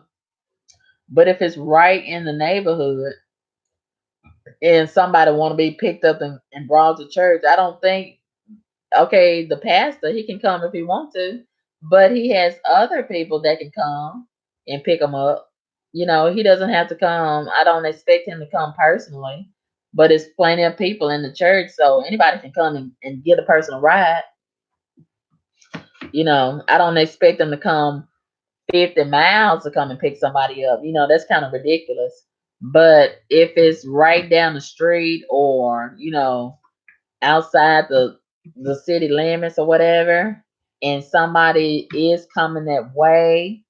But if it's right in the neighborhood and somebody want to be picked up and brought to church, I don't think okay, the pastor, he can come if he wants to, but he has other people that can come and pick him up. He doesn't have to come. I don't expect him to come personally, but it's plenty of people in the church, so anybody can come and get a person a ride. I don't expect them to come 50 miles to come and pick somebody up. That's kind of ridiculous. But if it's right down the street or, outside the city limits or whatever, and somebody is coming that way,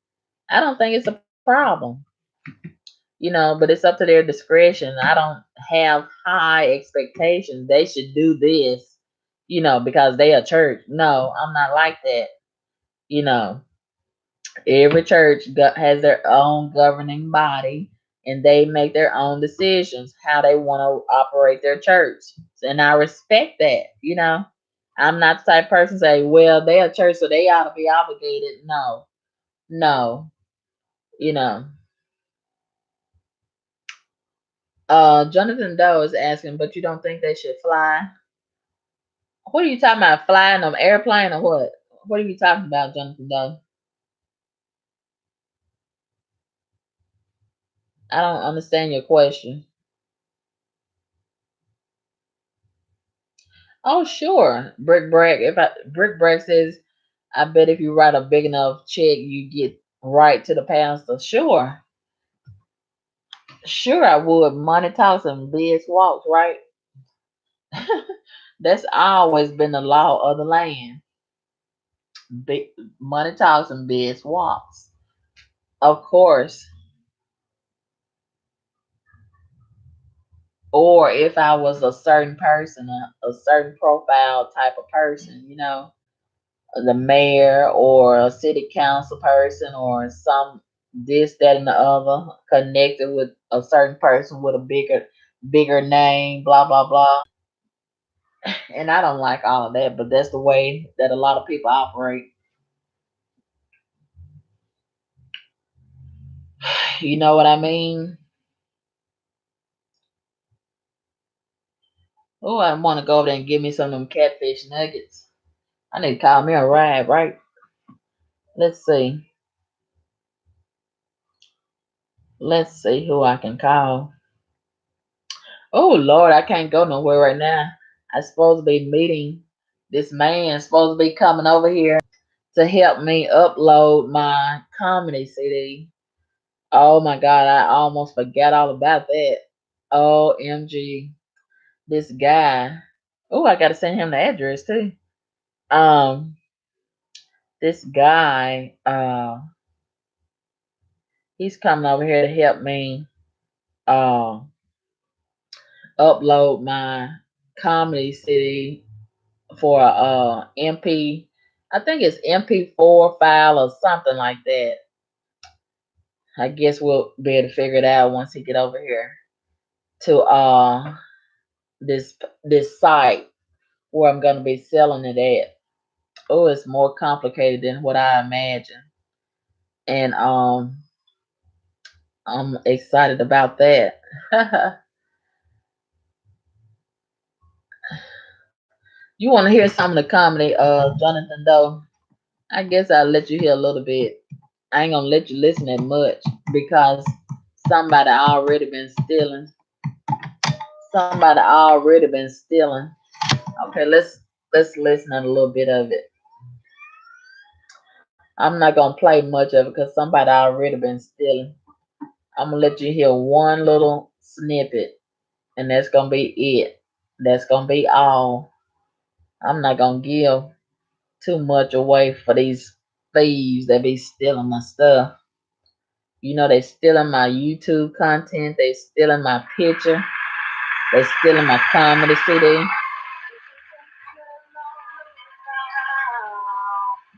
I don't think it's a problem. But it's up to their discretion. I don't have high expectations. They should do this, because they a church. No, I'm not like that. You know, every church has their own governing body, and they make their own decisions how they want to operate their church. And I respect that. I'm not the type of person to say, well, they're a church, so they ought to be obligated. No, no, you know. Jonathan Doe is asking, but you don't think they should fly? What are you talking about? Flying on airplane or what? What are you talking about, Jonathan Doe? I don't understand your question. Oh, sure. Brick Breck says, I bet if you write a big enough check, you get right to the pastor. Sure. Sure, I would. Money talks and biz walks, right? That's always been the law of the land. Big money talks and biz walks. Of course. Or if I was a certain person, a certain profile type of person, the mayor or a city council person or some this, that, and the other connected with a certain person with a bigger name, blah blah blah. And I don't like all of that, but that's the way that a lot of people operate. You know what I mean? Oh, I want to go over there and give me some of them catfish nuggets. I need to call me a ride, right? Let's see. Let's see who I can call. Oh Lord, I can't go nowhere right now. I supposed to be meeting this man. Supposed to be coming over here to help me upload my comedy CD. Oh my God, I almost forgot all about that. OMG, this guy. Oh, I gotta send him the address too. Um, this guy, he's coming over here to help me uh upload my comedy CD for MP. I think it's MP4 file or something like that. I guess we'll be able to figure it out once he get over here to this site where I'm gonna be selling it at. Oh, it's more complicated than what I imagined, and I'm excited about that. You want to hear some of the comedy, Jonathan Doe? I guess I'll let you hear a little bit. I ain't gonna let you listen that much because somebody already been stealing. Somebody already been stealing. Okay, let's listen to a little bit of it. I'm not gonna play much of it because somebody already been stealing. I'm gonna let you hear one little snippet, and that's gonna be it. That's gonna be all. I'm not gonna give too much away for these thieves that be stealing my stuff. They stealing my YouTube content. They stealing my picture. They stealing my comedy CD.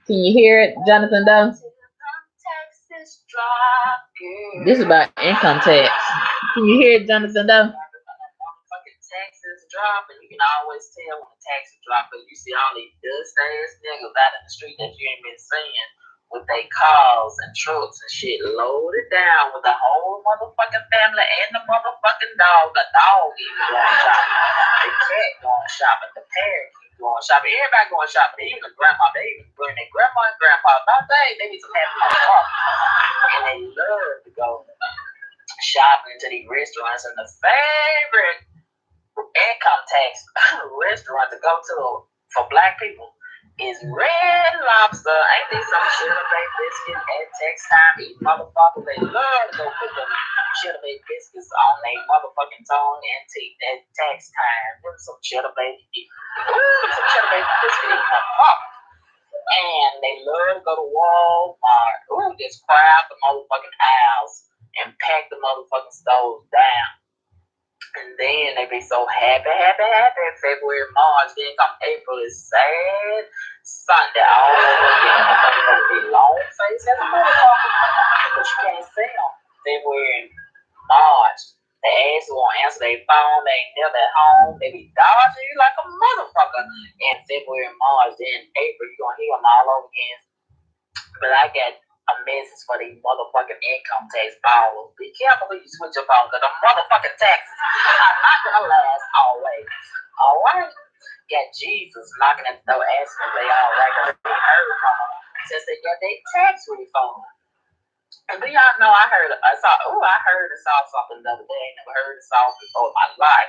Can you hear it, Jonathan Doe? This is about income tax. Can you hear it, Jonathan Doe? Taxes drop, and you can always tell when the taxes drop because you see all these dust ass niggas out in the street that you ain't been seeing with their cars and trucks and shit loaded down with the whole motherfucking family and the motherfucking dog. The dog even going shopping. The cat going shopping. The parrot keep going shopping. Everybody going shopping. Even the grandma. They even bring their grandma and grandpa. About they need some happy motherfuckers. And they love to go shopping to these restaurants. And the favorite income tax restaurant to go to for black people is Red Lobster. Ain't they some sugar baked biscuits at tax time? These motherfuckers, they love to go put them sugar baked biscuits on their motherfucking tongue and teeth at tax time. With some sugar baked biscuits. And they love to go to Walmart. Ooh, just crowd the motherfucking aisles and pack the motherfucking stores down. And then they be so happy, happy, happy in February, March. Then come April, it's sad. Sunday all over again. The motherfucker be long face as a motherfucker. But you can't see them. February and March. The ass won't answer their phone. They ain't never at home. They be dodging you like a motherfucker. In February and March. Then April, you gonna hear them all over again. But I got a message for these motherfucking income tax ballers. Be careful when you switch your phone, because the motherfucking taxes are not gonna last always. Alright? Got Jesus knocking at the door asking if they all right. They heard from them since they got their tax refund. And do y'all know I heard and saw something the other day. I never heard and saw before in my life.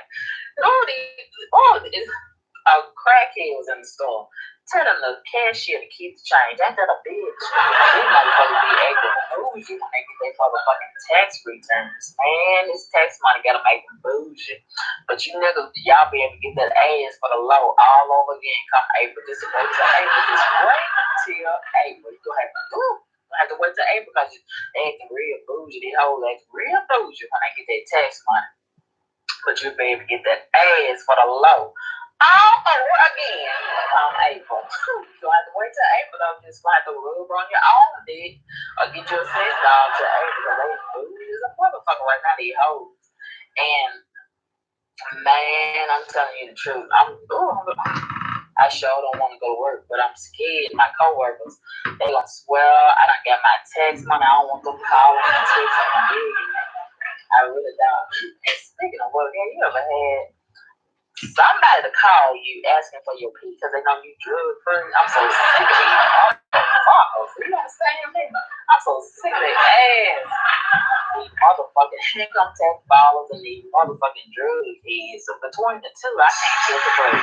A crackhead was in the store telling the cashier to keep the change. Ain't that a bitch? These motherfuckers be acting bougie when they get their motherfucking tax returns. Man, this tax money gotta make them bougie. But you niggas, y'all be able to get that ass for the low all over again come April. Just wait till April. Just wait till April. You gonna have to wait till April because they acting real bougie. These hoes acting real bougie when they get their tax money. But you'll be able to get that ass for the low. All over again come April. You don't have to wait till April though. Just have to rub on your own dick or get your sex down to April. They bougie as a motherfucker right now, these hoes. And man, I'm telling you the truth. I sure don't want to go to work, but I'm scared. My coworkers, they gonna swear I done got my tax money. I don't want them calling and texting me. I really don't. And speaking of work, have you ever had somebody to call you asking for your pee because they know you drug free? I'm so sick of these motherfuckers. You understand me? I'm so sick of their ass. These motherfucking income tax ballers and these motherfucking drug heads. So between the two, I can't kill the break.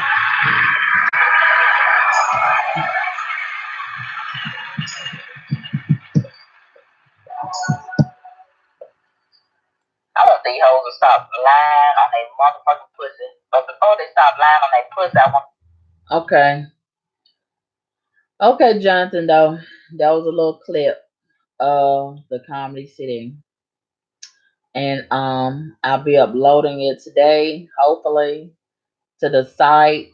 I want these hoes to stop lying on their motherfucking pussy. But before they stop lying on their pussy, I want. Okay. Okay, Jonathan, though. That was a little clip of the Comedy City. And I'll be uploading it today, hopefully, to the site.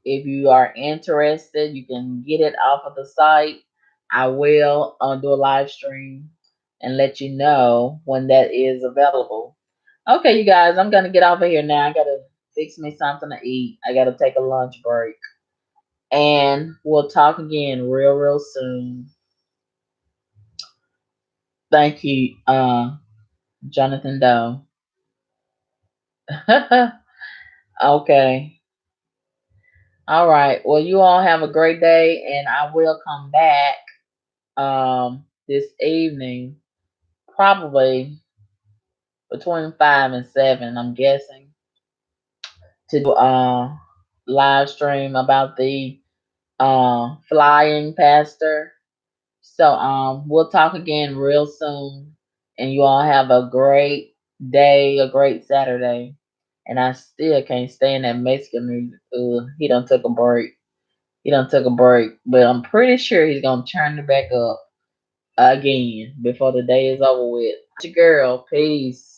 If you are interested, you can get it off of the site. I will do a live stream and let you know when that is available. Okay, you guys, I'm gonna get off of here now. I gotta fix me something to eat. I gotta take a lunch break. And we'll talk again real soon. Thank you, Jonathan Doe. Okay. All right. Well, you all have a great day, and I will come back this evening, probably between 5 and 7, I'm guessing, to do live stream about the flying pastor. So we'll talk again real soon, and you all have a great day, a great Saturday. And I still can't stand that Mexican music. He done took a break. But I'm pretty sure he's gonna turn it back up again before the day is over with. Your girl, peace.